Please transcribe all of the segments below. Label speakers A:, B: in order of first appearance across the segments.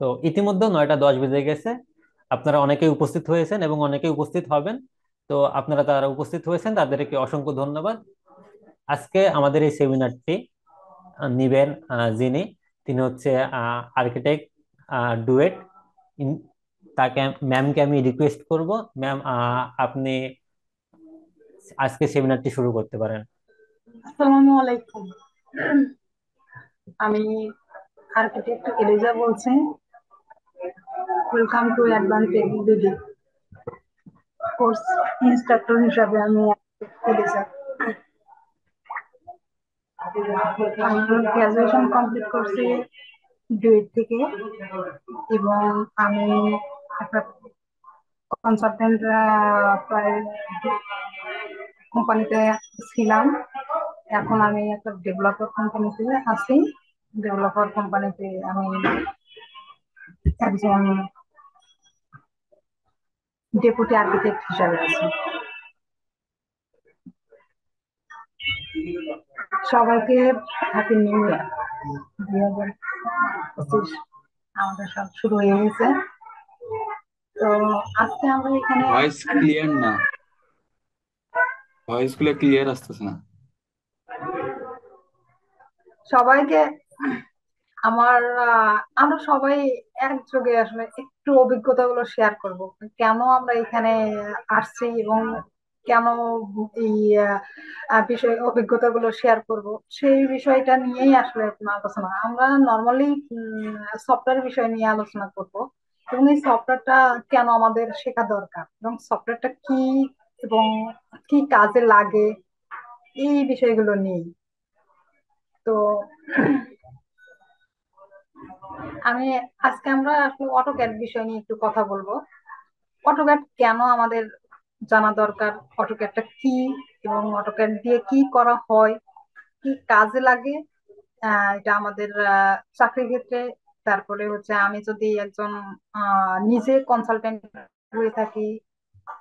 A: তো ইতিমধ্যে 9টা 10 বেজে গেছে। আপনারা অনেকেই উপস্থিত হয়েছেন এবং অনেকেই উপস্থিত হবেন। তো আপনারা যারা উপস্থিত হয়েছেন তাদেরকে অসংখ্য ধন্যবাদ। আজকে আমাদের এই সেমিনারটি নিবেন যিনি, তিনি হচ্ছে আর্কিটেক্ট ডুয়েট। তাকে, ম্যামকে আমি রিকোয়েস্ট করব, ম্যাম আপনি আজকে সেমিনারটি শুরু করতে পারেন।
B: আসসালামু আলাইকুম। আমি আর্কিটেক্ট এলিজা বলছি। ওয়েলকাম টু অ্যাডভান্স এগ্রিবিডি কোর্স ইনস্ট্রাক্টর হিসাবে আমি এলিজা। আমি গ্রাজুয়েশন কমপ্লিট করছি ডুয়েট থেকে, এবং আমি একটা কনসালটেন্ট প্রায় কোম্পানিতে ছিলাম। এখন আমি একটা ডেভেলপার কোম্পানিতে আছি। ডেভেলপার কোম্পানিতে আমি একজন ডেপুটি আর্কিটেক্ট হিসাবে আছি। সবাইকে হ্যাপি নিউ ইয়ার। 2025 আমাদের সব শুরু হয়ে গেছে। তো আজকে আমরা এখানে
C: ভয়েস ক্লিয়ার না, ভয়েস গুলো ক্লিয়ার আসতেছে না।
B: সবাইকে আমার আমরা সবাই একযোগে আসলে একটু অভিজ্ঞতাগুলো শেয়ার করব, কেন আমরা এখানে আসছি এবং কেন এই বিষয় অভিজ্ঞতাগুলো শেয়ার করব। সেই বিষয়টা নিয়েই আসলে কোনো আলোচনা, আমরা নর্মালি সফটওয়্যার বিষয় নিয়ে আলোচনা করব, এবং এই সফটওয়্যারটা কেন আমাদের শেখা দরকার এবং সফটওয়্যারটা কি এবং কি কাজে লাগে, এই বিষয়গুলো নিয়ে। তো আমি আজকে আমরা আসলে অটোক্যাড বিষয় নিয়ে একটু কথা বলবো। অটোক্যাড কেন আমাদের জানা দরকার, অটোক্যাডটা কি এবং অটোক্যাড দিয়ে কি করা হয়, কি কাজে লাগে, এটা আমাদের চাকরির ক্ষেত্রে। তারপরে হচ্ছে আমি যদি একজন নিজে কনসালটেন্ট হয়ে থাকি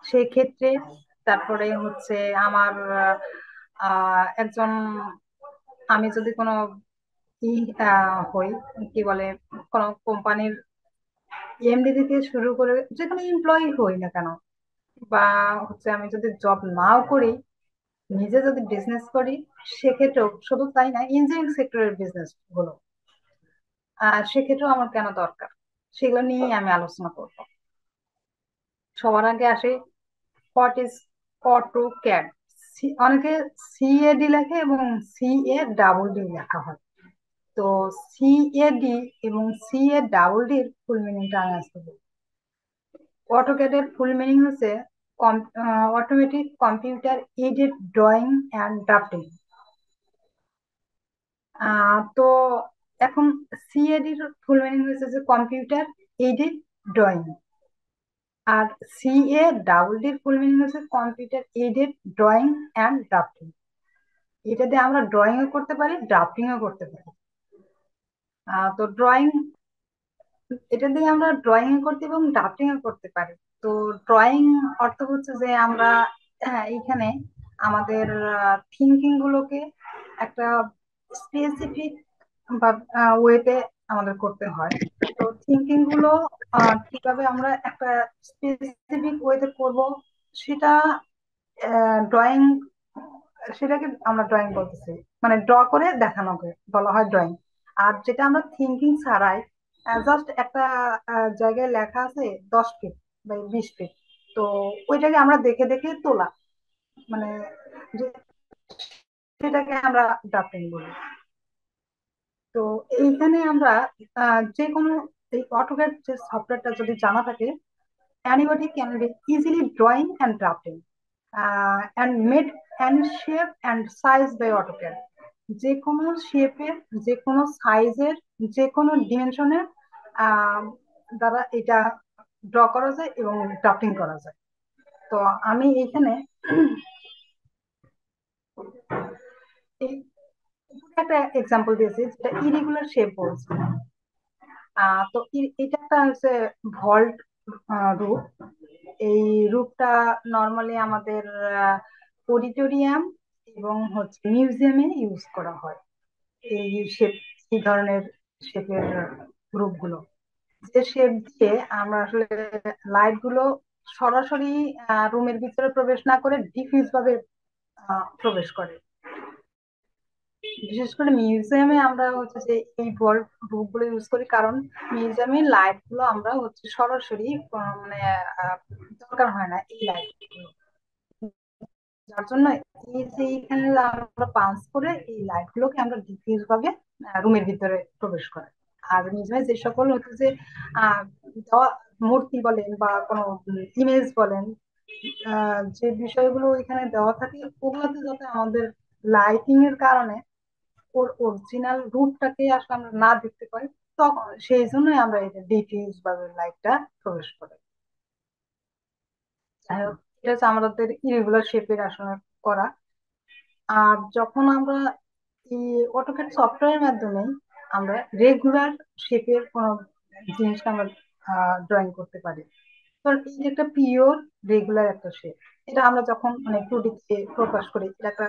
B: সেই ক্ষেত্রে। তারপরে হচ্ছে আমার একজন, আমি যদি কোনো ই হই, কি বলে, কোনো কোম্পানির এমডি থেকে শুরু করে যে কোনো এমপ্লয়ি হই না কেন, বা হচ্ছে আমি যদি জব নাও করি, নিজে যদি বিজনেস করি, সেক্ষেত্রেও শুধু তাই না, ইঞ্জিনিয়ারিং সেক্টরের বিজনেস গুলো সেক্ষেত্রেও আমার কেন দরকার, সেগুলো নিয়েই আমি আলোচনা করব। সবার আগে আসে হোয়াট ইজ অটোক্যাড। অনেকে সিএডি লেখে এবং CADD লেখা হয়। তো CAD এবং CADD ফুল মিনিংটা আমি আজকে বলবো। অটোক্যাডের ফুল মিনিং হচ্ছে automatic computer aided drawing and drafting. তো এখন CAD এর ফুল মিনিং হচ্ছে যে কম্পিউটার এইডেড ড্রয়িং, আর CADD এর ফুল মিনিং হচ্ছে computer aided drawing and drafting. এটা দিয়ে আমরা ড্রয়িংও করতে পারি, ড্রাফটিংও করতে পারি। তো ড্রয়িং, এটা দিয়ে আমরা ড্রয়িং করতে এবং ড্রাফটিং করতে পারি। তো ড্রয়িং অর্থ হচ্ছে যে আমরা এইখানে আমাদের থিঙ্কিং গুলোকে একটা স্পেসিফিক বা ওয়েতে আমাদের করতে হয়। তো থিঙ্কিং গুলো কিভাবে আমরা একটা স্পেসিফিক ওয়েতে করব, সেটা ড্রয়িং, সেটাকে আমরা ড্রয়িং বলতেছি, মানে ড্র করে দেখানোকে বলা হয় ড্রয়িং। আর যেটা আমরা থিঙ্কিং ছাড়াই, জাস্ট একটা জায়গায় লেখা আছে 10 ফিট বা 20 ফিট, তো ওইটাকে আমরা দেখে দেখে তোলা, মানে যে সেটাকে আমরা ড্রাফটিং বলি। তো এইখানে আমরা যে কোনো, এই অটোক্যাড যে সফটওয়্যারটা যদি জানা থাকে, anybody can be easily drawing and drafting and made any shape and size by AutoCAD। যে কোনো শেপের, যে কোনো সাইজের, যে কোনো ডিমেনশনের দ্বারা এটা ড্র করা যায় এবং ড্রাফটিং করা যায়। তো আমি এইখানে এই একটা এক্সাম্পল দিয়েছি, যেটা ইরেগুলার শেপ বলছি। তো এটা একটা হচ্ছে ভল্ট রূপ। এই রূপটা নর্মালি আমাদের অডিটোরিয়াম এবং হচ্ছে মিউজিয়ামে ইউজ করা হয়, এই শেপ, এই ধরনের শেপের রূপগুলো। যে শেপ দিয়ে আমরা আসলে লাইট গুলো সরাসরি রুমের ভিতরে প্রবেশ না করে ডিফিউজ ভাবে প্রবেশ করে। বিশেষ করে মিউজিয়ামে আমরা হচ্ছে যে এই বাল্ব গুলো ইউজ করি, কারণ মিউজিয়ামে লাইট গুলো আমরা হচ্ছে সরাসরি মানে আহ, দরকার হয় না এই লাইট গুলো, যার জন্য এই যে এখানে আমরা পাঞ্চ করে এই লাইট গুলোকে আমরা ডিফিউজ ভাবে রুমের ভিতরে প্রবেশ করে। আর মিউজিয়ামে যে সকল হচ্ছে যে আহ মূর্তি বলেন বা কোনো ইমেজ বলেন, যে বিষয়গুলো এখানে দেওয়া থাকে ওগুলোতে যাতে আমাদের লাইটিং এর কারণে ওর অরিজিনাল রূপটাকে আসলে আমরা না দেখতে পাই, তখন সেই জন্যই আমরা এটা ডিফিউজ ভাবে লাইটটা প্রবেশ করি। যাই হোক, এটা হচ্ছে আমাদের ইরেগুলার শেপের আসলে করা। আর যখন আমরা এই অটোক্যাড সফটওয়্যারের মাধ্যমে আমরা রেগুলার শেপের কোন জিনিসটা আমরা ড্রয়িং করতে পারি। তো এই যে একটা পিওর রেগুলার একটা শেপ, এটা আমরা যখন মানে 2D তে প্রকাশ করি, এটা একটা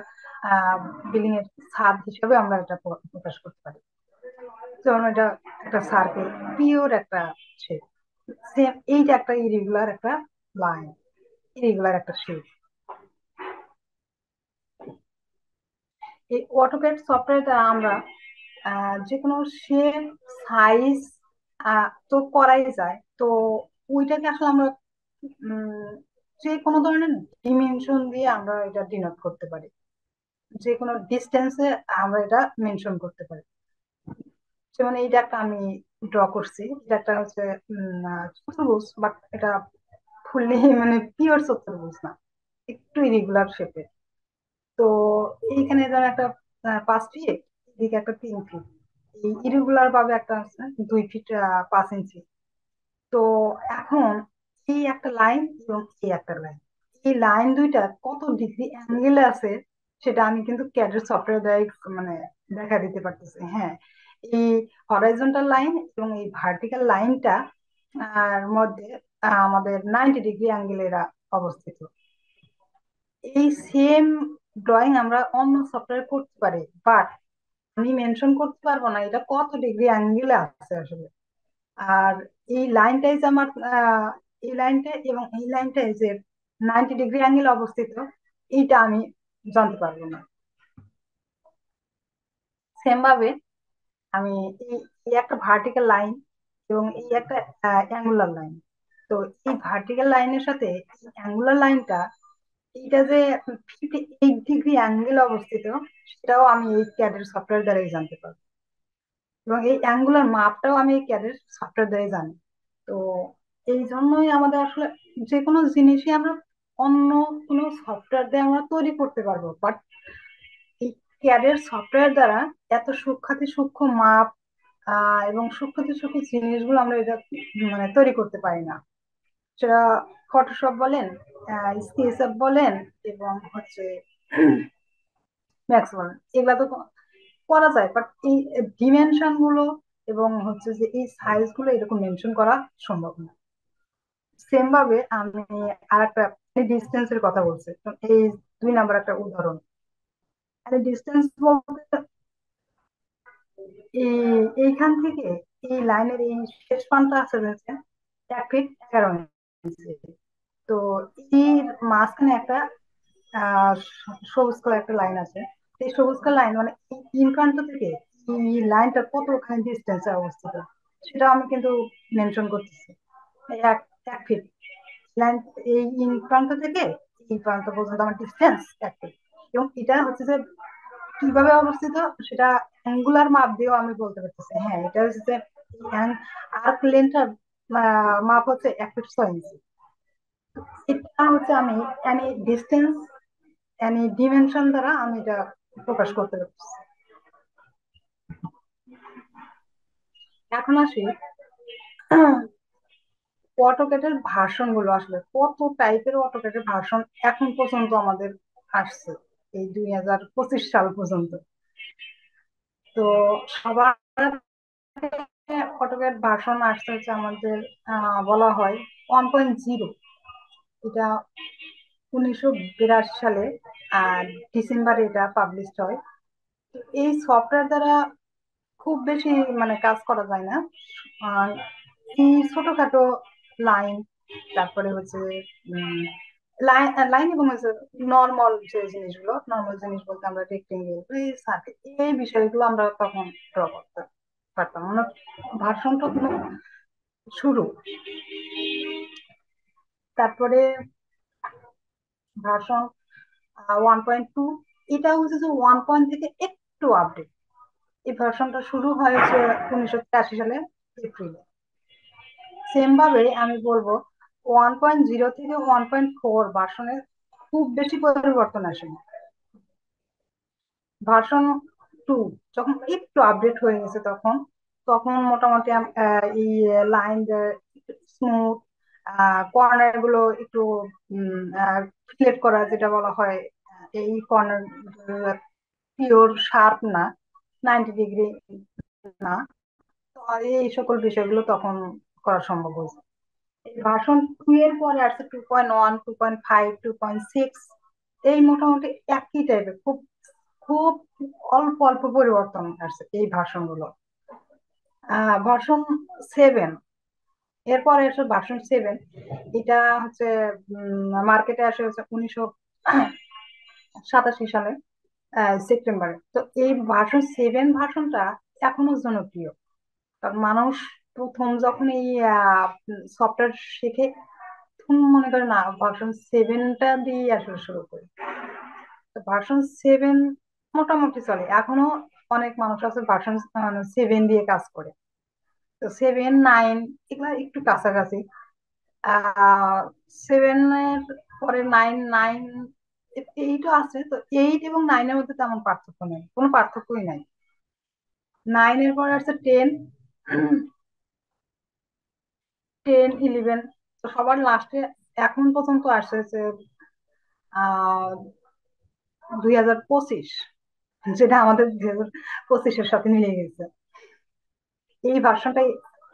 B: বিল্ডিং এর ছাদ হিসেবে আমরা এটা প্রকাশ করতে পারি। যেমন এটা একটা সার্কেল, পিওর একটা শেপ। সেম এই যে একটা ইরেগুলার একটা লাইন, ইরেগুলার একটা শেপ। এই অটোক্যাড সফটওয়্যারটা আমরা যে কোনো শেপ, সাইজ তো করাই যায়। তো ওইটাকে আসলে আমরা উম, যে কোনো ধরনের ডিমেনশন দিয়ে আমরা এটা ডিনোট করতে পারি, যে কোনো ডিস্টেন্সে আমরা এটা মেনশন করতে পারি। যেমন এইটা একটা আমি ড্র করছি, এটা একটা হচ্ছে চতুর্ভুজ, বাট এটা ফুললি মানে পিওর চতুর্ভুজ না, একটু ইরেগুলার শেপের। তো এইখানে ধর একটা 5 ফিট, এদিকে একটা 3 ফিট, এই ইরেগুলার ভাবে একটা আছে 2 ফিট 5 ইঞ্চি। তো এখন এই একটা লাইন এবং এই একটা লাইন, এই লাইন দুইটা কত ডিগ্রি অ্যাঙ্গেলে আছে সেটা আমি কিন্তু ক্যাডের সফটওয়্যার দ্বারা মানে দেখা দিতে পারতেছি। হ্যাঁ, এই হরাইজন্টাল লাইন এবং এই ভার্টিক্যাল লাইনটা মধ্যে আমাদের 90 ডিগ্রি অ্যাঙ্গেলে এরা অবস্থিত। এই সেম ড্রয়িং আমরা অন্য সফটওয়্যার করতে পারি, বাট আমি মেনশন করতে পারবো না এটা কত ডিগ্রি অ্যাঙ্গেলে আছে আসলে। আর এই লাইনটাই যে আমার এই লাইনটা এবং এই লাইনটাই যে 90 ডিগ্রি অ্যাঙ্গেল অবস্থিত, এইটা আমি জানতে পারবো না। সেম ভাবে আমি এই এই একটা ভার্টিক্যাল লাইন এবং এই একটা অ্যাঙ্গুলার লাইন, তো এই ভার্টিক্যাল লাইনের সাথে অ্যাঙ্গুলার লাইনটা, এইটা যে 58 ডিগ্রি অ্যাঙ্গেল অবস্থিত, সেটাও আমি এই ক্যাডের সফটওয়্যার দ্বারাই জানতে পারবো। এবং এই অ্যাঙ্গুলার মাপটাও আমি এই ক্যাডের সফটওয়্যার দ্বারাই জানি। তো এই জন্যই আমাদের আসলে যে কোনো জিনিসই আমরা অন্য কোনো সফটওয়্যার দিয়ে আমরা তৈরি করতে পারবো, বাট এই ক্যাডের সফটওয়্যার দ্বারা এত সূক্ষ্মাতি সূক্ষ্ম মাপ এবং সূক্ষ্মাতি সূক্ষ্ম জিনিসগুলো আমরা এটা মানে তৈরি করতে পারি না। সেটা ফটোশপ বলেন, স্কেচআপ বলেন, এবং হচ্ছে ম্যাক্স বলেন, এগুলা তো করা যায়, বাট এই ডিমেনশন গুলো এবং হচ্ছে যে এই সাইজ গুলো এরকম মেনশন করা সম্ভব না। সেম ভাবে আমি আর একটা ডিস্টেন্স এর কথা বলছি, তো এই 2 নাম্বার একটা উদাহরণ। ডিস্টেন্স বলতে এইখান থেকে এই লাইনের এই শেষ প্রান্তটা আছে হচ্ছে 1 ফিট 11 ইঞ্চি। তো এর মাঝখানে একটা সবুজ কালার একটা লাইন আছে। এই সবুজ কালার লাইন মানে এই তিন প্রান্ত থেকে এই লাইনটা কতখানি ডিস্টেন্সে অবস্থিত সেটা আমি কিন্তু মেনশন করতেছি। এই 1 ফিট লাইন, এই প্রান্ত থেকে এই প্রান্ত পর্যন্ত আমার ডিস্টেন্স 1 ফিট, এবং এটা হচ্ছে যে কিভাবে অবস্থিত সেটা অ্যাঙ্গুলার মাপ দিয়েও আমি বলতে পারতেছি। হ্যাঁ, এটা হচ্ছে যে আর্ক লেন্থটার মাপ হচ্ছে 1 ফিট 6 ইঞ্চি। এটা হচ্ছে আমি এনি ডিস্টেন্স এনি ডিমেনশন দ্বারা আমি এটা প্রকাশ করতে পারছি। এখন আসি অটোক্যাডের ভার্সন গুলো, আসলে কত টাইপের অটোক্যাডের ভার্সন এখন পর্যন্ত আমাদের আসছে এই 2025 সাল পর্যন্ত। তো সবার অটোক্যাড ভার্সন আসতে হচ্ছে আমাদের বলা হয় 1.0। এটা 1982 সালে ডিসেম্বরে এটা পাবলিশ হয়। তো এই সফটওয়্যার দ্বারা খুব বেশি মানে কাজ করা যায় না। এই ছোটখাটো লাইন, তারপরে হচ্ছে লাইন লাইন এবং হচ্ছে নর্মাল যে জিনিসগুলো, নর্মাল জিনিস বলতে আমরা রেক্টেঙ্গেল, এই সার্কেল, এই বিষয়গুলো আমরা তখন ড্র করতে পারতাম। মানে ভার্সনটা শুরু, তারপরে ভার্সন 1.2, এটা হচ্ছে যে 1 থেকে একটু আপডেট। এই ভার্সনটা শুরু হয়েছে 1983 সালে এপ্রিলে। সেম ভাবে আমি বলবো 1.0 থেকে 1.4 ভার্সনের খুব বেশি পরিবর্তন আসেনি। ভার্সন 2 যখন একটু আপডেট হয়ে গেছে, তখন তখন মোটামুটি এই লাইন স্মুথ, কর্নার গুলো একটু ফ্লেট করা যেটা বলা হয়, এই কর্নার পিওর শার্প না, 90 ডিগ্রি না। তো এই সকল বিষয়গুলো তখন করা সম্ভব হয়েছে। ভার্সন 2 এর পরে আসছে 2.1, 2.5, 2.6। এই মোটামুটি একই টাইপের, খুব খুব অল্প অল্প পরিবর্তন আসছে এই ভার্সন গুলো। ভার্সন 7, এরপরে আসছে ভার্সন 7। এটা হচ্ছে মার্কেটে আসে হচ্ছে 1987 সালে সেপ্টেম্বরে। তো এই ভার্সন 7 ভার্সনটা এখনো জনপ্রিয়, কারণ মানুষ প্রথম যখন এই সফটওয়্যার শিখে তখন মনে করে না ভার্সন 7টা দিয়ে আসলে শুরু করি। তো ভার্সন 7 মোটামুটি চলে এখনো। অনেক মানুষ আছে ভার্সন 7 দিয়ে কাজ করে। তো 7, 9 এগুলা একটু কাছাকাছি। 7 এর পরে 9, 9, 8ও আছে। তো 8 এবং 9-এর মধ্যে তেমন পার্থক্য নেই, কোনো পার্থক্যই নাই। 9 এর পরে আছে 10, 10, 11। তো সবার লাস্টে এখন পর্যন্ত আসছে হচ্ছে 2025, যেটা আমাদের 2025-এর সাথে মিলে গেছে। এই ভার্সনটাই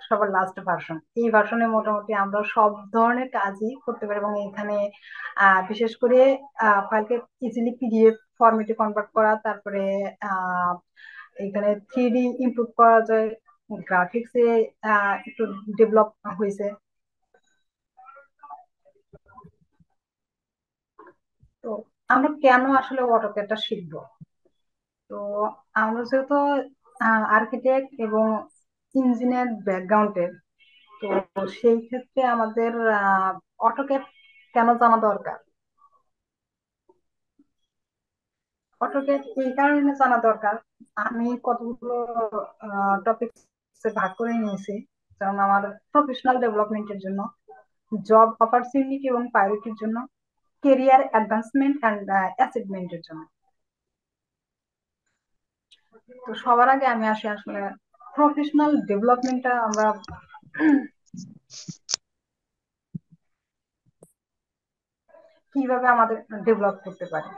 B: সবার লাস্ট ভার্সন। এই ভার্সনে মোটামুটি আমরা সব ধরনের কাজই করতে পারি, এবং এখানে বিশেষ করে ফাইলকে ইজিলি পিডিএফ ফরম্যাটে কনভার্ট করা, তারপরে আহ, এখানে 3D ইমপ্রুভ করা যায়, গ্রাফিক্সে একটু ডেভেলপ হয়েছে। তো আমরা কেন আসলে অটোক্যাডটা শিখবো? তো আমরা যেহেতু আর্কিটেক্ট এবং ইঞ্জিনিয়ার ব্যাকগ্রাউন্ডের, তো সেই ক্ষেত্রে আমাদের অটোক্যাড কেন জানা দরকার? অটোক্যাড এই কারণে জানা দরকার, আমি কতগুলো টপিক ভাগ করে নিয়েছি, যেমন আমার প্রফেশনাল ডেভেলপমেন্টের জন্য, জব অপরচুনিটি এবং প্রায়োরিটির জন্য, কেরিয়ার অ্যাডভান্সমেন্ট অ্যান্ড অ্যাচিভমেন্টের জন্য। তো সবার আগে আমি আসি আসলে প্রফেশনাল ডেভেলপমেন্টটা আমরা কিভাবে আমাদের ডেভেলপ করতে পারি।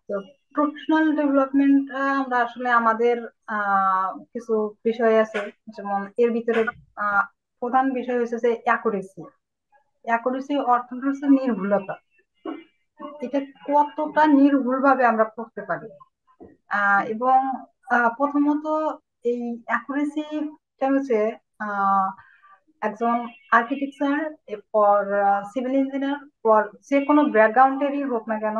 B: তো প্রফেশনাল ডেভেলপমেন্ট আমরা আসলে আমাদের কিছু বিষয় আছে, যেমন এর ভিতরে আহ, প্রধান বিষয় হচ্ছে যে অ্যাকুরেসি। অ্যাকুরেসি অর্থ হচ্ছে নির্ভুলতা। এটা কতটা নির্ভুল ভাবে আমরা করতে পারি। এবং প্রথমত এই অ্যাকুরেসিটা হচ্ছে আহ, একজন আর্কিটেকচার, এরপর সিভিল ইঞ্জিনিয়ার, পর যে কোনো ব্যাকগ্রাউন্ডেরই হোক না কেন,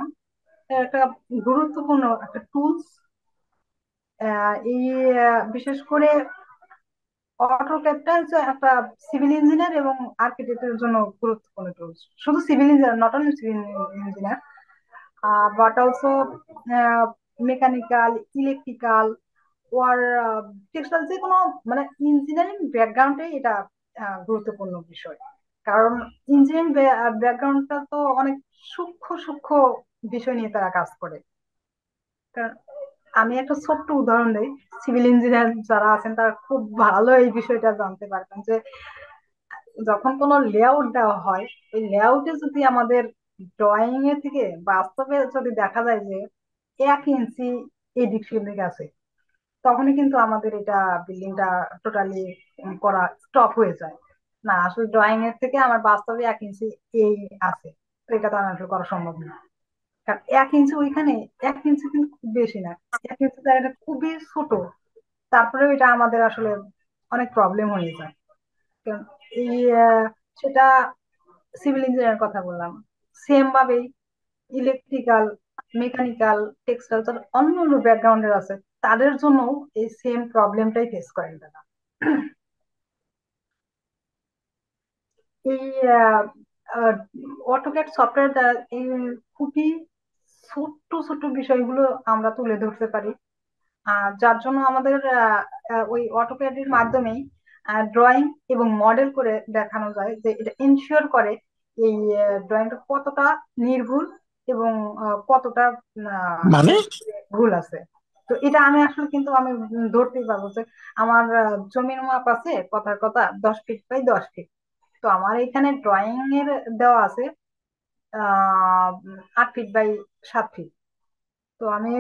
B: একটা গুরুত্বপূর্ণ একটা টুলস। এই বিশেষ করে অটোক্যাডটা হচ্ছে একটা সিভিল ইঞ্জিনিয়ার এবং আর্কিটেক্টের জন্য গুরুত্বপূর্ণ টুলস। শুধু civil engineer, not only civil engineer, but also mechanical, electrical, or textile, যে কোনো মানে ইঞ্জিনিয়ারিং ব্যাকগ্রাউন্ডে এটা গুরুত্বপূর্ণ বিষয়। কারণ ইঞ্জিনিয়ারিং ব্যাকগ্রাউন্ডটা তো অনেক সূক্ষ্ম সূক্ষ্ম বিষয় নিয়ে তারা কাজ করে। কারণ আমি একটা ছোট্ট উদাহরণ দিই, সিভিল ইঞ্জিনিয়ার যারা আছেন তারা খুব ভালো এই বিষয়টা জানতে পারবেন যে যখন কোনো লেআউট দেওয়া হয়, ওই লেআউটে যদি আমাদের ড্রয়িং এ থেকে বাস্তবে যদি দেখা যায় যে 1 ইঞ্চি এদিক সেদিক আছে, তখনই কিন্তু আমাদের এটা বিল্ডিংটা টোটালি করা স্টপ হয়ে যায়। না, আসলে ড্রয়িং এর থেকে আমার বাস্তবে 1 ইঞ্চি এই আছে, তো এটা তো আমার আসলে করা সম্ভব না। কারণ 1 ইঞ্চি ওইখানে, 1 ইঞ্চি কিন্তু খুব বেশি না, 1 ইঞ্চি জায়গাটা খুবই ছোট, তারপরেও এটা আমাদের আসলে অনেক প্রবলেম হয়ে যায়। কারণ এই সেটা সিভিল ইঞ্জিনিয়ার কথা বললাম, সেম ভাবেই ইলেকট্রিক্যাল, মেকানিক্যাল, টেক্সটাইল, অন্য অন্য ব্যাকগ্রাউন্ডের আছে, তাদের জন্য এই সেম প্রবলেমটাই ফেস করেন তারা। এই অটোক্যাড সফটওয়্যার দ্বারা এই খুবই ছোট্ট ছোট্ট বিষয়গুলো আমরা তুলে ধরতে পারি, যার জন্য আমাদের ওই অটোক্যাড এর মাধ্যমেই ড্রয়িং এবং মডেল করে দেখানো যায় যে এটা এনশিওর করে এই ড্রয়িংটা কতটা নির্ভুল এবং কতটা
D: মানে
B: ভুল আছে। তো এটা আমি আসলে কিন্তু আমি ধরতেই পারবো যে আমার জমির মাপ আছে কথার কথা 10 ফিট বাই 10 ফিট, তো আমার এখানে ড্রয়িং এর দেওয়া আছে 8 ফিট বাই 7 ফিট। তো আমি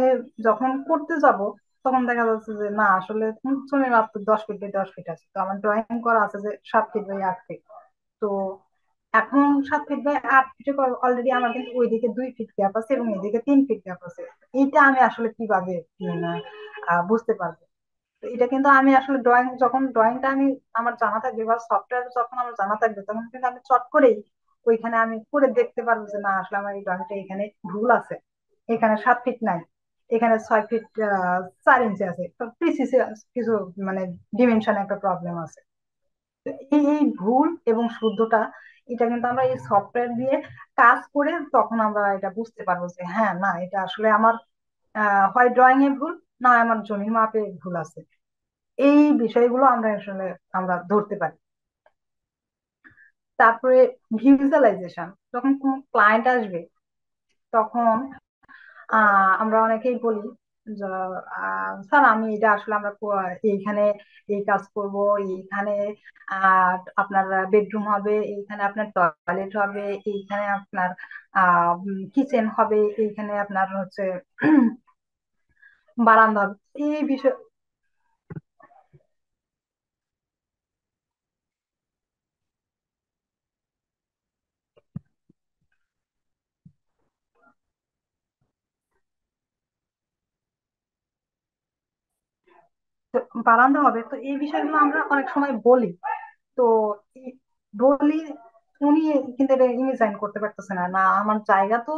B: যখন করতে যাব তখন দেখা যাচ্ছে যে না, আসলে জমির মাপ তো 10 ফিট বাই 10 ফিট আছে, তো আমার ড্রয়িং করা আছে যে 7 ফিট বাই 8 ফিট। তো এখন 7 ফিট বাই 8 ফিটে অলরেডি আমার কিন্তু ওইদিকে 2 ফিট গ্যাপ আছে এবং এদিকে 3 ফিট গ্যাপ আছে। এইটা আমি আসলে কিভাবে বুঝতে পারবো? তো এটা কিন্তু আমি আসলে ড্রয়িং, যখন ড্রয়িংটা আমি আমার জানা থাকবে বা সফটওয়্যার যখন আমার জানা থাকবে, তখন কিন্তু আমি চট করেই ওইখানে আমি করে দেখতে পারবো যে না, আসলে আমার এই ড্রয়িংটা এখানে ভুল আছে, এখানে 7 ফিট নাই, এখানে 6 ফিট 4 ইঞ্চি আছে, তো প্রিসিস কিছু মানে ডিমেনশনে একটা প্রবলেম আছে। তো এই ভুল এবং শুদ্ধতা, এটা কিন্তু আমরা এই সফটওয়্যার দিয়ে কাজ করে তখন আমরা এটা বুঝতে পারবো যে হ্যাঁ, না, এটা আসলে আমার হয় ড্রয়িং এ ভুল, না আমার জমির মাপে ভুল আছে। এই বিষয়গুলো আমরা আসলে আমরা ধরতে পারি। তারপরে ভিজুয়ালাইজেশন, যখন কোনো ক্লায়েন্ট আসবে তখন আমরা অনেকেই বলি যে স্যার, আমি এটা আসলে আমরা এইখানে এই কাজ করব, এইখানে আপনার বেডরুম হবে, এইখানে আপনার টয়লেট হবে, এইখানে আপনার কিচেন হবে, এইখানে আপনার হচ্ছে বারান্দা হবে, এই বিষয়। তো বারান্দা হবে, তো এই বিষয়গুলো আমরা অনেক সময় বলি। তো এই বলি, উনি কিন্তু এটা ইমেজাইন করতে পারতেছে না, না আমার জায়গা তো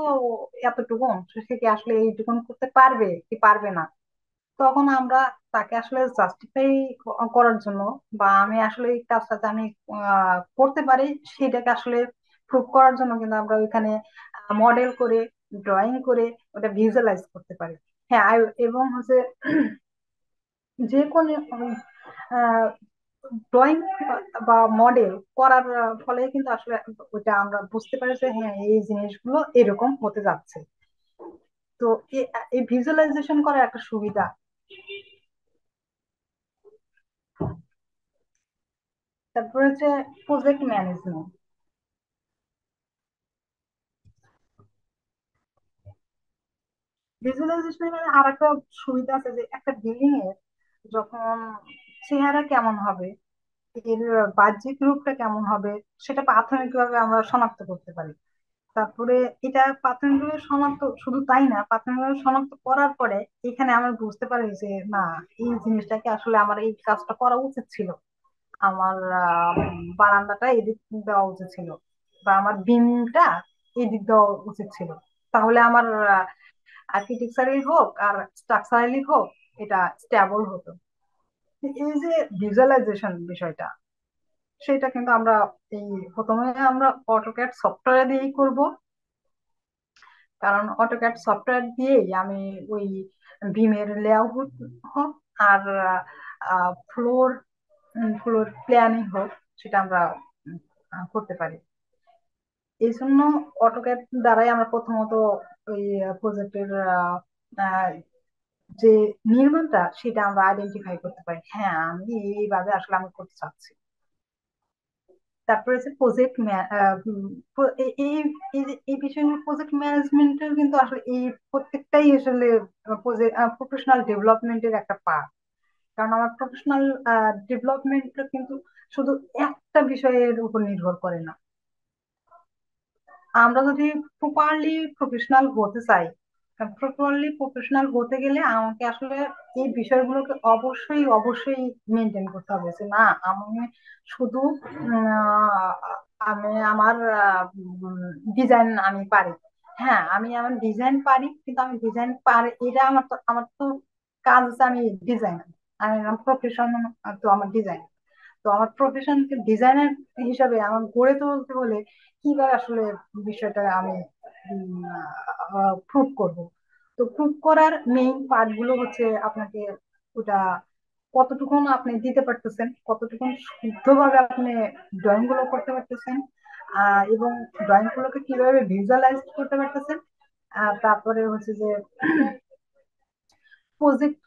B: এতটুকু, সে কি আসলে এইটুকু করতে পারবে কি পারবে না। তখন আমরা তাকে আসলে জাস্টিফাই করার জন্য, বা আমি আসলে এই কাজটা যে আমি করতে পারি সেটাকে আসলে প্রুভ করার জন্য কিন্তু আমরা ওইখানে মডেল করে, ড্রয়িং করে ওটা ভিজুয়ালাইজ করতে পারি। হ্যাঁ, এবং হচ্ছে যে কোনো ড্রয়িং বা মডেল করার ফলে কিন্তু আসলে ওইটা আমরা বুঝতে পারি যে হ্যাঁ, এই জিনিসগুলো এরকম হতে যাচ্ছে। তো এই ভিজুয়ালাইজেশন করার একটা সুবিধা। তারপরে হচ্ছে প্রজেক্ট ম্যানেজমেন্ট। ভিজুয়ালাইজেশনের আর একটা সুবিধা আছে যে একটা বিল্ডিং এর যখন চেহারা কেমন হবে, এর বাহ্যিক রূপটা কেমন হবে, সেটা প্রাথমিকভাবে আমরা শনাক্ত করতে পারি। তারপরে এটা প্রাথমিকভাবে শনাক্ত, শুধু তাই না, প্রাথমিকভাবে শনাক্ত করার পরে এখানে আমরা বুঝতে পারি যে না, এই জিনিসটাকে আসলে আমার এই কাজটা করা উচিত ছিল, আমার বারান্দাটা এদিক দেওয়া উচিত ছিল, বা আমার বিমটা এদিক দেওয়া উচিত ছিল, তাহলে আমার আর্কিটেকচারালি হোক আর স্ট্রাকচারালি হোক এটা স্টেবল হতো। এই যে ভিজুয়ালাইজেশন বিষয়টা, সেটা কিন্তু আমরা এই প্রথমে আমরা অটোক্যাড সফটওয়্যার দিয়েই করব। কারণ অটোক্যাড সফটওয়্যার দিয়েই আমি ওই বিমের লেআউট হোক আর ফ্লোর ফ্লোর প্ল্যানিং হোক, সেটা আমরা করতে পারি। এই জন্য অটোক্যাড দ্বারাই আমরা প্রথমত ওই প্রজেক্টের যে নির্মাণটা সেটা আমরা আইডেন্টিফাই করতে পারি, হ্যাঁ আমি এইভাবে আসলে আমি করতে চাচ্ছি। তারপরে যে প্রজেক্ট এই এই এই বিষয়গুলো প্রজেক্ট ম্যানেজমেন্টের কিন্তু আসলে এই প্রত্যেকটাই আসলে প্রফেশনাল ডেভেলপমেন্টের একটা পার্ট। কারণ আমার প্রফেশনাল ডেভেলপমেন্টটা কিন্তু শুধু একটা বিষয়ের উপর নির্ভর করে না। আমরা যদি প্রপারলি প্রফেশনাল হতে চাই, প্রপারলি প্রফেশনাল হতে গেলে আমাকে আসলে এই বিষয়গুলোকে অবশ্যই অবশ্যই মেনটেন করতে হবে, যে না আমি শুধু আমি আমার ডিজাইন আমি পারি। হ্যাঁ, আমি আমার ডিজাইন পারি, কিন্তু আমি ডিজাইন পারি এটা আমার তো কাজ হচ্ছে আমি ডিজাইনার, আমি প্রফেশন, তো আমার ডিজাইন, তো আমার প্রফেশনকে ডিজাইনার হিসাবে আমার গড়ে তুলতে হলে কিভাবে আসলে বিষয়টা আমি প্রুভ করব। তো প্রুভ করার মেইন পার্ট গুলো হচ্ছে আপনাকে ওটা কতটুকুন আপনি দিতে পারতেছেন, কতটুকুন শুদ্ধভাবে আপনি ড্রয়িং গুলো করতে পারতেছেন, এবং ড্রয়িং গুলোকে কিভাবে ভিজুয়ালাইজ করতে পারতেছেন। তারপরে হচ্ছে যে প্রজেক্ট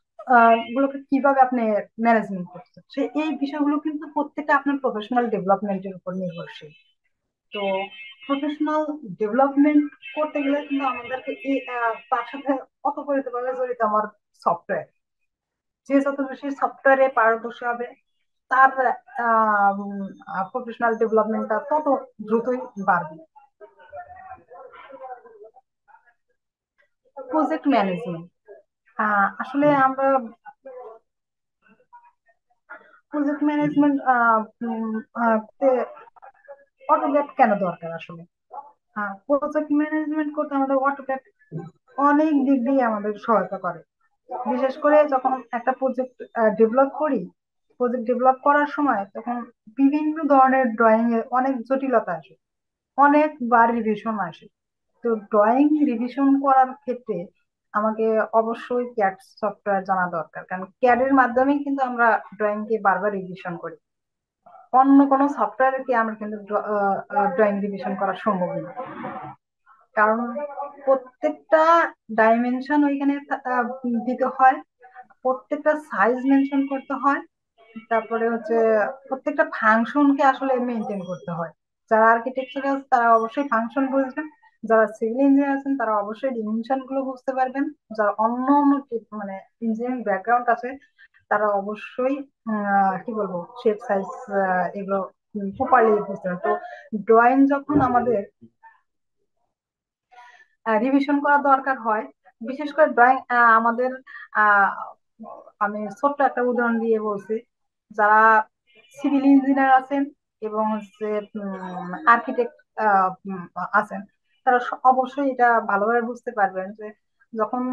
B: গুলোকে কিভাবে আপনি ম্যানেজমেন্ট করতেছেন, এই বিষয়গুলো কিন্তু প্রত্যেকটা আপনার প্রফেশনাল ডেভেলপমেন্টের উপর নির্ভরশীল। তো প্রফেশনাল ডেভেলপমেন্ট করতে গেলে কিন্তু আমাদেরকে তার সাথে অতপরিতভাবে জড়িত আমার সফটওয়্যার। যে যত বেশি সফটওয়্যারে পারদর্শী হবে, তার প্রফেশনাল ডেভেলপমেন্টটা তত দ্রুতই বাড়বে। প্রজেক্ট ম্যানেজমেন্ট, আসলে আমরা প্রজেক্ট ম্যানেজমেন্ট অটোক্যাড কেন দরকার আসলে? প্রজেক্ট ম্যানেজমেন্ট করতে আমাদের অটোক্যাড অনেক দিক দিয়ে আমাদের সহায়তা করে। বিশেষ করে যখন একটা প্রজেক্ট ডেভেলপ করি, প্রজেক্ট ডেভেলপ করার সময় তখন বিভিন্ন ধরনের ড্রয়িং এর অনেক জটিলতা আসে, অনেকবার রিভিশন আসে। তো ড্রয়িং রিভিশন করার ক্ষেত্রে আমাকে অবশ্যই ক্যাড সফটওয়্যার জানা দরকার, কারণ ক্যাড এর মাধ্যমেই কিন্তু আমরা ড্রয়িং কে বারবার রিভিশন করি। অন্য কোনো সফটওয়্যারে কি আমরা কিন্তু ড্রয়িং রিভিশন করা সম্ভব না, কারণ প্রত্যেকটা ডাইমেনশন ওইখানে দিতে হয়, প্রত্যেকটা সাইজ মেনশন করতে হয়, তারপরে হচ্ছে প্রত্যেকটা ফাংশনকে আসলে মেনটেন করতে হয়। যারা আর্কিটেকচার আছে তারা অবশ্যই ফাংশন বুঝবেন, যারা সিভিল ইঞ্জিনিয়ার আছেন তারা অবশ্যই ডিমেনশন গুলো বুঝতে পারবেন, যারা অন্য অন্য মানে ইঞ্জিনিয়ারিং ব্যাকগ্রাউন্ড আছে তারা অবশ্যই কি বলবো শেপ সাইজ এগুলো প্রপারলি বুঝতে পারবেন। তো ড্রয়িং যখন আমাদের রিভিশন করা দরকার হয়, বিশেষ করে ড্রয়িং আমাদের আহ, আমি ছোট্ট একটা উদাহরণ দিয়ে বলছি, যারা সিভিল ইঞ্জিনিয়ার আছেন এবং হচ্ছে আর্কিটেক্ট আছেন, তারা অবশ্যই এটা ভালোভাবে বুঝতে পারবেন যে যখন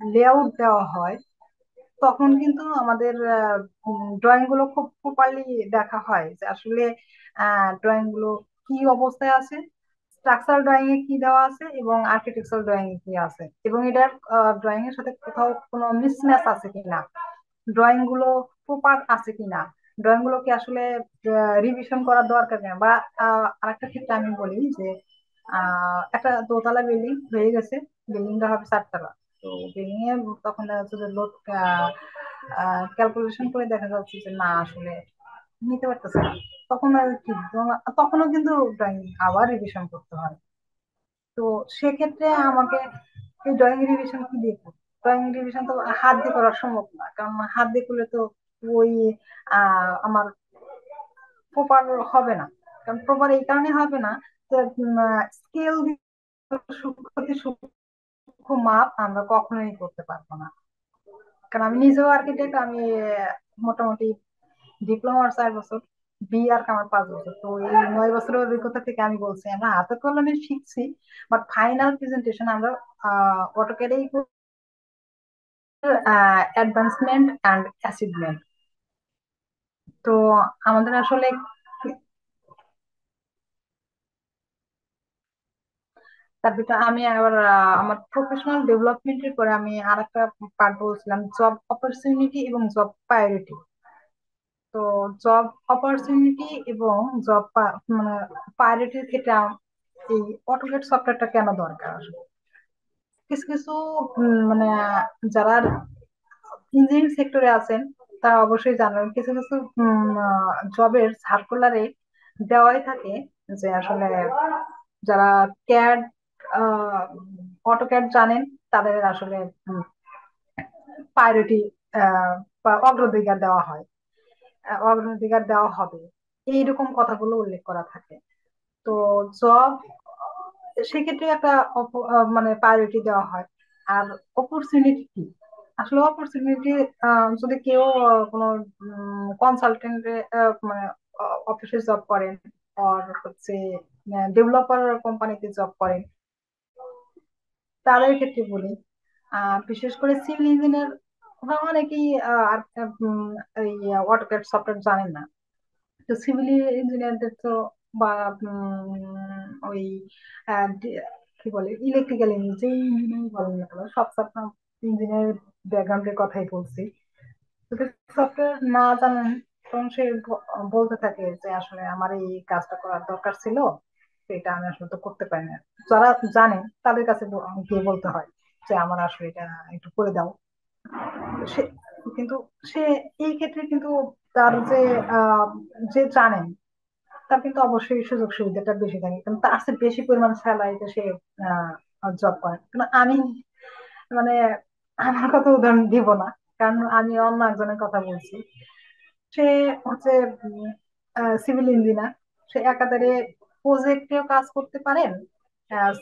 B: লেআউট দেওয়া হয় তখন কিন্তু আমাদের ড্রয়িং গুলো খুব প্রপারলি দেখা হয় যে আসলে ড্রয়িং গুলো কি অবস্থায় আছে, স্ট্রাকচারাল ড্রয়িং এ কি দেওয়া আছে এবং আর্কিটেকচারাল ড্রয়িং এ কি আছে, এবং এটার ড্রয়িং এর সাথে কোথাও কোনো মিসম্যাচ আছে কিনা, ড্রয়িং গুলো প্রপার আছে কিনা, ড্রয়িং গুলো কি আসলে রিভিশন করার দরকার কিনা। বা আরেকটা ক্ষেত্রে আমি বলি যে একটা দোতলা বিল্ডিং হয়ে গেছে, বিল্ডিংটা হবে 4 তলা। তো বিল্ডিং এ তখন দেখা যাচ্ছে যে লোড ক্যালকুলেশন করে দেখা যাচ্ছে যে না আসলে নিতে পারতেছে না, তখন আর কি, তখনও কিন্তু ড্রয়িং আবার রিভিশন করতে হয়। তো সেক্ষেত্রে আমাকে এই ড্রয়িং রিভিশন কি দিয়ে করবো? ড্রয়িং রিভিশন তো হাত দিয়ে করা সম্ভব না, কারণ হাত দিয়ে করলে তো ওই আমার প্রপার হবে না। কারণ প্রপার এই কারণে হবে না যে স্কেল সূক্ষ্ম সূক্ষ্ম মাপ আমরা কখনোই করতে পারবো না, কারণ আমি নিজেও আর্কিটেক্ট। আমি মোটামুটি ডিপ্লোমার 4 বছর, বিআর আমার 5 বছর, তো এই 9 বছরের অভিজ্ঞতা থেকে আমি বলছি আমরা হাতে কলমে শিখছি, বাট ফাইনাল প্রেজেন্টেশন আমরা অটোক্যাডেই অ্যাডভান্সমেন্ট অ্যান্ড অ্যাচিভমেন্ট। তো আমাদের আসলে তার ভিতরে আমি আবার আমার প্রফেশনাল ডেভেলপমেন্টের পরে আমি আর একটা পার্ট বলছিলাম, জব অপরচুনিটি এবং জব প্রায়োরিটি। তো জব অপরচুনিটি এবং জব মানে প্রায়োরিটির ক্ষেত্রে এই অটোকেট সফটওয়্যারটা কেন দরকার আসলে? কিছু কিছু মানে যারা ইঞ্জিনিয়ারিং সেক্টরে আছেন তারা অবশ্যই জানবেন, কিছু কিছু জবের সার্কুলারে দেওয়াই থাকে যে আসলে যারা ক্যাড অটোক্যাড জানেন তাদের আসলে প্রায়োরিটি বা অগ্রাধিকার দেওয়া হয়, অগ্রাধিকার দেওয়া হবে, এইরকম কথাগুলো উল্লেখ করা থাকে। তো জব সেক্ষেত্রে একটা মানে প্রায়োরিটি দেওয়া হয়। আর অপরচুনিটি কি, আসলে অপরচুনিটি যদি কেউ কোনো কনসালটেন্টে মানে অফিসে জব করেন, আর হচ্ছে ডেভেলপার কোম্পানিতে জব করেন, তাদের ক্ষেত্রে বলি বিশেষ করে সিভিল ইঞ্জিনিয়ার ওরা অনেকেই এই অটোক্যাড সফটওয়্যার জানেন না। তো সিভিল ইঞ্জিনিয়ারদের তো বা ওই কি বলে ইলেকট্রিক্যাল ইঞ্জিনিয়ার, যে ইঞ্জিনিয়ারিং বলেন না কেন, সব ইঞ্জিনিয়ার ব্যাকগ্রাউন্ডের কথাই বলছি। যদি সফটওয়্যার না জানেন তখন সে বলতে থাকে যে আসলে আমার এই কাজটা করার দরকার ছিল, তো এটা আমি আসলে তো করতে পারি না। যারা জানে তাদের কাছে গিয়ে বলতে হয় যে আমার আসলে এটা একটু করে দাও। সে কিন্তু সে এই ক্ষেত্রে কিন্তু তার যে আহ, যে জানেন তার কিন্তু অবশ্যই সুযোগ সুবিধাটা বেশি থাকে, কিন্তু তার চেয়ে বেশি পরিমাণ স্যালারিতে সে জব করে। কিন্তু আমি মানে আমার কথা উদাহরণ দিব না, কারণ আমি অন্য একজনের কথা বলছি। সে হচ্ছে সিভিল ইঞ্জিনিয়ার, সে একাধারে প্রজেক্টেও কাজ করতে পারেন,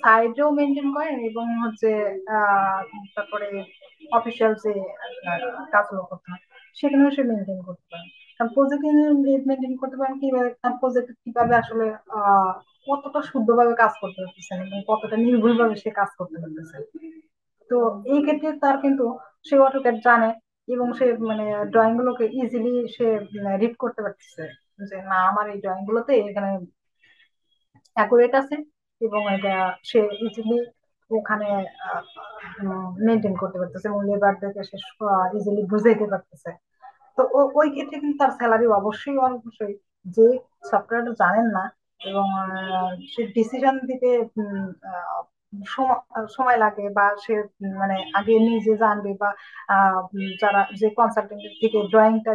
B: সাইডেও মেনটেন করেন, এবং হচ্ছে আহ, তারপরে অফিসিয়াল যে কাজগুলো করতে হয় সেখানেও সে মেনটেন করতে পারেন। কারণ প্রজেক্ট মেনটেন করতে পারেন কিভাবে, প্রজেক্ট কিভাবে আসলে আহ কতটা শুদ্ধভাবে কাজ করতে পারতেছেন এবং কতটা নির্ভুলভাবে সে কাজ করতে পারতেছে। তো এই ক্ষেত্রে তার কিন্তু সে অটোক্যাড জানে, এবং সে মানে ড্রয়িং গুলোকে ইজিলি সে রিড করতে পারতেছে যে না আমার এই ড্রয়িং গুলোতে এখানে অ্যাকুরেট আছে, এবং এটা সে ইজিলি ওখানে মেনটেন করতে পারতেছে এবং লেবারদেরকে সে ইজিলি বুঝাইতে পারতেছে। তো ওই ক্ষেত্রে কিন্তু তার স্যালারি অবশ্যই অবশ্যই, যে সফটওয়্যারটা জানেন না এবং সে ডিসিশন দিতে সময় লাগে, বা সে মানে আগে নিজে জানবে, বা যারা যে কনসালটেন্ট থেকে ড্রয়িংটা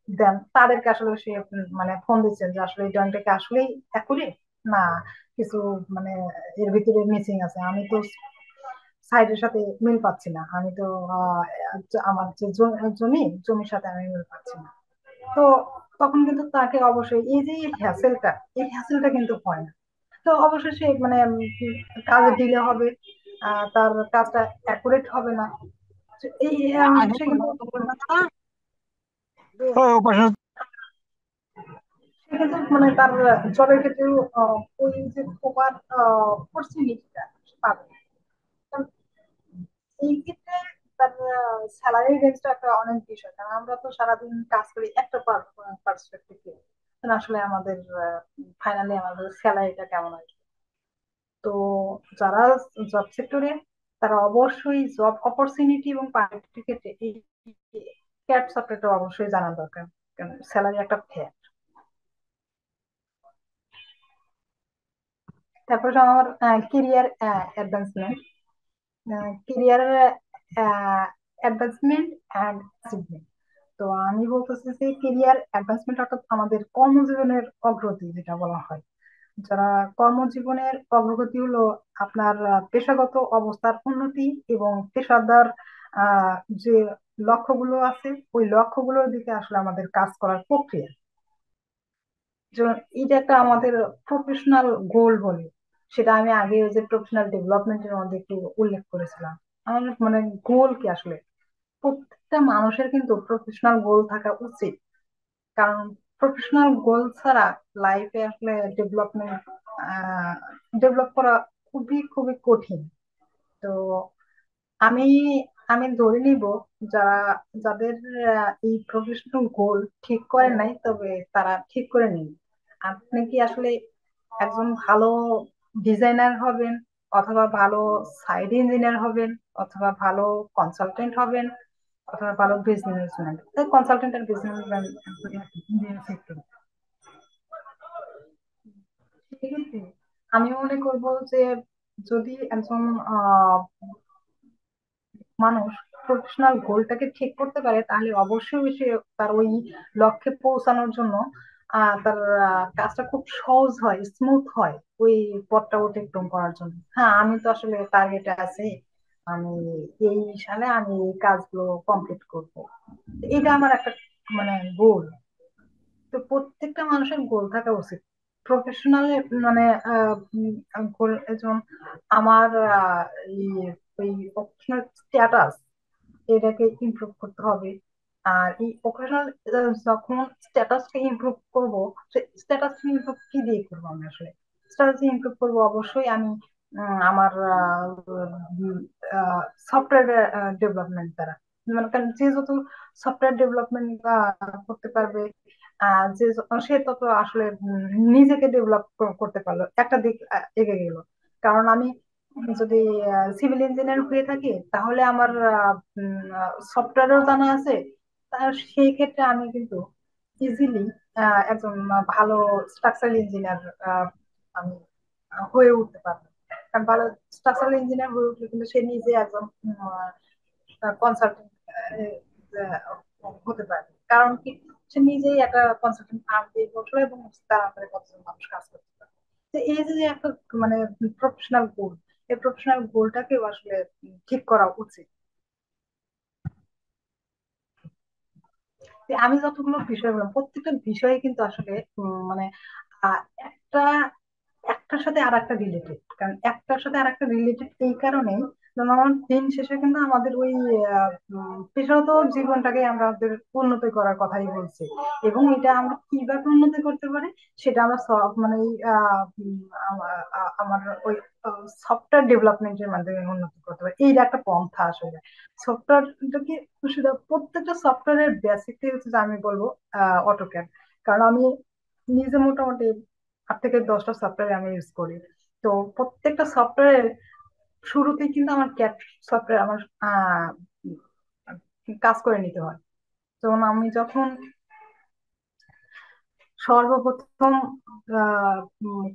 B: দেন তাদেরকে আসলে সে মানে ফোন দিচ্ছেন যে আসলে এই ড্রয়িংটাকে আসলেই অ্যাকুরেট না কিছু মানে এর ভিতরে মিসিং আছে, আমি তো সাইডের সাথে মিল পাচ্ছি না, আমি তো আমার যে জমির সাথে আমি মিল পাচ্ছি না। তো তখন কিন্তু তাকে অবশ্যই এই যে এই হ্যাসেলটা কিন্তু হয় না। তো অবশ্যই সে মানে কাজে ডিলে হবে, তার কাজটা অ্যাকুরেট হবে না। তো এই সে কিন্তু মানে তার জবের ক্ষেত্রেও ওই যে প্রপার অপরচুনিটিটা পাবে। কারণ এই ক্ষেত্রে তার স্যালারি রেঞ্জটা একটা অনেক বিষয়, কারণ আমরা তো সারাদিন কাজ করি একটা পার্সপেক্টিভ, আসলে আমাদের ফাইনালি আমাদের স্যালারিটা কেমন হয়। তো যারা জব সেক্টরে, তারা অবশ্যই জব অপরচুনিটি এবং পারিশ্রমিক ক্ষেত্রে এই ক্যাট সফটওয়্যারটা অবশ্যই জানা দরকার, কারণ স্যালারি একটা ফ্যাক্ট। তারপরে আমার career advancement, career advancement and achievement. তো আমি বলতেছি যে কেরিয়ার অ্যাডভান্সমেন্ট অর্থাৎ আমাদের কর্মজীবনের অগ্রগতি যেটা বলা হয়। যারা কর্মজীবনের অগ্রগতি হলো আপনার পেশাগত অবস্থার উন্নতি এবং পেশাদার আহ, যে লক্ষ্যগুলো আছে ওই লক্ষ্যগুলোর দিকে আসলে আমাদের কাজ করার প্রক্রিয়া। যেমন এটা একটা আমাদের প্রফেশনাল গোল বলে, সেটা আমি আগে ওই যে প্রফেশনাল ডেভেলপমেন্টের মধ্যে একটু উল্লেখ করেছিলাম। আমার মানে গোল কি আসলে, প্রত্যেকটা মানুষের কিন্তু প্রফেশনাল গোল থাকা উচিত, কারণ প্রফেশনাল গোল ছাড়া লাইফে আসলে ডেভেলপ করা খুবই খুবই কঠিন। তো আমি আমি ধরে নিব যারা যাদের এই প্রফেশনাল গোল ঠিক করে নাই, তবে তারা ঠিক করে নিন। আপনি কি আসলে একজন ভালো ডিজাইনার হবেন, অথবা ভালো সাইড ইঞ্জিনিয়ার হবেন, অথবা ভালো কনসালটেন্ট হবেন, অথবা ভালো বিজনেসম্যান, কনসালটেন্ট আর বিজনেসম্যান ইঞ্জিনিয়ার সেক্টর। সেক্ষেত্রে আমি মনে করবো যে যদি একজন আহ মানুষ প্রফেশনাল গোলটাকে ঠিক করতে পারে, তাহলে অবশ্যই সে তার ওই লক্ষ্যে পৌঁছানোর জন্য তার কাজটা খুব সহজ হয়, স্মুথ হয় ওই পথটা অতিক্রম করার জন্য। হ্যাঁ আমি তো আসলে টার্গেটে আছি, আমি এই সালে আমি এই কাজগুলো কমপ্লিট করব, এটা আমার একটা মানে গোল। তো প্রত্যেকটা মানুষের গোল থাকা উচিত। প্রফেশনাল মানে গোল, যেমন আমার এই ওই প্রফেশনাল স্ট্যাটাস, এটাকে ইমপ্রুভ করতে হবে। আর এই প্রফেশনাল যখন স্ট্যাটাসকে ইমপ্রুভ করবো, স্ট্যাটাস ইমপ্রুভ কি দিয়ে করবো? আমি আসলে স্ট্যাটাস ইমপ্রুভ করবো অবশ্যই আমি আমার সফটওয়্যার ডেভেলপমেন্ট দ্বারা। মানে কারণ যে যত সফটওয়্যার ডেভেলপমেন্ট করতে পারবে, যে সে তত আসলে নিজেকে ডেভেলপ করতে পারলো, একটা দিক এগিয়ে গেল। কারণ আমি যদি সিভিল ইঞ্জিনিয়ার হয়ে থাকি, তাহলে আমার সফটওয়্যারও জানা আছে। সেই ক্ষেত্রে আমি কিন্তু ইজিলি একজন ভালো স্ট্রাকচারাল ইঞ্জিনিয়ার আমি হয়ে উঠতে পারবো। কারণ ভালো স্ট্রাকচারাল ইঞ্জিনিয়ার হয়ে উঠলে কিন্তু সে নিজে একজন কনসালটেন্ট হতে পারে। কারণ কি, সে নিজেই একটা কনসালটেন্ট ফার্ম দিয়ে বসলো এবং তার আন্ডারে কতজন মানুষ কাজ করতে পারে। তো এই যে যে একটা মানে প্রফেশনাল গোল, এই প্রফেশনাল গোলটাকেও আসলে ঠিক করা উচিত। যে আমি যতগুলো বিষয় বললাম, প্রত্যেকটা বিষয়ে কিন্তু আসলে মানে আহ, একটা একটার সাথে আর একটা রিলেটেড। কারণ একটার সাথে আর একটা রিলেটেড এই কারণেই, যেমন আমার দিন শেষে কিন্তু আমাদের ওই পেশাগত জীবনটাকে আমাদের উন্নতি করার কথাই বলছি। এবং এটা আমরা কিভাবে উন্নতি করতে পারি, সেটা আমরা সব মানে এই, আমার ওই সফটওয়্যার ডেভেলপমেন্টের মাধ্যমে উন্নতি করতে পারি। এইটা একটা পন্থা আসলে। সফটওয়্যারটাকে শুধু প্রত্যেকটা সফটওয়্যারের বেসিকটাই হচ্ছে যে আমি বলবো অটোক্যাড। কারণ আমি নিজে মোটামুটি 8 থেকে 10টা সফটওয়্যার আমি ইউজ করি। তো প্রত্যেকটা সফটওয়্যারের শুরুতেই কিন্তু আমার ক্যাট সফটওয়্যার আমার কাজ করে নিতে হয়। যেমন আমি যখন সর্বপ্রথম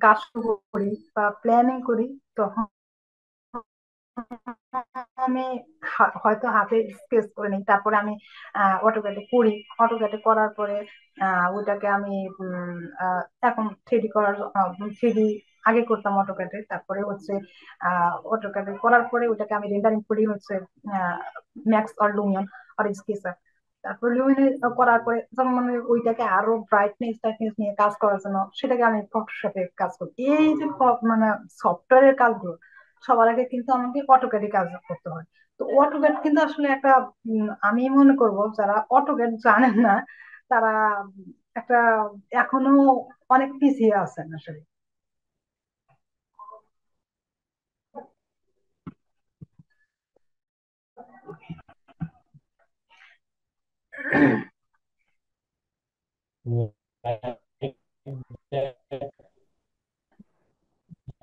B: কাজ শুরু করি বা প্ল্যানিং করি, তখন আমি হয়তো হাতে স্কেচ করে নিই, তারপরে আমি অটোক্যাডে করি। অটোক্যাডে করার পরে ওইটাকে আমি এখন থ্রিডি করার, থ্রিডি আগে করতাম অটোক্যাডে, তারপরে হচ্ছে অটোক্যাডে করার পরে ওইটাকে আমি রেন্ডারিং করি হচ্ছে max or Lumion or sketcher. তারপর লুমিয়ন করার পরে যখন মানে ওইটাকে আরো ব্রাইটনেস টাইটনেস নিয়ে কাজ করার জন্য সেটাকে আমি ফটোশপে কাজ করি। এই যে মানে সফটওয়্যারের কাজগুলো, সবার আগে কিন্তু আমাকে অটোক্যাডে কাজ করতে হয়। তো অটোক্যাড কিন্তু আসলে একটা আমি মনে করব যারা অটোক্যাড জানেন না, তারা একটা এখনো অনেক পিছিয়ে আছেন আসলে।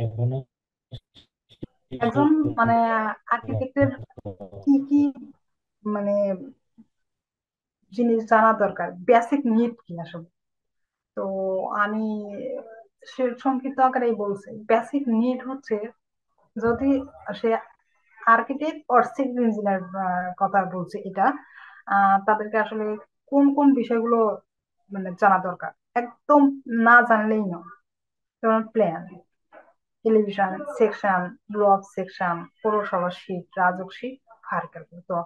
A: এখনো
B: একজন মানে আর্কিটেক্টের কি কি মানে জিনিস জানা দরকার, বেসিক নিড কি আসলে? তো আমি সে সংক্ষিপ্ত আকারেই বলছি, বেসিক নিড হচ্ছে, যদি সে আর্কিটেক্ট অর সিভিল ইঞ্জিনিয়ার কথা বলছে এটা, তাদেরকে আসলে কোন কোন বিষয়গুলো মানে জানা দরকার, একদম না জানলেই নয়। যেমন plan, television section, block section, পৌরসভা শীট, রাজক শীট, ফায়ার ক্যালকুলেটর, তো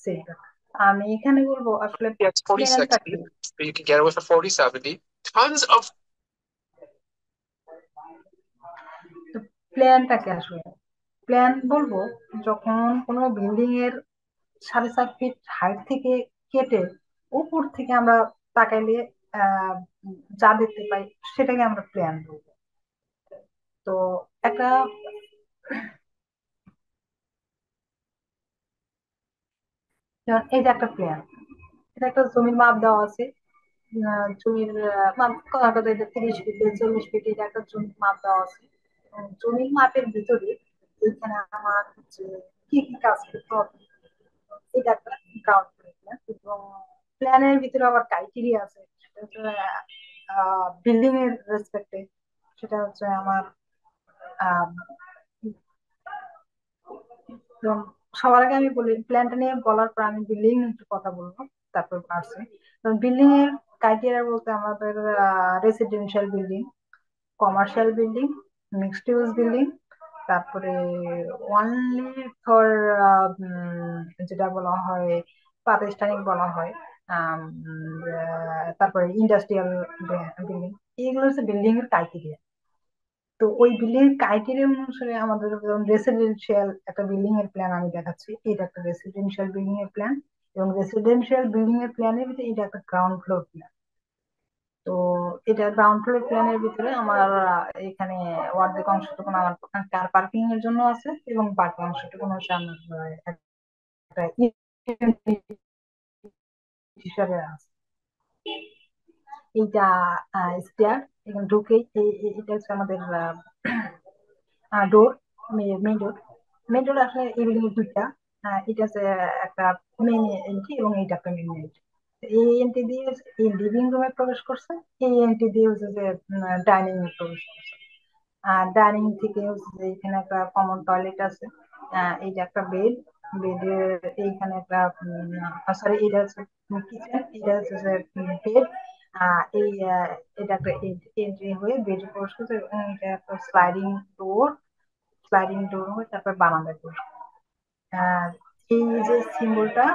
B: সেইটা আমি এখানে বলবো আসলে
D: Yeah, it's 40
B: প্ল্যানটা কি।
D: speed, but you can get away for 40/70. Tons of
B: তো প্ল্যানটা কি আসলে? প্ল্যান বলবো যখন কোনো বিল্ডিং এর 4.5 ফিট হাইট থেকে কেটে উপর থেকে আমরা তাকাইলে আহ যা দেখতে পাই, সেটাকে আমরা প্ল্যান বলবো। তো একটা, যেমন এই যে একটা প্ল্যান, এটা একটা জমির মাপ দেওয়া আছে। জমির মাপ কথা 30 ফিটে 40 ফিটে, এটা একটা জমির মাপ দেওয়া আছে। জমির মাপের ভিতরে এখানে আমার হচ্ছে কি কি কাজ করতে হবে, এটা একটা গ্রাউন্ড প্ল্যান। এবং প্ল্যানের ভিতরে আবার ক্রাইটেরিয়া আছে, সেটা হচ্ছে বিল্ডিং এর রেসপেক্টে। সেটা হচ্ছে আমার আহ, যেমন সবার আগে আমি বলি, প্ল্যানটা নিয়ে বলার পর আমি বিল্ডিং একটু কথা বলবো, তারপর পারছি। বিল্ডিং এর ক্রাইটেরিয়া বলতে আমাদের residential building, commercial building, mixed use building, তারপরে অনলি ফর যেটা বলা হয় প্রাতিষ্ঠানিক বলা হয়, তারপরে ইন্ডাস্ট্রিয়াল বিল্ডিং, এইগুলো হচ্ছে বিল্ডিং এর ক্রাইটেরিয়া। তো ওই বিল্ডিং এর ক্রাইটেরিয়া অনুসারে আমাদের রেসিডেন্সিয়াল একটা বিল্ডিং এর প্ল্যান আমি দেখাচ্ছি। এটা একটা রেসিডেন্সিয়াল বিল্ডিং এর প্ল্যান, এবং রেসিডেন্সিয়াল বিল্ডিং এর প্ল্যানের ভিতরে এটা একটা গ্রাউন্ড ফ্লোর প্ল্যান। তো এটা গ্রাউন্ড ফ্লোর প্ল্যানের ভিতরে আমার এখানে অর্ধেক অংশটুকু আমার কার পার্কিং এর জন্য আছে, এবং বাকি অংশটুকু হচ্ছে আমার একটা হিসাবে আছে। এইটা স্টেয়ার, এখানে ঢুকেই এটা হচ্ছে আমাদের ডোর, মেইন ডোর। মেইন ডোর আসলে এই বিল্ডিং এর দুইটা, এটা হচ্ছে একটা মেইন এন্ট্রি এবং এইটা একটা মেইন এন্ট্রি। এই এন্ট্রি দিয়ে এই লিভিং রুমে প্রবেশ করছে, এই এন্ট্রি দিয়ে হচ্ছে যে ডাইনিং এ প্রবেশ করছে। আর ডাইনিং থেকে হচ্ছে যে এখানে একটা কমন টয়লেট আছে, এই যে একটা বেড, বেডের এইখানে একটা সরি, এটা হচ্ছে কিচেন, এটা হচ্ছে যে বেড। এই এটা একটা এন্ট্রি হয়ে বেডে প্রবেশ করছে, এবং এটা একটা স্লাইডিং ডোর, স্লাইডিং ডোর হয়ে তারপর বারান্দায় প্রবেশ করছে। আর এই যে সিম্বলটা,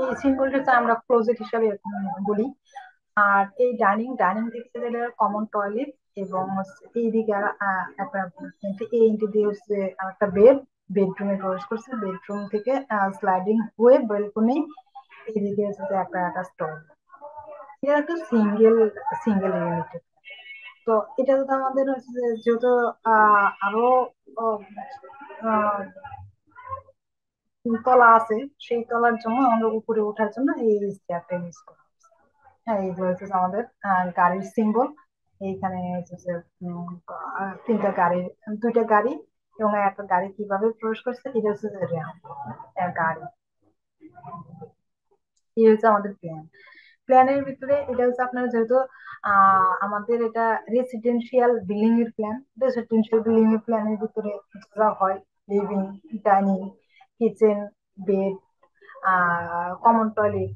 B: এই সিম্বলটা আমরা ক্লোজেট হিসাবে বলি। আর এই ডাইনিং থেকে যেটা কমন টয়লেট, এবং এইদিকে একটা এই এন্ট্রি দিয়ে হচ্ছে একটা বেড, বেডরুমে প্রবেশ করছে। বেডরুম থেকে স্লাইডিং হয়ে বেলকনি, এইদিকে হচ্ছে যে একটা অ্যাটাচ টয়লেট। এটা একটা সিঙ্গেল ইউনিট। তো এটা তো আমাদের হচ্ছে যে যেহেতু আরো আহ, আহ, তলা আছে, সেই তলার জন্য আমরা উপরে ওঠার জন্য এই স্টেয়ারটা ইউজ করা হচ্ছে। হ্যাঁ, এইগুলো হচ্ছে গাড়ির সিম্বল। এইখানে হচ্ছে যে তিনটা গাড়ি, দুইটা গাড়ি এবং একটা গাড়ি কিভাবে প্রবেশ করছে, এটা হচ্ছে যে র্যাম্প গাড়ি। এই হচ্ছে আমাদের প্ল্যান। প্ল্যানের ভিতরে এটা হচ্ছে আপনার যেহেতু আমাদের এটা রেসিডেন্সিয়াল বিল্ডিং এর প্ল্যান, রেসিডেন্সিয়াল বিল্ডিং এর প্ল্যানের ভিতরে যা হয় living, dining, kitchen, bed, common toilet,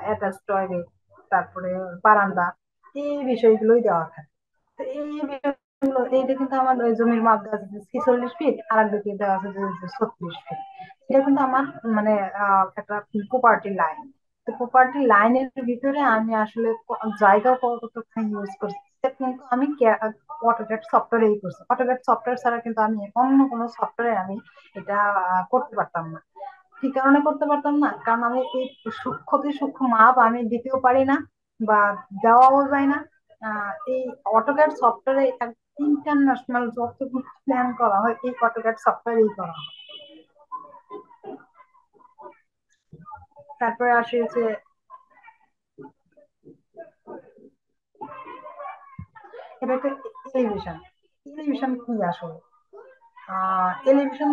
B: attach toilet, তারপরে বারান্দা, এই বিষয়গুলোই দেওয়া থাকে। তো এই বিষয়গুলো, এইটা কিন্তু আমার ওই জমির মাপ দেওয়া আছে 46 ফিট, আর একদিকে দেওয়া আছে যে 36 ফিট। এটা কিন্তু আমার মানে একটা প্রপার্টি লাইন। তো প্রপার্টি লাইনের ভিতরে আমি আসলে জায়গা কতটুকু ইউজ করছি, সেটা কিন্তু আমি অটোক্যাড সফটওয়্যার এই করছি। অটোক্যাড সফটওয়্যার ছাড়া কিন্তু আমি অন্য কোনো সফটওয়্যারে আমি এটা করতে পারতাম না। কি কারণে করতে পারতাম না? কারণ আমি এই সূক্ষ্ম মাপ আমি দিতেও পারি না, বা দেওয়াও যায় না। এই অটোক্যাড সফটওয়্যারে ইন্টারন্যাশনাল যতগুলো প্ল্যান করা হয় এই অটোক্যাড সফটওয়্যারেই করা হয়। তারপরে আসে হচ্ছে এটা একটা এলিভেশন। এলিভেশন কি আসলে? এলিভেশন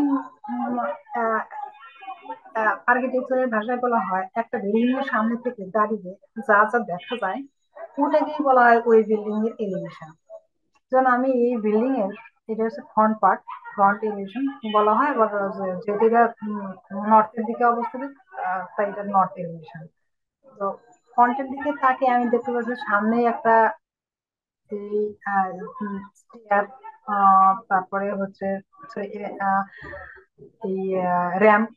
B: আর্কিটেকচারের ভাষায় বলা হয় একটা বিল্ডিং এর সামনে থেকে দাঁড়িয়ে যা যা দেখা যায় ওটাকেই বলা হয় ওই বিল্ডিং এর এলিভেশন। যেমন আমি এই বিল্ডিং এর, এটা হচ্ছে ফ্রন্ট পার্ট, ফ্রন্ট এলিভেশন বলা হয়, আবার যেহেতু এটা নর্থের দিকে অবস্থিত, তাই এটা নর্থ এলিভেশন। তো ফ্রন্টের দিকে তাকে আমি দেখতে পাচ্ছি সামনে একটা এই স্টেয়ার, তারপরে হচ্ছে এই র্যাম্প।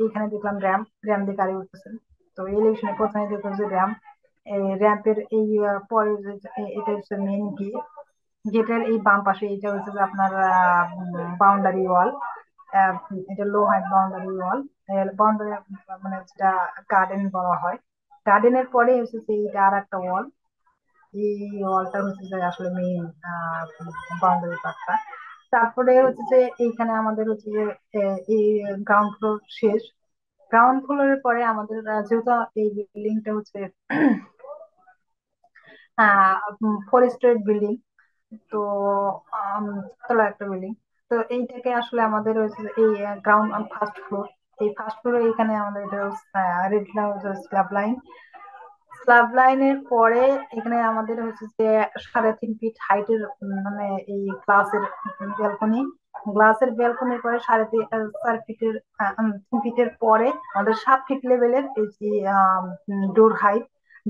B: এইখানে দেখলাম র্যাম্প, র্যাম্প দিয়ে গাড়ি উঠতেছে। তো এলিভেশনে প্রথমে দেখলাম যে র্যাম্প, র্যাম্পের এই পরে এটা হচ্ছে মেইন গেট। গেটের এই বাম পাশে এটা হচ্ছে যে আপনার বাউন্ডারি ওয়াল, এটা লো হাইট বাউন্ডারি ওয়াল, বাউন্ডারি মানে যেটা গার্ডেন বলা হয়। গার্ডেনের পরে হচ্ছে যে এইটা আর একটা ওয়াল। এই ওয়ালটা হচ্ছে যে আসলে মেইন বাউন্ডারি পার্টটা। তারপরে হচ্ছে যে এইখানে আমাদের হচ্ছে যে এই গ্রাউন্ড ফ্লোর শেষ। গ্রাউন্ড ফ্লোরের পরে আমাদের যেহেতু এই বিল্ডিংটা হচ্ছে 4 স্টোরি বিল্ডিং, তো তলা একটা বিল্ডিং। তো এইটাকে আসলে আমাদের হচ্ছে যে এই গ্রাউন্ড ফার্স্ট ফ্লোর, এই ফার্স্ট ফ্লোরে এইখানে আমাদের এটা রেড স্ল্যাব লাইন। স্ল্যাব লাইনের পরে এখানে আমাদের হচ্ছে যে 3.5 ফিট হাইটের মানে এই ব্যালকনি। গ্লাসের ব্যালকনির পরে 4.5 ফিটের 3 ফিটের পরে আমাদের 7 ফিট লেভেলের এই যে ডোর হাইট,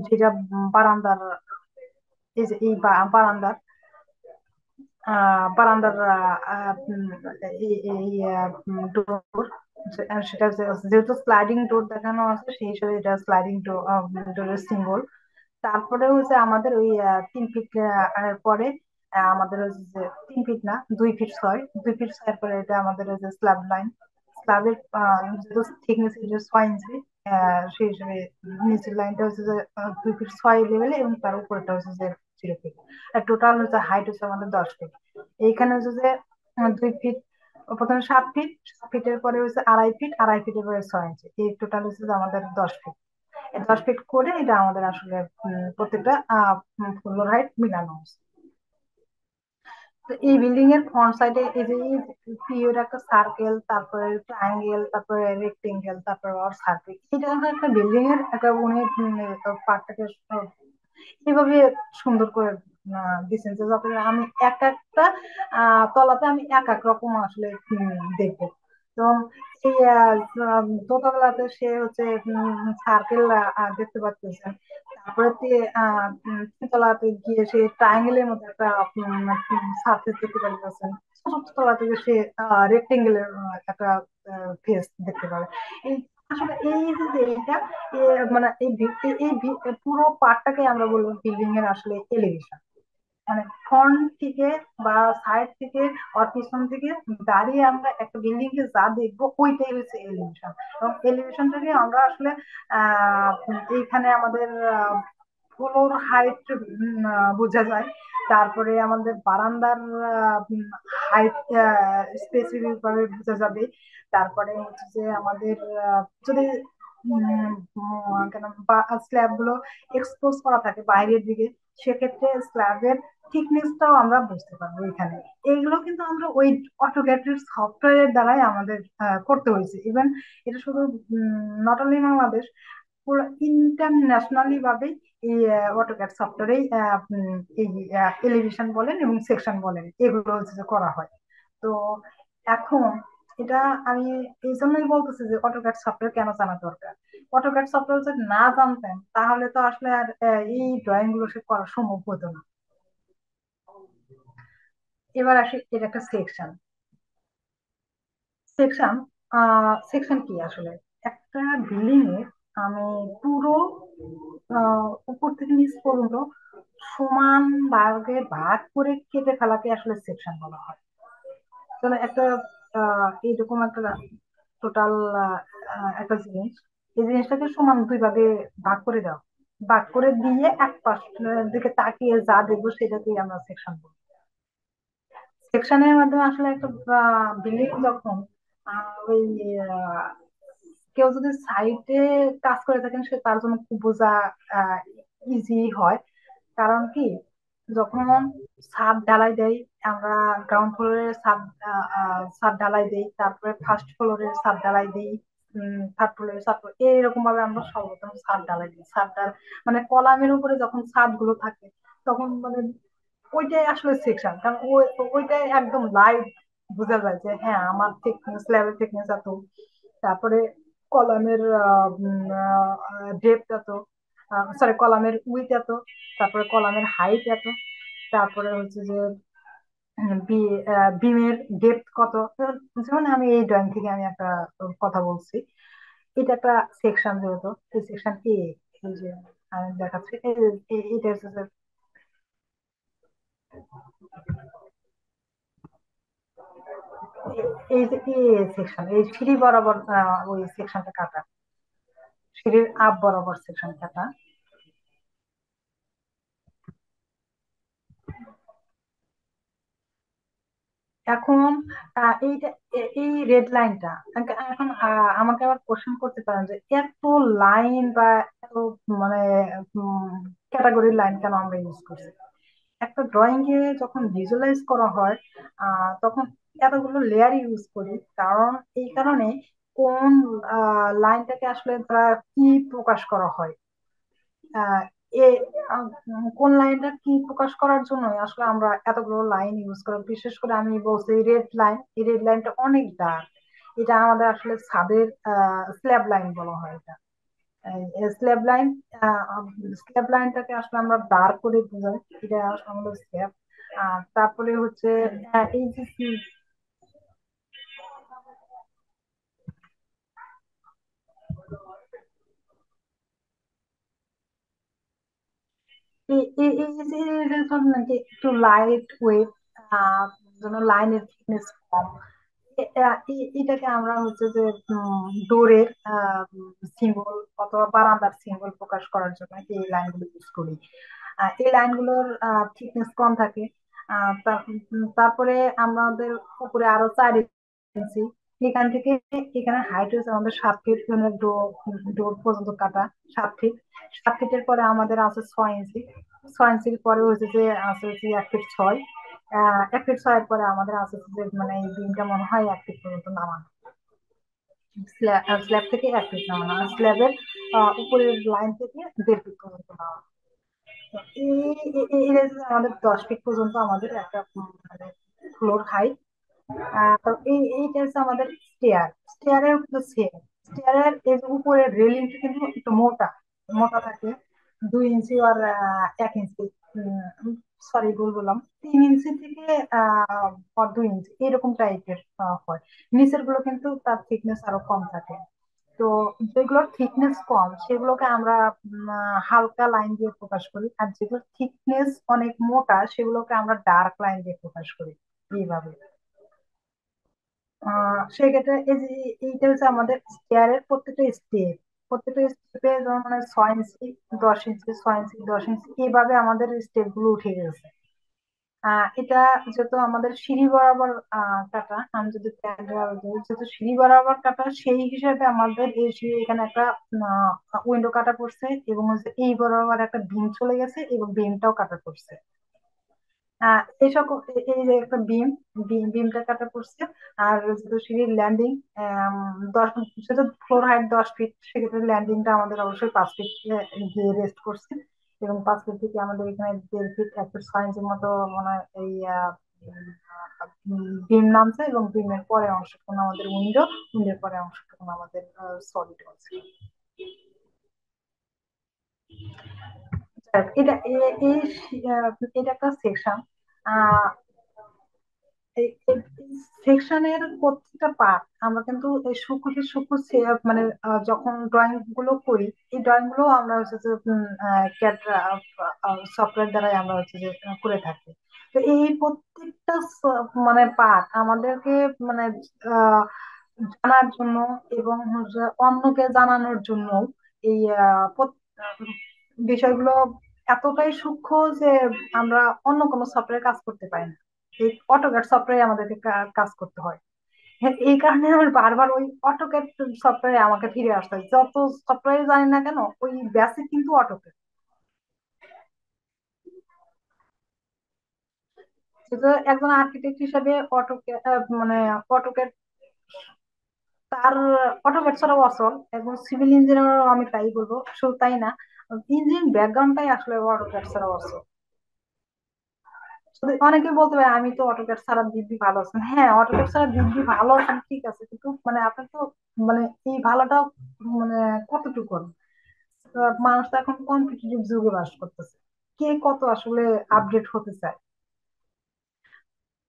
B: যেটা বারান্দার, এই যে এই বারান্দার বারান্দার এই ডোর, সেটা যেহেতু স্লাইডিং ডোর দেখানো আছে সেই হিসেবে এটা স্লাইডিং ডোরের সিম্বল। তারপরে হচ্ছে আমাদের ওই 3 ফিট পরে আমাদের হচ্ছে যে 3 ফিট না, 2 ফিট 6, 2 ফিট 6 পরে এটা আমাদের হচ্ছে স্ল্যাব লাইন। স্ল্যাবের যেহেতু থিকনেস 6 ইঞ্চি, সেই হিসেবে নিচের লাইনটা হচ্ছে যে 2 ফিট 6 লেভেলে, এবং তার উপরটা হচ্ছে যে 0 ফিট। আর টোটাল হচ্ছে হাইট হচ্ছে আমাদের 10 ফিট। এইখানে হচ্ছে যে 2 ফিট, প্রথমে 7 ফিট, 7 ফিটের পরে হচ্ছে 2.5 ফিট, 2.5 ফিটের পরে 6 ইঞ্চি, এই টোটাল হচ্ছে যে আমাদের 10 ফিট। 10 ফিট করে এটা আমাদের আসলে প্রত্যেকটা ফ্লোর হাইট মিলানো আছে। তো এই বিল্ডিং এর ফ্রন্ট সাইডে এই যে পিওর একটা সার্কেল, তারপরে ট্রায়াঙ্গেল, তারপরে রেক্টেঙ্গেল, তারপরে সার্কেল, এটা হচ্ছে একটা বিল্ডিং এর একটা উনি পার্টটাকে এভাবে সুন্দর করে দিচ্ছেন যে যাতে আমি এক একটা তলাতে আমি এক এক রকম আসলে দেখবো। তো এই দোতলাতে সে হচ্ছে সার্কেল দেখতে পাচ্ছেন, তারপরে তলাতে গিয়ে সে ট্রায়াঙ্গেলের মতো একটা সারফেস দেখতে পাচ্ছেন, চতুর্থ তলা থেকে সে রেক্টেঙ্গেলের একটা ফেস দেখতে পাবে। এই আসলে এই যে এটা মানে পুরো পার্টটাকে আমরা বলবো বিল্ডিং এর আসলে এলিভেশন। মানে ফ্রন্ট থেকে বা সাইড থেকে আর পিছন থেকে দাঁড়িয়ে আমরা একটা বিল্ডিং কে যা দেখবো ওইটাই হচ্ছে এলিভেশন। এবং এলিভেশনটাকে আমরা আসলে আহ এইখানে আমাদের ফ্লোর হাইট বোঝা যায়, তারপরে আমাদের বারান্দার হাইট স্পেসিফিক ভাবে বোঝা যাবে। তারপরে হচ্ছে যে আমাদের যদি কেন স্ল্যাব গুলো এক্সপোজ করা থাকে বাইরের দিকে, সেক্ষেত্রে স্ল্যাবের থিকনেসটাও আমরা বুঝতে পারবো এখানে। এইগুলো কিন্তু আমরা ওই অটোক্যাড সফটওয়্যারের দ্বারাই আমাদের করতে হয়েছে। ইভেন এটা শুধু নট অনলি বাংলাদেশ, পুরো ইন্টারন্যাশনালি ভাবে এই অটোক্যাড সফটওয়্যারে এই এলিভেশন বলেন এবং সেকশন বলেন এগুলো হচ্ছে যে করা হয়। তো এখন এটা আমি এই জন্যই বলতেছি যে অটোক্যাড সফটওয়্যার কেন জানা দরকার। অটোক্যাড সফটওয়্যার যদি না জানতেন তাহলে তো আসলে আর এই ড্রয়িং গুলো সে করা সম্ভব হতো না। এবার আসি এটা একটা সেকশন। সেকশন সেকশন কি আসলে? একটা বিল্ডিং এর আমি পুরো উপর থেকে নিচ পর্যন্ত সমান ভাগে ভাগ করে কেটে ফেলাকে আসলে সেকশন বলা হয়। তাহলে একটা এইরকম একটা টোটাল একটা জিনিস, এই জিনিসটাকে সমান 2 ভাগে ভাগ করে দাও, ভাগ করে দিয়ে এক পাশের দিকে তাকিয়ে যা দেখবো সেটাকেই আমরা সেকশন বলি। সেকশনের মাধ্যমে আসলে একটা বিল্ডিং যখন ওই কেউ যদি সাইটে কাজ করে থাকেন সে তার জন্য খুব বোঝা ইজি হয়। কারণ কি, যখন ছাদ ঢালাই দেয়, আমরা গ্রাউন্ড ফ্লোরের ছাদ ঢালাই দেই, তারপরে ফার্স্ট ফ্লোরের ছাদ ঢালাই দিই, থার্ড ফ্লোরের ছাদ, এইরকম ভাবে আমরা সর্বপ্রথম ছাদ ঢালাই দিই। মানে কলামের উপরে যখন ছাদ গুলো থাকে তখন মানে ওইটাই আসলে সেকশন, কারণ ওইটাই একদম লাইভ বোঝা যায় যে হ্যাঁ আমার থিকনেস, স্ল্যাবের থিকনেস এত, তারপরে কলামের ডেপথ এত, সরি কলামের উইথ এত, তারপরে কলামের হাইট এত, তারপরে হচ্ছে যে বিমের ডেপথ কত। যেমন আমি এই ড্রয়িং থেকে আমি একটা কথা বলছি, এটা একটা সেকশন, যেহেতু এই সেকশন এই যে আমি দেখাচ্ছি এটা হচ্ছে যে এই যে সেকশন, এই সিঁড়ি বরাবর ওই সেকশনটা কাটা, সিঁড়ির আপ বরাবর সেকশন কাটা। এখন এইটা এই রেড লাইনটা এখন আমাকে আবার কোশ্চেন করতে পারেন যে এত লাইন বা এত মানে ক্যাটাগরির লাইন কেন আমরা ইউজ করছি। একটা ড্রয়িং এ যখন ভিজুয়ালাইজ করা হয় তখন এতগুলো লেয়ার ইউজ করি, কারণ এই কারণে কোন লাইনটাকে আসলে তারা কি প্রকাশ করা হয়, আহ, এ কোন লাইনটা কি প্রকাশ করার জন্য আসলে আমরা এতগুলো লাইন ইউজ করি। বিশেষ করে আমি বলছি রেড লাইন, এই রেড লাইনটা অনেক ডার্ক, এটা আমাদের আসলে ছাদের স্ল্যাব লাইন বলা হয়। এটা স্ল্যাব লাইন, স্ল্যাব লাইনটাকে আসলে আমরা ডার্ক করে বোঝাই, এটা আসলে আমাদের স্ল্যাব। তারপরে হচ্ছে এই যে এই যে এটা সব নাকি একটু লাইট ওয়েট, যেন লাইনের থিকনেস কম, এটাকে আমরা হচ্ছে যে ডোরের সিম্বল অথবা বারান্দার সিম্বল প্রকাশ করার জন্য এই লাইনগুলো ইউজ করি। এই লাইনগুলোর থিকনেস কম থাকে। তারপরে আমাদের উপরে আরো 4 ইঞ্চি, এখান থেকে এখানে হাইট হচ্ছে আমাদের 7 ফিট, ডোর পর্যন্ত কাটা 7 ফিট। 7 ফিটের পরে আমাদের আছে 6 ইঞ্চি। 6 ইঞ্চির পরে হচ্ছে যে আছে হচ্ছে 1 ফিট 6। 1 ফিট 6 এর পরে আমাদের আছে হচ্ছে যে মানে এই বিমটা মনে হয় 1 ফিট পর্যন্ত নামানো, স্ল্যাব থেকে 1 ফিট নামানো, আর স্ল্যাবের উপরের লাইন থেকে 1.5 ফিট পর্যন্ত নামানো। তো এই রেঞ্জে আমাদের 10 ফিট পর্যন্ত আমাদের একটা মানে ফ্লোর হাইট। তো এইটা হচ্ছে আমাদের স্টেয়ার। স্টেয়ারের সেম, স্টেয়ারের এই যে উপরের রেলিংটা কিন্তু একটু মোটা মোটা থাকে, 2 ইঞ্চি আর 1 ইঞ্চি, সরি ভুল বললাম, 3 ইঞ্চি থেকে আর 2 ইঞ্চি এরকম টাইপের হয়। নিচের গুলো কিন্তু তার থিকনেস আরো কম থাকে। তো যেগুলোর থিকনেস কম সেগুলোকে আমরা হালকা লাইন দিয়ে প্রকাশ করি, আর যেগুলোর থিকনেস অনেক মোটা সেগুলোকে আমরা ডার্ক লাইন দিয়ে প্রকাশ করি এইভাবে। সেক্ষেত্রে এই যে এইটা হচ্ছে আমাদের স্টেয়ারের প্রত্যেকটা স্টেপ, প্রত্যেকটা স্টেপে যেমন মানে 6 ইঞ্চি 10 ইঞ্চি 6 ইঞ্চি 10 ইঞ্চি এইভাবে আমাদের স্টেপ গুলো উঠে গেছে। এটা যেহেতু আমাদের সিঁড়ি বরাবর কাটা, আমি যদি যেহেতু সিঁড়ি বরাবর কাটা সেই হিসাবে আমাদের এই সিঁড়ি এখানে একটা উইন্ডো কাটা পড়ছে, এবং হচ্ছে এই বরাবর একটা বিম চলে গেছে এবং বিমটাও কাটা পড়ছে। এই সকল এই যে একটা বিমটা কাটা পড়ছে। আর যেহেতু সিঁড়ির ল্যান্ডিং 10, যেহেতু ফ্লোর হাইট 10 ফিট, সেক্ষেত্রে ল্যান্ডিংটা আমাদের অবশ্যই 5 ফিট গিয়ে রেস্ট করছে, এবং 5 ফিট থেকে আমাদের এখানে 1.5 ফিট 1 ফিট 6 ইঞ্চির মতো মানে এই বিম নামছে, এবং বিমের পরে অংশটুকু আমাদের উইন্ডোর পরে অংশটুকু আমাদের সলিড আছে। এটা এটা একটা সেকশন। সেকশনের প্রত্যেকটা পার্ট আমরা কিন্তু এই সূক্ষ্ম সূক্ষ্ম মানে যখন ড্রয়িং গুলো করি, এই ড্রয়িং গুলো আমরা হচ্ছে যে ক্যাড সফটওয়্যার দ্বারাই আমরা হচ্ছে যে করে থাকি। তো এই প্রত্যেকটা মানে পার্ট আমাদেরকে মানে আহ, জানার জন্য এবং হচ্ছে অন্যকে জানানোর জন্য এই বিষয়গুলো এতটাই সূক্ষ্ম যে আমরা অন্য কোনো সফটওয়্যার কাজ করতে পারি না, এই অটোক্যাড সফটওয়্যার আমাদেরকে কাজ করতে হয়। হ্যাঁ, এই কারণে আমার বারবার ওই অটোক্যাড সফটওয়্যারে আমাকে ফিরে আসতে হয়, যত সফটওয়্যার জানি না কেন ওই বেসিক কিন্তু অটোক্যাড। যেহেতু একজন আর্কিটেক্ট হিসেবে অটোক্যাড মানে অটোক্যাড তার অটোক্যাড ছাড়াও অচল, এবং সিভিল ইঞ্জিনিয়ারও আমি তাই বলবো, শুধু তাই না, ইঞ্জিনিয়ারিং ব্যাকগ্রাউন্ডটাই আসলে অটোক্যাড ছাড়াও অচল। শুধু অনেকে বলতে পারে আমি তো অটোক্যাড ছাড়া দিব্যি ভালো আছেন, হ্যাঁ অটোক্যাড ছাড়া দিব্যি ভালো আছেন ঠিক আছে, কিন্তু মানে আপনার তো মানে এই ভালোটা মানে কতটুকু, মানুষ তো এখন কম্পিটিটিভ যুগে বাস করতেছে, কে কত আসলে আপডেট হতে চায়।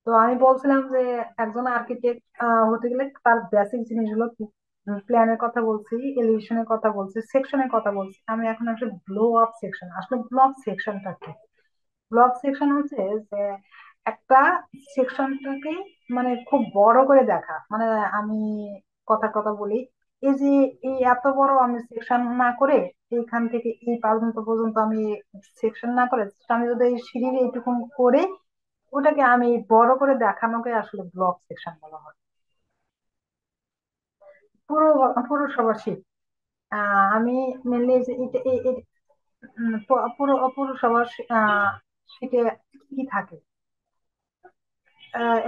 B: তো আমি বলছিলাম যে একজন আর্কিটেক্ট হতে গেলে তার বেসিক জিনিসগুলো কি, প্ল্যানের কথা বলছি, এলিভেশনের কথা বলছি, সেকশনের কথা বলছি, আমি এখন একটা ব্লো আপ সেকশন, আসলে ব্লো আপ সেকশনটা কি? ব্লক সেকশন হচ্ছে যে একটা সেকশনটাকে মানে খুব বড় করে দেখা, মানে আমি কথা কথা বলি, এই যে এই এত বড় আমি সেকশন না করে, এইখান থেকে এই পর্যন্ত পর্যন্ত আমি সেকশন না করে আমি যদি এই সিঁড়ির এইটুকু করে ওটাকে আমি বড় করে দেখানোকে আসলে ব্লক সেকশন বলা হয়। পুরো পুরসভা শীট, আমি মেনলি পুরো পুরসভা শীটে কি থাকে,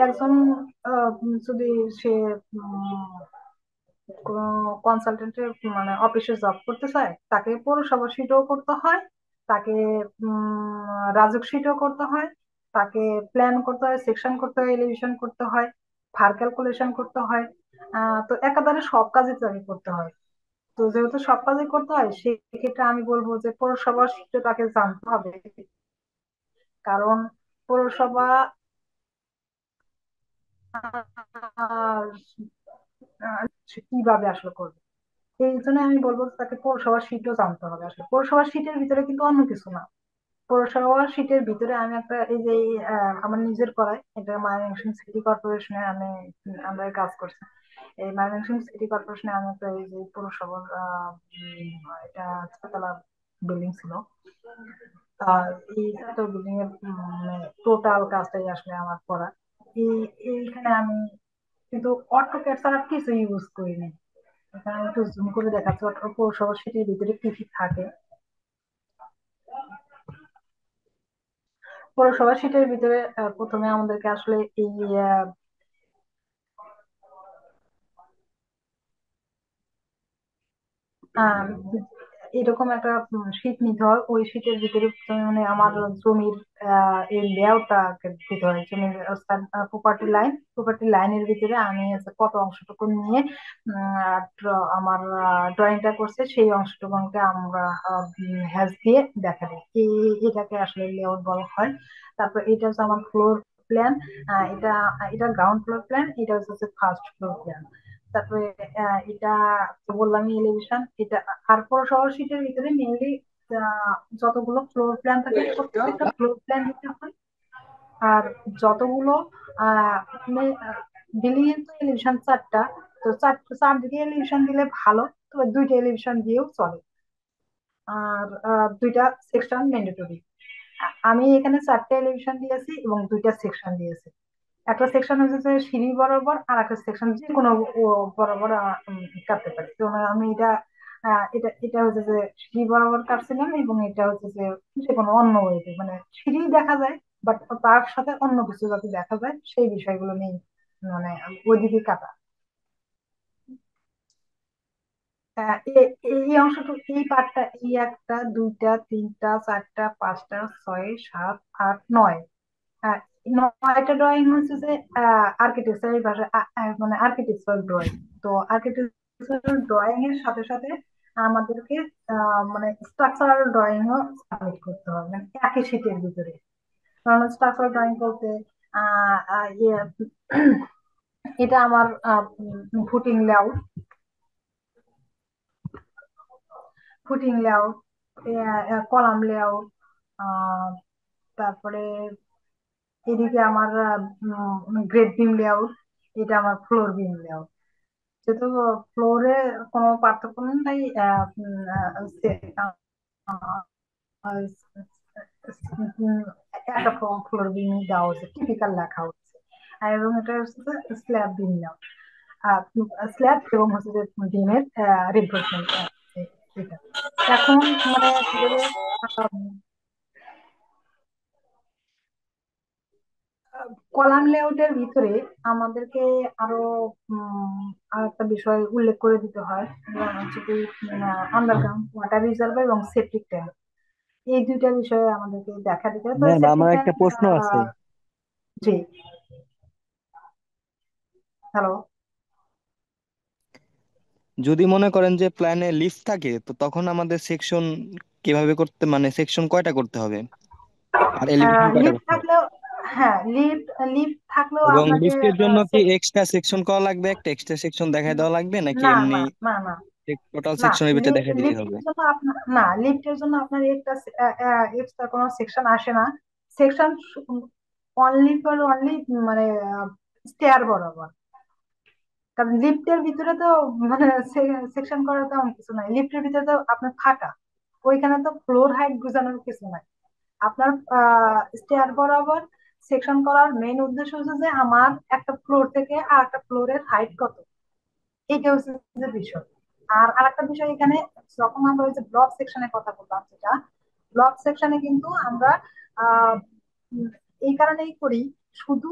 B: একজন যদি সে কোনো কনসালটেন্টের মানে অফিসে জব করতে চায়, তাকে পৌরসভা সিটও করতে হয়, তাকে রাজুক সিটও করতে হয়, তাকে প্ল্যান করতে হয়, সেকশন করতে হয়, এলিভেশন করতে হয়, ভার ক্যালকুলেশন করতে হয়। তো একেবারে সব কাজই তাকে করতে হয়। তো যেহেতু সব কাজই করতে হয় সেক্ষেত্রে আমি বলবো যে পৌরসভা সিটও তাকে জানতে হবে, কারণ পৌরসভা আহ, কিভাবে আসলে করবে, এই জন্য আমি বলবো তাকে পৌরসভার সিটও জানতে হবে। আসলে পৌরসভার সিটের ভিতরে কিন্তু অন্য কিছু না। পৌরসভার সিটের ভিতরে আমি একটা এই যে আমার নিজের করায় এটা ময়মনসিংহ সিটি কর্পোরেশনে আমরা কাজ করছি। এই ময়মনসিংহ সিটি কর্পোরেশনে আমি একটা এই যে পৌরসভার এটা 6 তলা বিল্ডিং ছিল। আর এই তো বিল্ডিং এর টোটাল কাজটাই আসলে আমার করা। এই এইখানে আমি কিন্তু অটোক্যাড ছাড়া কিছু ইউজ করিনি। এখানে আমি একটু জুম করে দেখাচ্ছি পৌরসভার সিটির ভিতরে কি কি থাকে। পৌরসভা সিটের ভিতরে প্রথমে আমাদেরকে আসলে এই আহ, এরকম একটা শীট নিতে হয়। ওই শীটের ভিতরে প্রথমে মানে আমার জমির এই লেআউটটা দিতে হয়। জমির প্রপার্টি লাইনের ভিতরে আমি হচ্ছে কত অংশটুকু নিয়ে আমার ড্রয়িংটা করছে সেই অংশটুকুকে আমরা হ্যাশ দিয়ে দেখা দিই। এটাকে আসলে লেআউট বলা হয়। তারপর এটা হচ্ছে আমার ফ্লোর প্ল্যান। এটা এটা গ্রাউন্ড ফ্লোর প্ল্যান, এটা হচ্ছে ফার্স্ট ফ্লোর প্ল্যান। তারপরে এটা তো বললামই এলিভেশন এটা। আর পৌরসভা শীটের ভিতরে মেইনলি যতগুলো ফ্লোর প্ল্যান থাকে প্রত্যেকটা ফ্লোর প্ল্যান দিতে হয়। আর যতগুলো বিল্ডিং এর তো এলিভেশন 4টা, তো চারদিকে এলিভেশন দিলে ভালো, তবে 2টা এলিভেশন দিয়েও চলে। আর 2টা সেকশন ম্যান্ডেটরি। আমি এখানে 4টে এলিভেশন দিয়েছি এবং 2টা সেকশন দিয়েছি। একটা সেকশন হচ্ছে যে সিঁড়ি বরাবর, আর একটা সেকশন যে কোনো বরাবর কাটতে পারি। তো আমি এটা এটা এটা হচ্ছে যে সিঁড়ি বরাবর কাটছিলাম, এবং এটা হচ্ছে যে যে কোনো অন্য ওয়েতে মানে সিঁড়ি দেখা যায় বাট তার সাথে অন্য কিছু যাতে দেখা যায় সেই বিষয়গুলো নেই, মানে ওইদিকে কাটা। এই অংশটুকু এই পার্টটা এই একটা দুইটা তিনটা চারটা পাঁচটা ছয় সাত আট নয়। হ্যাঁ, 9টা ড্রয়িং হচ্ছে যে আর্কিটেকচারের ভাষায় মানে আর্কিটেকচার ড্রয়িং। তো আর্কিটেকচারাল ড্রয়িং এর সাথে সাথে আমাদেরকে মানে স্ট্রাকচারাল ড্রয়িং ও সাবমিট করতে হবে, মানে একই শীটের ভিতরে। কারণ স্ট্রাকচারাল ড্রয়িং বলতে আহ আহ, ইয়ে, এটা আমার footing layout, footing layout, column layout, তারপরে এদিকে আমার গ্রেড বিম লেআউট, এটা আমার ফ্লোর বিম লেআউট। যেহেতু ফ্লোরে কোনো পার্থক্য নেই, তাই একটা ফ্লোর বিম দেওয়া হচ্ছে, টিপিক্যাল লেখা হচ্ছে। এবং এটা হচ্ছে স্ল্যাব বিম লেআউট, স্ল্যাব এবং হচ্ছে যে বিমের রিনফোর্সমেন্ট। এটা এখন মানে কিভাবে কলাম লেআউটের ভিতরে আমাদেরকে আরো আর একটা বিষয় উল্লেখ করে দিতে হয়, যেমন হচ্ছে কি আন্ডারগ্রাউন্ড ওয়াটার রিজার্ভার এবং সেপ্টিক ট্যাঙ্ক। এই 2টা বিষয়ে আমাদেরকে দেখা দিতে হয়। তো
E: ম্যাম
B: সেপ্টিক
E: আমার একটা
B: ট্যাঙ্ক
E: প্রশ্ন আছে।
B: জি, হ্যালো।
E: যদি মনে করেন যে প্ল্যানে লিফট থাকে, তো তখন আমাদের সেকশন কিভাবে করতে, মানে সেকশন কয়টা করতে হবে আর এলিভেশন কয়টা
B: লিফট
E: করতে হবে?
B: থাকলেও, হ্যাঁ লিফট লিফট থাকলেও
E: এবং
B: আপনাকে
E: লিফটের জন্য কি এক্সট্রা সেকশন করা লাগবে, একটা এক্সট্রা সেকশন দেখায় দেওয়া লাগবে, নাকি
B: না
E: এমনি
B: না না না
E: টোটাল
B: না,
E: সেকশনের ভিতরে দেখায় দিতে হবে?
B: লিফটের জন্য আপনার না, লিফটের জন্য আপনার একটা এক্সট্রা কোনো সেকশন আসে না। সেকশন অনলি ফর অনলি মানে স্টেয়ার বরাবর। কারণ লিফটের ভিতরে তো মানে সেকশন করার তেমন কিছু নাই। লিফটের ভিতরে তো আপনার ফাঁকা, ওইখানে তো ফ্লোর হাইট বোঝানোর কিছু নাই। আপনার স্টেয়ার বরাবর সেকশন করার মেইন উদ্দেশ্য হচ্ছে যে আমার একটা ফ্লোর থেকে আর একটা ফ্লোরের হাইট কত, এইটা হচ্ছে যে বিষয়। আর আরেকটা বিষয় এখানে, যখন আমরা ওই যে ব্লক সেকশনের কথা বললাম, যেটা ব্লক সেকশনে কিন্তু আমরা আহ উম, এই কারণেই করি, শুধু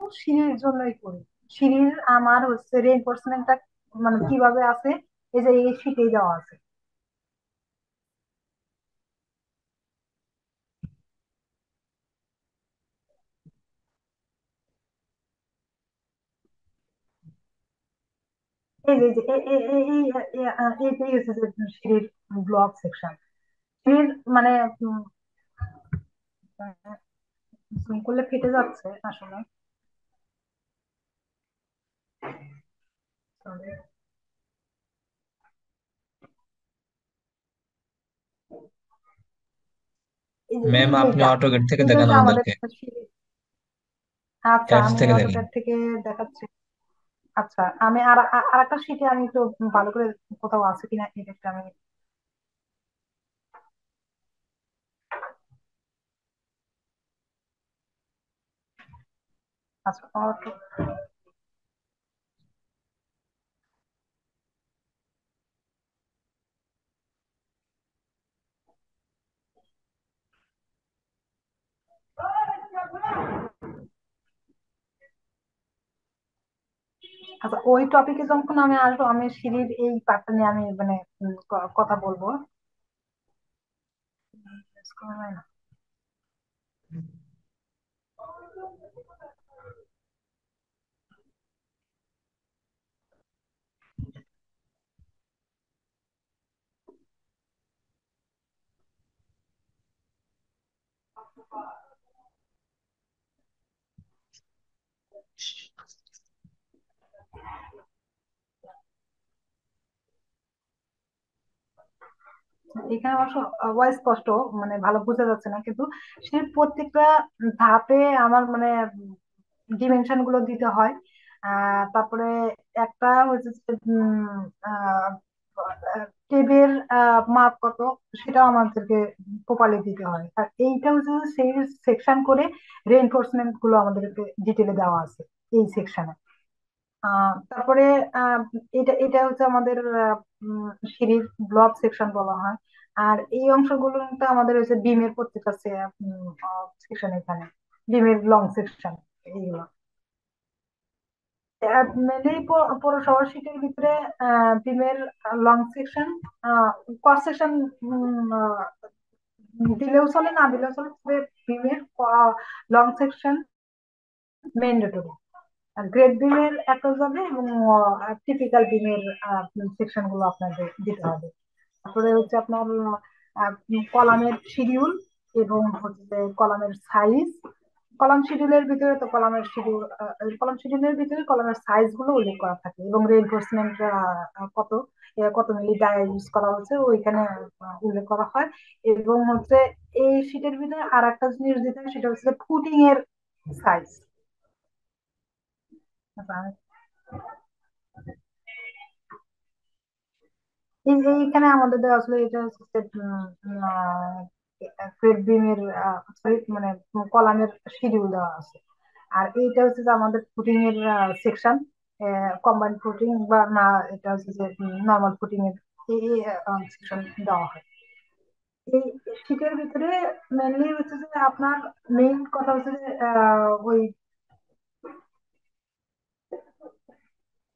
B: সিঁড়ির জন্যই করি। সিঁড়ির আমার হচ্ছে রেইনফোর্সমেন্টটা মানে কিভাবে আছে, এই যে এই শীটেই দেওয়া আছে। এই যে যে- এই এই এই এই- এইটাই হচ্ছে যে সিঁড়ির ব্লক সেকশন। সিঁড়ির মানে জুম করলে ফেটে যাচ্ছে আসলে। Sorry.
F: ম্যাম আপনি
B: এইটা
F: অটোক্যাড থেকে
B: এইটা
F: দেখান
B: হচ্ছে আমাদের
F: আমাদেরকে,
B: সিঁড়ি। আচ্ছা,
F: অ্যাপস
B: আমি
F: থেকে দেখান।
B: অটোক্যাড থেকে দেখাচ্ছি। আচ্ছা, আমি আর একটা শিটে আমি একটু ভালো করে কোথাও আছে কিনা এটা একটু আমি। আচ্ছা, আচ্ছা, ওই টপিকে যখন আমি আসবো আমি সিঁড়ির এই পার্টটা নিয়ে আমি মানে কথা বলবো। এখানে অবশ্য ভয়েস স্পষ্ট, মানে ভালো বোঝা যাচ্ছে না, কিন্তু সে প্রত্যেকটা ধাপে আমার মানে ডিমেনশন গুলো দিতে হয়। তারপরে একটা হচ্ছে যে, টেবিল মাপ কত সেটাও আমাদেরকে প্রপারলি দিতে হয়। আর এইটা হচ্ছে যে সেই সেকশন করে রেইনফোর্সমেন্ট গুলো আমাদেরকে ডিটেলে দেওয়া আছে এই সেকশনে। তারপরে আহ, এটা এটা হচ্ছে আমাদের সিঁড়ির ব্লক সেকশন বলা হয়। আর এই অংশগুলোতে আমাদের হচ্ছে বিমের প্রত্যেকটা সেকশন, এখানে বিমের লং সেকশন এইগুলো মেনলি পৌরসভা শীটের ভিতরে বিমের লং সেকশন, কস সেকশন দিলেও চলে না দিলেও চলে, তবে বিমের লং সেকশন ম্যান্ডেটরি। গ্রেড বিমের একটা যাবে এবং টিপিক্যাল বিমের সেকশন গুলো আপনাদের দিতে হবে। তারপরে হচ্ছে আপনার কলামের শিডিউল এবং হচ্ছে কলামের সাইজ। কলাম শিডিউলের ভিতরে কলামের সাইজ গুলো উল্লেখ করা থাকে এবং রেইনফোর্সমেন্ট কত কত মিলি ডায়া ইউজ করা হচ্ছে ওইখানে উল্লেখ করা হয়। এবং হচ্ছে এই শীটের ভিতরে আর একটা জিনিস দিতে হয়, সেটা হচ্ছে ফুটিং এর সাইজ। এইখানে আমাদের দেওয়া আসলে এটা হচ্ছে বিমের সরি মানে কলামের শিডিউল দেওয়া আছে। আর এইটা হচ্ছে যে আমাদের ফুটিং এর সেকশন, কম্বাইন্ড ফুটিং বা না, এটা হচ্ছে যে নর্মাল ফুটিং এর এই সেকশন দেওয়া হয়। এই শীতের ভিতরে মেনলি হচ্ছে যে আপনার মেইন কথা হচ্ছে যে ওই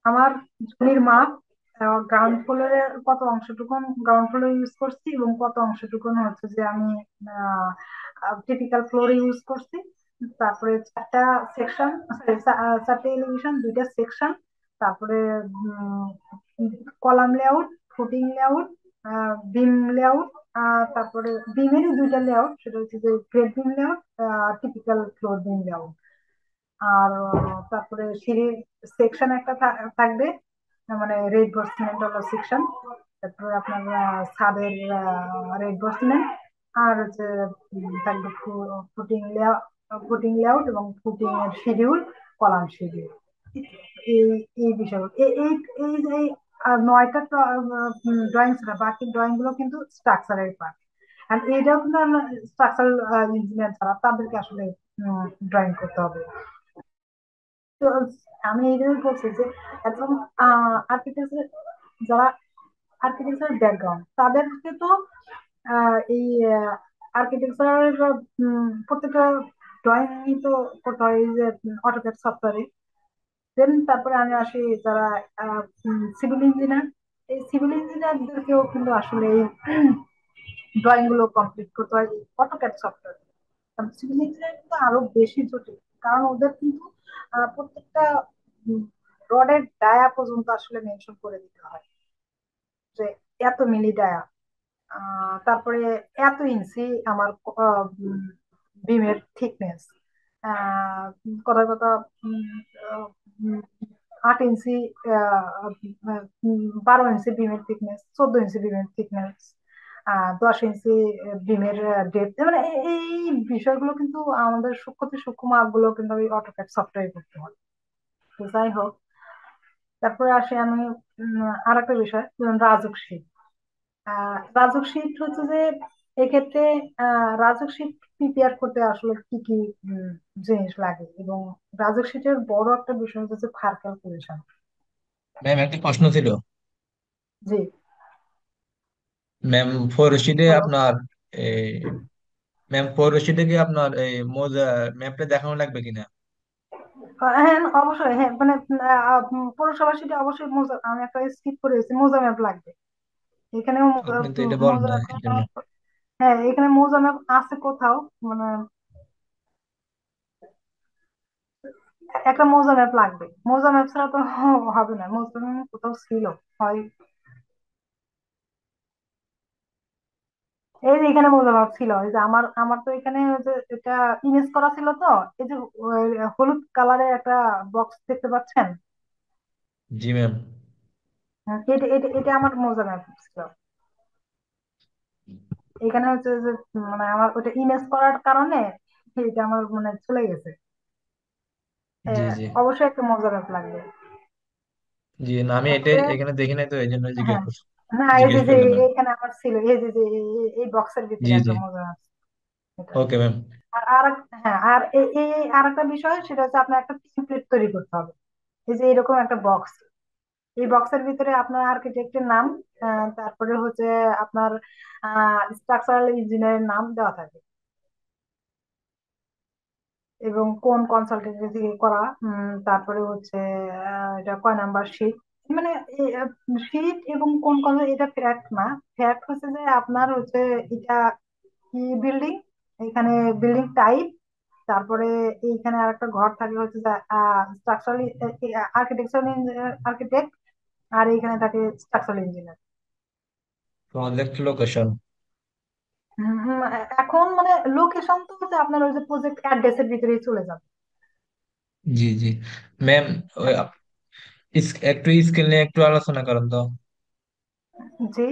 B: আমার জমির মাপ, গ্রাউন্ড ফ্লোরের কত অংশটুকুন গ্রাউন্ড ফ্লোর ইউজ করছি এবং কত অংশটুকুন হচ্ছে যে আমি টিপিক্যাল ফ্লোর ইউজ করছি। তারপরে চারটা সেকশন, সরি, চারটে এলিভেশন, দুইটা সেকশন। তারপরে column layout, footing layout, beam layout. তারপরে বিমেরই দুইটা লেআউট, সেটা হচ্ছে যে grade beam layout, typical floor beam layout. আর তারপরে সিঁড়ির সেকশন একটা থাকবে, মানে রেইনফোর্সমেন্ট হলো সেকশন। তারপরে আপনার ছাদের রেইনফোর্সমেন্ট। আর হচ্ছে থাকবে ফুটিং লেআউট এবং ফুটিং এর শিডিউল, কলাম শিডিউল। এই এই বিষয় এই এই এই যে নয়টা ড্রয়িং ছাড়া বাকি ড্রয়িং গুলো কিন্তু স্ট্রাকচারের পার্ট। আর এইটাও কিন্তু আমরা স্ট্রাকচারাল ইঞ্জিনিয়ার ছাড়া তাদেরকে আসলে ড্রয়িং করতে হবে। তো আমি এই জন্য বলছি যে একদম আর্কিটেকচার, যারা আর্কিটেকচার ব্যাকগ্রাউন্ড তাদেরকে তো এই আর্কিটেকচার প্রত্যেকটা ড্রয়িং তো করতে হয় এই যে অটোক্যাড সফটওয়্যারে। দেন তারপরে আমি আসি যারা সিভিল ইঞ্জিনিয়ার, এই সিভিল ইঞ্জিনিয়ারদেরকেও কিন্তু আসলে এই ড্রয়িং গুলো কমপ্লিট করতে হয় অটোক্যাড সফটওয়্যার। সিভিল ইঞ্জিনিয়ারিং কিন্তু আরো বেশি জটিল, কারণ ওদের কিন্তু প্রত্যেকটা রডের ডায়া পর্যন্ত আসলে মেনশন করে দিতে হয় যে এত মিলি ডায়া, তারপরে এত ইঞ্চি আমার বিমের থিকনেস, কথার কথা উম, আহ, উম, 8 ইঞ্চি, 12 ইঞ্চি বিমের থিকনেস, 14 ইঞ্চি বিমের থিকনেস, 10 ইঞ্চি বিমের ডেপথ, মানে এই বিষয়গুলো কিন্তু আমাদের সূক্ষ্ম সূক্ষ্ম মাপগুলো কিন্তু ওই অটোক্যাড সফটওয়্যার করতে হয়। তো যাই হোক, তারপরে আসি আমি আর একটা বিষয়, যেমন রাজক শীট। রাজক শীট হচ্ছে যে এক্ষেত্রে রাজক শীট প্রিপেয়ার করতে আসলে কি কি উম, জিনিস লাগে, এবং রাজক শীটের বড় একটা বিষয় হচ্ছে ফার ক্যালকুলেশন।
F: ম্যাম একটা প্রশ্ন ছিল।
B: জি,
F: ম্যাম ফোরশিটে
B: বলো।
F: আপনার এই ম্যাম ফোরশিটে কি আপনার এই মোজা ম্যাপটা দেখানো লাগবে কিনা?
B: হ্যাঁ, অবশ্যই, হ্যাঁ, মানে পৌরসভা সেটা অবশ্যই আমি একটা স্কিপ করে গেছি, মোজা ম্যাপ লাগবে এখানেও।
F: আপনি তো এটা বলেন
B: মোজা
F: না এই জন্য।
B: হ্যাঁ, এখানে মোজা ম্যাপ আছে কোথাও, মানে একটা মোজা ম্যাপ লাগবে। মোজা ম্যাপ ছাড়া তো হবে না, মোজা ম্যাপ কোথাও ছিল হয়। এই যে এখানে মোজা ম্যাপ ছিল, এই যে আমার আমার তো এখানে ওই যে এটা ইমেজ করা ছিল তো, এই যে হলুদ কালারের একটা বক্স দেখতে পাচ্ছেন।
F: জি ম্যাম।
B: এটা এটা এটা আমার মোজা ম্যাপ ছিল। এখানে হচ্ছে যে মানে আমার ওটা ইমেজ করার কারণে এটা আমার মানে চলে গেছে।
F: জি জি
B: অবশ্যই একটা মোজা ম্যাপ লাগবে।
F: জি, না আমি এটা
B: তারপরে
F: এখানে দেখি নাই তো এই জন্য জিজ্ঞেস
B: হ্যাঁ,
F: করছি,
B: না, এই যে
F: জিজ্ঞেস
B: যে
F: করলাম ম্যাম।
B: এখানে আমার ছিল, এই যে যে এই বক্সের ভিতরে
F: জি জি।
B: একটা মোজা ম্যাপ, এটা।
F: Okay ma'am.
B: হ্যাঁ, আর এই আর একটা বিষয়, সেটা হচ্ছে আপনার একটা টেমপ্লেট তৈরি করতে হবে। এই যে এরকম একটা বক্স, এই বক্সের ভিতরে আপনার আর্কিটেক্টের নাম, তারপরে হচ্ছে আপনার স্ট্রাকচারাল ইঞ্জিনিয়ারের নাম দেওয়া থাকে, এবং কোন কনসালটেন্সি থেকে করা, তারপরে হচ্ছে এটা কয় নাম্বার শীট, মানে শীট, এবং কোন কোন, এটা ফ্যাক্ট না। ফ্যাক্ট হচ্ছে যে আপনার হচ্ছে এটা কি বিল্ডিং, এখানে বিল্ডিং টাইপ, তারপরে এইখানে আরেকটা ঘর থাকে হচ্ছে যে স্ট্রাকচারাল আর্কিটেকচার আর্কিটেক্ট, আর এইখানে থাকে স্ট্রাকচারাল ইঞ্জিনিয়ার।
F: Project location.
B: এখন মানে লোকেশন তো হচ্ছে আপনার ওই যে প্রজেক্ট অ্যাড্রেসের ভিতরেই চলে যাবে।
F: জি জি ম্যাম। ওই একটু স্কেল নিয়ে একটু আলোচনা করেন তো।
B: জি,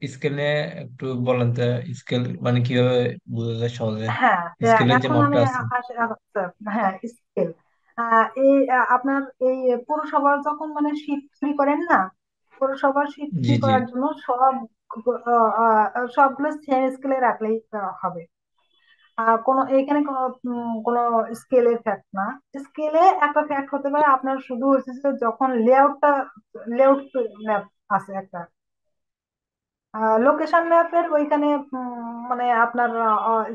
F: স্কেল নিয়ে একটু বলেন তো। স্কেল মানে কিভাবে বোঝা যায় সহজে?
B: হ্যাঁ,
F: স্কেলের যে
B: এখন আমি
F: মাপটা আছে।
B: আচ্ছা, হ্যাঁ, স্কেল। এই আপনার এই পৌরসভার যখন মানে শীট তৈরি করেন না, পৌরসভার শীট
F: জি
B: তৈরি
F: জি
B: করার জন্য সবগুলো সেম স্কেলে রাখলেই হবে। কোনো এখানে কোনো স্কেলের ফ্যাক্ট না। স্কেলে একটা ফ্যাক্ট হতে পারে আপনার শুধু হচ্ছে যে যখন লেআউট ম্যাপ আছে একটা, লোকেশন ম্যাপের ওইখানে মানে আপনার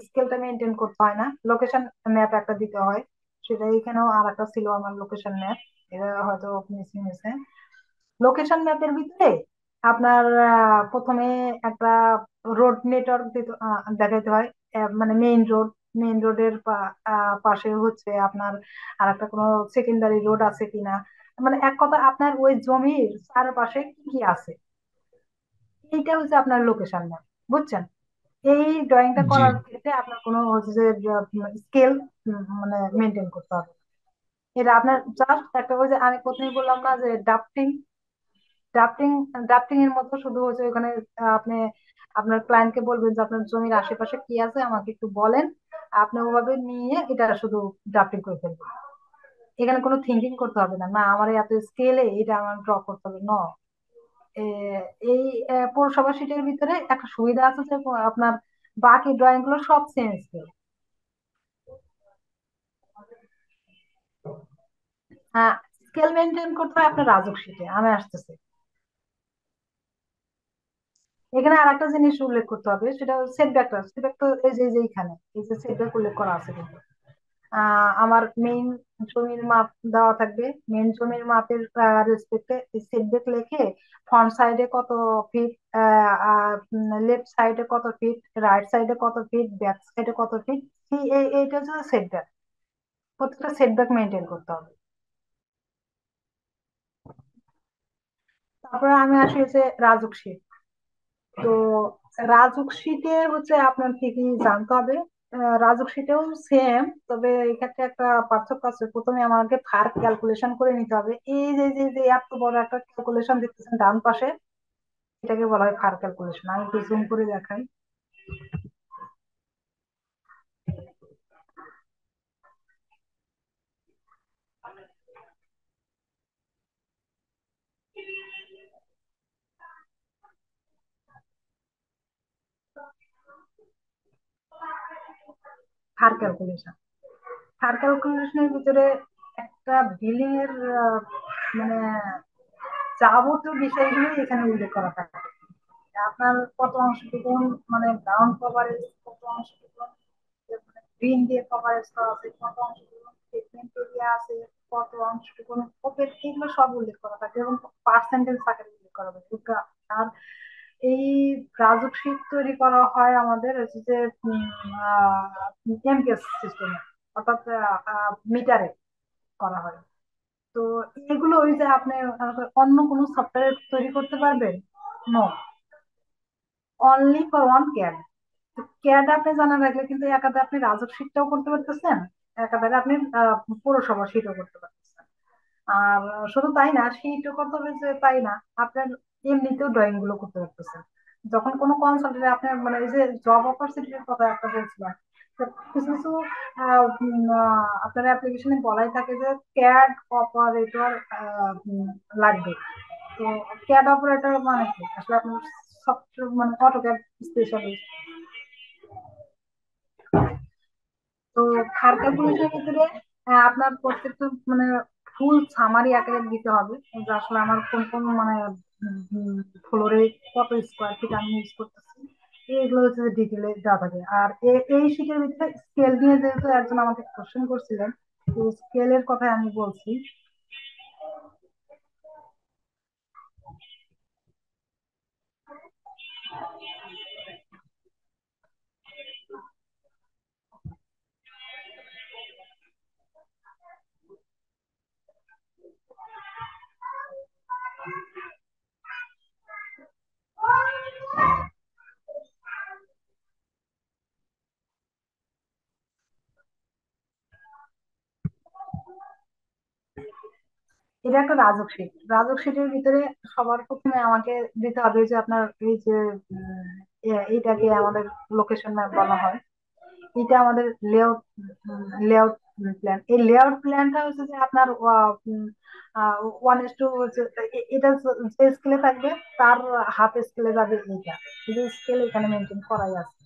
B: স্কেলটা মেনটেন করতে হয় না, লোকেশন ম্যাপ একটা দিতে হয়। সেটা এখানেও আর একটা ছিল আমার লোকেশন ম্যাপ, এটা হয়তো মিসিং হয়েছে। লোকেশন ম্যাপের ভিতরে আপনার প্রথমে একটা রোড নেটওয়ার্ক দেখাইতে হয়। মানে মেইন রোডের পাশে হচ্ছে আপনার আর একটা কোনো সেকেন্ডারি রোড আছে কিনা, মানে এক কথা আপনার ওই জমির চারপাশে কি কি আছে, এইটা হচ্ছে আপনার লোকেশন ম্যাপ, বুঝছেন। এই ড্রয়িংটা
F: জি
B: করার ক্ষেত্রে আপনার কোনো হচ্ছে যে স্কেল মানে মেনটেন করতে হবে। এটা আপনার জাস্ট একটা, ওই যে আমি প্রথমেই বললাম না যে ড্রাফটিং ড্রাফটিং এর মতো, শুধু হচ্ছে ওখানে আপনি আপনার ক্লায়েন্টকে বলবেন যে আপনার জমির আশেপাশে কি আছে আমাকে একটু বলেন, আপনি ওভাবে নিয়ে এটা শুধু ড্রাফটিং করে ফেলবেন। এখানে কোনো থিঙ্কিং করতে হবে না, না আমার এত স্কেলে এটা আমার ড্র করতে হবে ন। এই পৌরসভা শীটের ভিতরে একটা সুবিধা আছে যে আপনার বাকি ড্রয়িং গুলো সব সেম স্কেল। হ্যাঁ, স্কেল মেনটেন করতে হয় আপনার রাজক শীটে, আমি আসতেছি। এখানে আর একটা জিনিস উল্লেখ করতে হবে, সেটা সেটব্যাকটা। সেটব্যাক তো এই যে এখানে এই যে সেটব্যাক উল্লেখ করা আছে কিন্তু আমার মেইন জমির মাপ দেওয়া থাকবে, মেইন জমির মাপের রেসপেক্টে সেটব্যাক লিখে ফ্রন্ট সাইডে কত ফিট, লেফট সাইডে কত ফিট, রাইট সাইডে কত ফিট, ব্যাক সাইডে কত ফিট, এইটা হচ্ছে সেটব্যাক। প্রত্যেকটা সেটব্যাক মেনটেন করতে হবে। তারপরে আমি আসি হচ্ছে রাজক শীট। তো রাজক শীটে হচ্ছে আপনার কি কি জানতে হবে, রাজক শীটেও সেম, তবে এক্ষেত্রে একটা পার্থক্য আছে। প্রথমে আমাকে ফার ক্যালকুলেশন করে নিতে হবে। এই যে যে যে এত বড় একটা ক্যালকুলেশন দেখতেছেন ডান পাশে, এটাকে বলা হয় ফার ক্যালকুলেশন। আমি একটু জুম করে দেখাই। ফার ক্যালকুলেশন, ফার ক্যালকুলেশনের ভিতরে একটা বিলিং এর মানে যাবতীয় বিষয়গুলো এখানে উল্লেখ করা থাকে। আপনার কত অংশটুকু মানে গ্রাউন্ড কভারেজ, কত অংশটুকু গ্রিন দিয়ে কভারেজ করা আছে, কত অংশটুকু পেভমেন্ট এরিয়া আছে, কত অংশটুকু ওপেন, এগুলো সব উল্লেখ করা থাকে এবং পার্সেন্টেজ আকারে উল্লেখ করা থাকে। আর এই রাজক শীট তৈরি করা হয় আমাদের হচ্ছে যে এমকেএস সিস্টেমে, অর্থাৎ মিটারে করা হয়। তো এগুলো ওই যে আপনি অন্য কোনো সফটওয়্যার তৈরি করতে পারবেন? No, only for one CAD. CAD আপনি জানা রাখলে কিন্তু একাধারে আপনি রাজক শীটটাও করতে পারতেছেন, একাধারে আপনি পৌরসভা শীটও করতে পারতেছেন। আর শুধু তাই না, শীটও করতে হবে যে তাই না, আপনার এমনিতেও ড্রয়িং গুলো করতে পারতেছেন। যখন কোনো কনসালটেন্ট আপনার মানে এই যে জব অপরচুনিটির কথা একটা বলছিলাম, তো কিছু কিছু আপনার অ্যাপ্লিকেশনে বলাই থাকে যে ক্যাড অপারেটর লাগবে। তো ক্যাড অপারেটর মানে কি আসলে? আপনার সফটওয়্যার মানে অটোক্যাড স্পেশালিস্ট। তো খার ক্যালকুলেশনের ভিতরে আপনার প্রত্যেকটা মানে ফুল সামারি আকারে দিতে হবে যে আসলে আমার কোন কোন মানে ফ্লোরে কত স্কোয়ার ফিট আমি ইউজ করতেছি, এইগুলো হচ্ছে ডিটেলে দেওয়া থাকে। আর এই শীটের ভিতরে স্কেল নিয়ে যেহেতু একজন আমাকে কোশ্চেন করছিলেন, তো স্কেলের কথা আমি বলছি। এটা একটা রাজক শীট। রাজক শীটের ভিতরে সবার প্রথমে আমাকে দিতে হবে যে আপনার এই যে এইটাকে আমাদের লোকেশন ম্যাপ বলা হয়। এটা আমাদের লেআউট লেআউট প্ল্যান। এই লেআউট প্ল্যানটা হচ্ছে যে আপনার 1:2 হচ্ছে এটা যে স্কেলে থাকবে তার হাফ স্কেলে যাবে এইটা। এই যে স্কেল এখানে মেনটেন করাই আছে।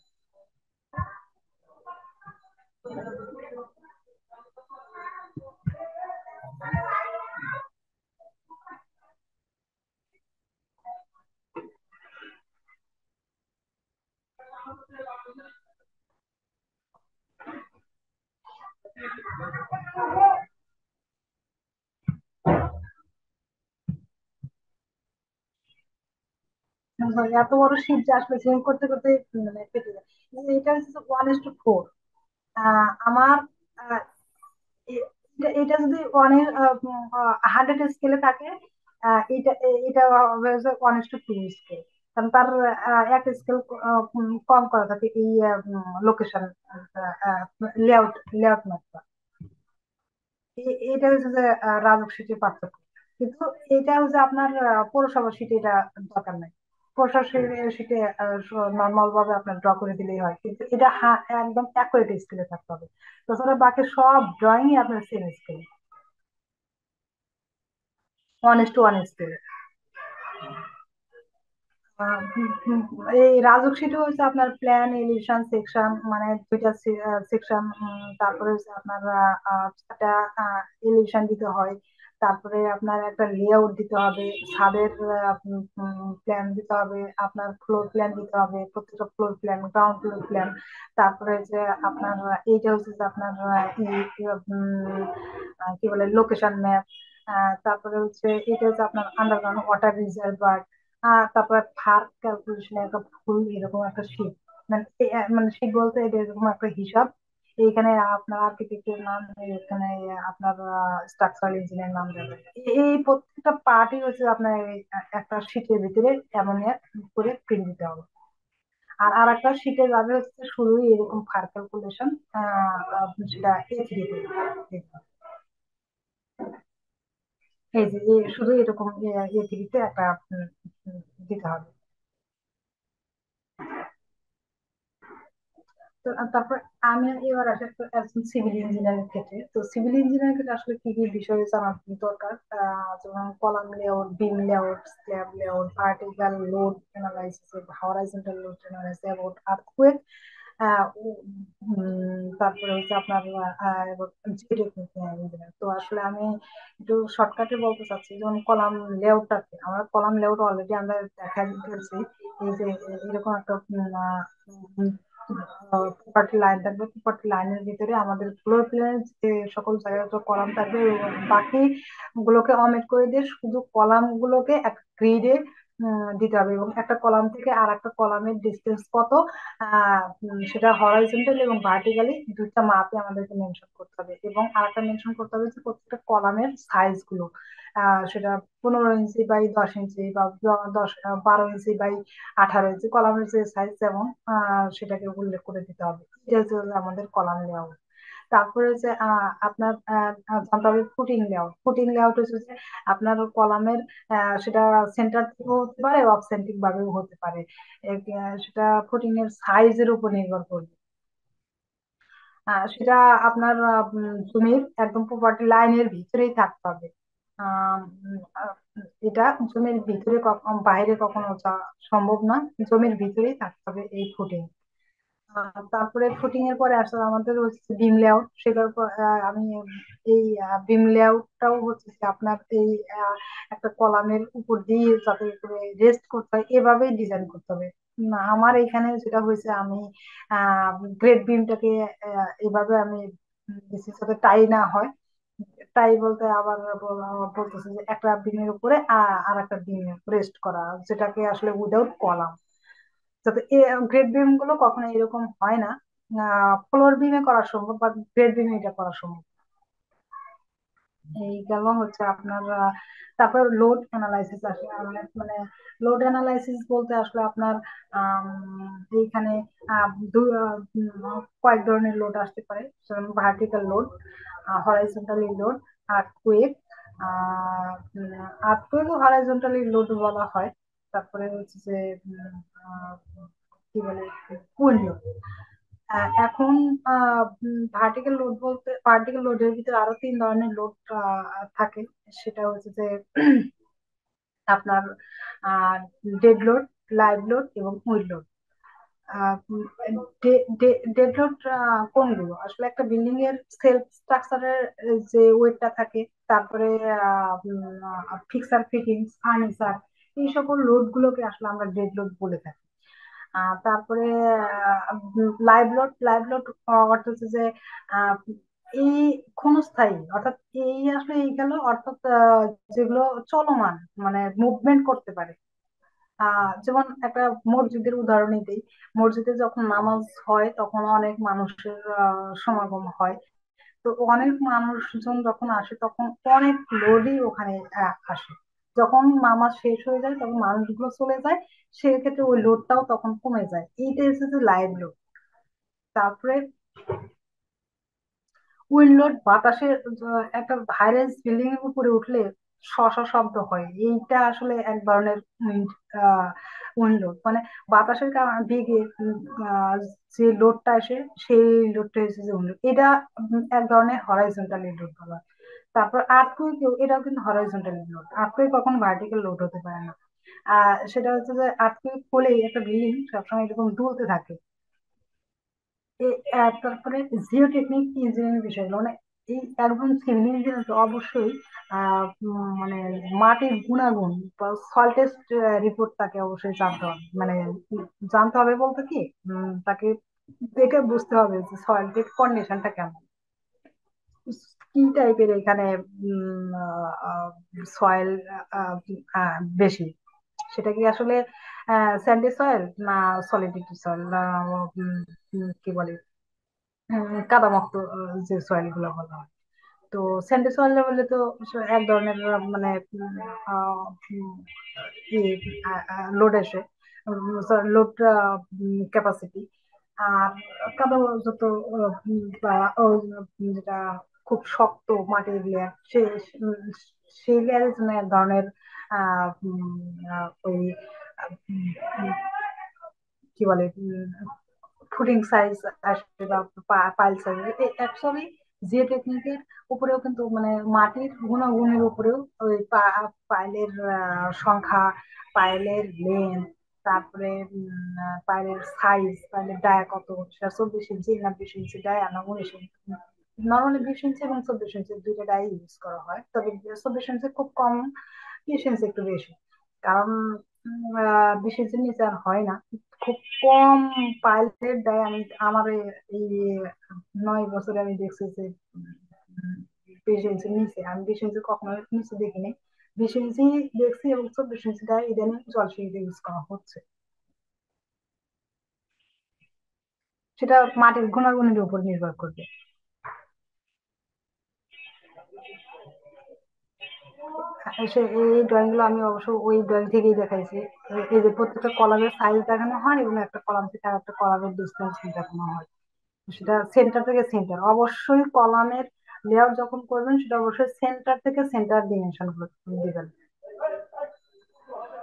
B: এত বড় শিট যে আসলে চেঞ্জ করতে করতে মানে কেটে যায়। কিন্তু এটা হচ্ছে 1:4। আমার আহ, এটা যদি 100 স্কেলে থাকে, এটা হচ্ছে 1:2 স্কেল। কারণ তার এক স্কেল কম করা থাকে এই লোকেশন লেআউট লেআউট ম্যাপটা। এটা হচ্ছে যে রাজক সিটির পার্থক্য। কিন্তু এটা হচ্ছে আপনার পৌরসভা সিটি এটা দরকার নাই। পৌরসভা সিটে নর্মাল ভাবে আপনার ড্র করে দিলেই হয়, কিন্তু এটা একদম অ্যাকুরেট স্কেলে থাকতে হবে। তাছাড়া বাকি সব ড্রয়িং আপনার সেম স্কেলে, 1:1 স্কেলে। এই রাজক সিটি হচ্ছে আপনার প্ল্যান, এলিভেশন, সেকশন, মানে দুইটা সেকশন। তারপরে হচ্ছে আপনার একটা এলিভেশন দিতে হয়। তারপরে আপনার একটা লেআউট দিতে হবে, ছাদের প্ল্যান দিতে হবে, আপনার ফ্লোর প্ল্যান দিতে হবে, প্রত্যেকটা floor plan, ground floor plan. তারপরে যে আপনার এইটা হচ্ছে যে আপনার কি বলে লোকেশন ম্যাপ। তারপরে হচ্ছে এটা হচ্ছে আপনার আন্ডারগ্রাউন্ড ওয়াটার রিজার্ভার। তারপরে ফার ক্যালকুলেশন একটা ফুল এরকম একটা শীট, মানে মানে শীট বলতে এটা এরকম একটা হিসাব। এইখানে আপনার আর্কিটেক্টের নাম, এখানে আপনার স্ট্রাকচারাল ইঞ্জিনিয়ার নাম দেবে। এই প্রত্যেকটা পার্টই হচ্ছে আপনার এই একটা শীটের ভিতরে এমন করে প্রিন্ট দিতে হবে। আর আরেকটা শিটে যাবে হচ্ছে শুধুই এরকম ফার ক্যালকুলেশন, সেটা A3-তে দিতে হবে। এই যে শুধু এরকম A3-তে একটা দিতে হবে। তো তারপর আমি এবার আসি একটা একজন সিভিল ইঞ্জিনিয়ারের ক্ষেত্রে। তো সিভিল ইঞ্জিনিয়ারের ক্ষেত্রে আসলে কি কি বিষয় জানা দরকার, যেমন column layout, beam layout, slab layout, vertical load analysis, horizontal load analysis, about earthquake, তারপরে হচ্ছে আপনার জিওটেকনিক্যাল ইঞ্জিনিয়ার। তো আসলে আমি একটু শর্টকাটে বলতে চাচ্ছি, যেমন কলাম লেআউটটাকে আমরা কলাম লেআউট অলরেডি আমরা দেখা ফেলছি। এই যে এরকম একটা প্রপার্টি লাইন থাকবে, প্রপার্টি লাইনের ভিতরে আমাদের ফ্লোর প্ল্যানের যে সকল জায়গায় কলাম থাকবে, এবং বাকি গুলোকে অমিট করে দিয়ে শুধু কলাম গুলোকে একটা গ্রিডে দিতে হবে, এবং একটা কলাম থেকে আর একটা কলামের ডিস্টেন্স কত, সেটা হরাইজন্টাল এবং ভার্টিক্যালি দুইটা মাপে আমাদেরকে মেনশন করতে হবে। এবং আরেকটা মেনশন করতে হবে যে প্রত্যেকটা কলামের সাইজ গুলো, সেটা 15 ইঞ্চি বাই 10 ইঞ্চি বা 12 ইঞ্চি বাই 18 ইঞ্চি, কলামের যে সাইজ যেমন সেটাকে উল্লেখ করে দিতে হবে। এটা হচ্ছে আমাদের কলাম লেআউট। তারপরে যে আপনার জানতে হবে ফুটিং লেআউট। ফুটিং লেআউট হচ্ছে যে আপনার কলামের সেটা সেন্টার থেকেও হতে পারে, অফ সেন্ট্রিক ভাবেও হতে পারে। সেটা ফুটিং এর সাইজের উপর নির্ভর করবে। সেটা আপনার জমির একদম প্রপার্টি লাইনের ভিতরেই থাকতে হবে। আহ, উম, আহ, এটা জমির ভিতরে বাইরে কখনো যাওয়া সম্ভব না, জমির ভিতরেই থাকতে হবে এই ফুটিং। তারপরে ফুটিং এর পরে আসলে আমাদের হচ্ছে বিম লেআউট। সেটার পর আমি এই বিম লেআউটটাও হচ্ছে যে আপনার এই একটা কলামের উপর দিয়ে যাতে করে রেস্ট করতে হয় এভাবেই ডিজাইন করতে হবে। আমার এখানে যেটা হয়েছে, আমি গ্রেড বিমটাকে এভাবে আমি দিছি যাতে টাই না হয়। টাই বলতে আবার বলতেছে যে একটা বিমের উপরে আর একটা বিম রেস্ট করা, যেটাকে আসলে উইদাউট কলাম, যাতে গ্রেড বিম গুলো কখনো এরকম হয় না। ফ্লোর বিমে করা সম্ভব, বা গ্রেড বিমে এটা করা সম্ভব। এই গেল হচ্ছে আপনার তারপর লোড অ্যানালাইসিস আসে। মানে লোড অ্যানালাইসিস বলতে আসলে আপনার এইখানে কয়েক ধরনের লোড আসতে পারে, যেমন vertical load, horizontally load, earthquake. Earthquake ও হরাইজন্টালি লোড বলা হয়। তারপরে হচ্ছে যে কি বলে, উইন্ড লোড। এখন ভার্টিক্যাল লোড বলতে ভার্টিক্যাল লোডের ভিতরে আরো 3 ধরনের লোড থাকে। সেটা হচ্ছে যে আপনার ডেড লোড, লাইভ লোড এবং উইন্ড লোড। ডেড লোড কোনগুলো, আসলে একটা বিল্ডিং এর সেলফ স্ট্রাকচারের যে ওয়েটটা থাকে, তারপরে ফিক্সার ফিটিংস, ফার্নিচার, এই সকল লোড গুলোকে আসলে আমরা ডেড লোড বলে থাকি। তারপরে লাইভ লোড অর্থ হচ্ছে যে আহ, এই ক্ষণস্থায়ী, অর্থাৎ এই আসলে এই গেল অর্থাৎ যেগুলো চলমান, মানে মুভমেন্ট করতে পারে। যেমন একটা মসজিদের উদাহরণই দিই। মসজিদে যখন নামাজ হয় তখন অনেক মানুষের সমাগম হয়। তো অনেক মানুষজন যখন আসে তখন অনেক লোডই ওখানে আসে। যখন নামাজ শেষ হয়ে যায় তখন মানুষগুলো চলে যায়, সেক্ষেত্রে ওই লোডটাও তখন কমে যায়। এইটা হচ্ছে লাইভ লোড। তারপরে উইন্ড লোড, বাতাসে একটা ভাইরাস বিল্ডিং এর উপরে উঠলে শ শ শব্দ হয়, এইটা আসলে এক ধরনের উইন্ড উইন্ড লোড। মানে বাতাসের কারণে বেগে যে লোডটা আসে, সেই লোডটা হচ্ছে যে উইন্ড লোড। এটা এক ধরনের হরাইজন্টালি লোড বলা হয়। তারপর আর্থকুইক, এটাও কিন্তু হরাইজন্টালি লোড। আর্থকুইক কখনো ভার্টিক্যাল লোড হতে পারে না। সেটা হচ্ছে যে আর্থকুইক হলেই একটা বিল্ডিং সবসময় এরকম দুলতে থাকে। তারপরে জিও টেকনিক ইঞ্জিনিয়ারিং বিষয়গুলো, মানে এই একজন সিভিল ইঞ্জিনিয়ার তো অবশ্যই মানে মাটির গুণাগুণ বা সয়েল টেস্ট রিপোর্ট তাকে অবশ্যই জানতে হবে। মানে জানতে হবে বলতে কি, তাকে দেখে বুঝতে হবে যে সয়েল কন্ডিশনটা কেমন, কি টাইপের এখানে সয়েল বেশি। সেটা কি আসলে স্যান্ডি সয়েল, না সলিডিটি সয়েল, না কি বলে কাদামুক্ত যে সয়েল গুলো বলা হয়। তো স্যান্ডি সয়েল বলে তো এক ধরনের মানে লোড আসে। Load capacity. আর কাদা যত বা যেটা খুব শক্ত মাটির লেয়ার সেই লেয়ারের জন্য এক ধরনের ওই উম, কি বলে ফুটিং সাইজ আসবে বা পাইল সাইজ। অ্যাকচুয়ালি যে টেকনিকের উপরেও কিন্তু মানে মাটির গুণাগুণের উপরেও ওই পাইলের সংখ্যা, পাইলের লেন্থ, তারপরে পাইলের সাইজ, পাইলের ডায়া কত, সেটা 24 ইঞ্চি না 20 ইঞ্চি ডায়া না 19 ইঞ্চি। নর্মালি 20 ইঞ্চি এবং 24 ইঞ্চি দুইটা ডাই ইউজ করা হয়, তবে 24 ইঞ্চি খুব কম, 20 ইঞ্চি একটু বেশি। কারণ 20 ইঞ্চির নিচে আর হয় না, খুব কম পাইলটের দেয়। আমি আমার এই 9 বছরে আমি দেখছি যে 20 ইঞ্চির নিচে, আমি 20 ইঞ্চি কখনো নিচে দেখিনি। 20 ইঞ্চি দেখছি এবং 24 ইঞ্চি দেয় ইদানিং জলসিঁড়িতে ইউজ করা হচ্ছে। সেটা মাটির গুণাগুণের উপর নির্ভর করবে। এই ড্রয়িং গুলো আমি অবশ্য ওই ড্রয়িং থেকেই দেখাইছি। এই যে প্রত্যেকটা কলামের সাইজ দেখানো হয় এবং একটা কলাম থেকে আর একটা কলামের ডিস্টেন্স দেখানো হয়। সেটা সেন্টার থেকে সেন্টার, অবশ্যই কলামের লেআউট যখন করবেন সেটা অবশ্যই সেন্টার থেকে সেন্টার ডিমেনশন গুলো দিবেন।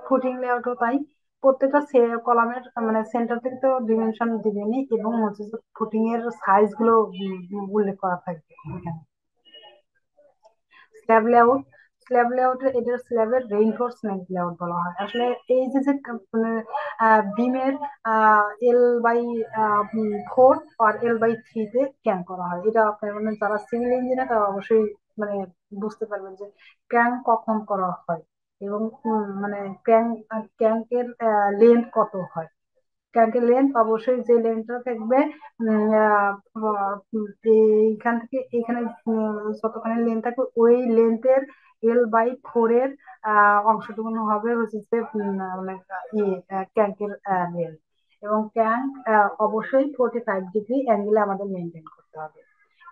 B: ফুটিং লেআউটও তাই, প্রত্যেকটা কলামের মানে সেন্টার থেকে তো ডিমেনশন দিবেনই এবং হচ্ছে যে ফুটিং এর সাইজ গুলো উল্লেখ করা থাকবে এখানে। স্ল্যাব লেআউট, স্ল্যাব লেআউটের এটা স্ল্যাবের রেইনফোর্সমেন্ট লেআউট বলা হয়। আসলে এই যে যে মানে বিমের L/4 আর L/3 তে ক্যাং করা হয়, এটা আপনার মানে যারা সিভিল ইঞ্জিনিয়ার তারা অবশ্যই মানে বুঝতে পারবেন যে ক্যাং কখন করা হয় এবং মানে ক্যাঙ্কের লেন্থ কত হয়। ট্যাঙ্কের লেন্থ অবশ্যই যে লেন্থটা থাকবে এইখান থেকে এইখানে যতখানি লেন্থ থাকবে ওই লেন্থের L/4 এর অংশটুকু হবে হচ্ছে যে মানে ট্যাঙ্কের লেন্থ। এবং ট্যাঙ্ক অবশ্যই 45 ডিগ্রি অ্যাঙ্গেলে আমাদের মেনটেন করতে হবে।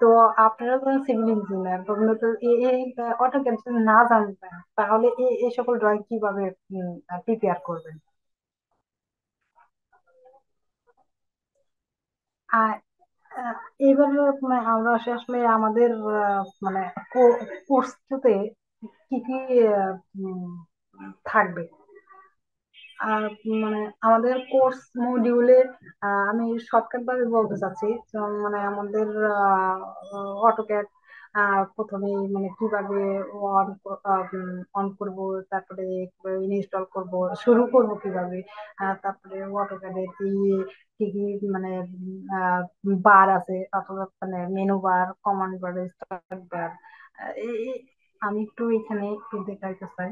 B: তো আপনারা তো সিভিল ইঞ্জিনিয়ার, তোমরা তো এই অটোক্যাড যদি না জানতেন তাহলে এই সকল ড্রয়িং কিভাবে প্রিপেয়ার করবেন? আর এবার মানে আমরা আসলে আমাদের মানে কোর্সটাতে কি কি আহ, উম, থাকবে। আর মানে আমাদের কোর্স মডিউলে আমি শর্টকাট ভাবে বলতে চাচ্ছি, যেমন মানে আমাদের অটোক্যাড প্রথমে মানে কিভাবে অন অন করব, তারপরে ইনস্টল করব, শুরু করব কিভাবে, তারপরে অটোক্যাডে কি কি কি মানে বার আছে, অথবা মানে মেনু বার, কমান্ড বার, স্টার্ট বার। আমি একটু এখানে একটু দেখাইতে চাই।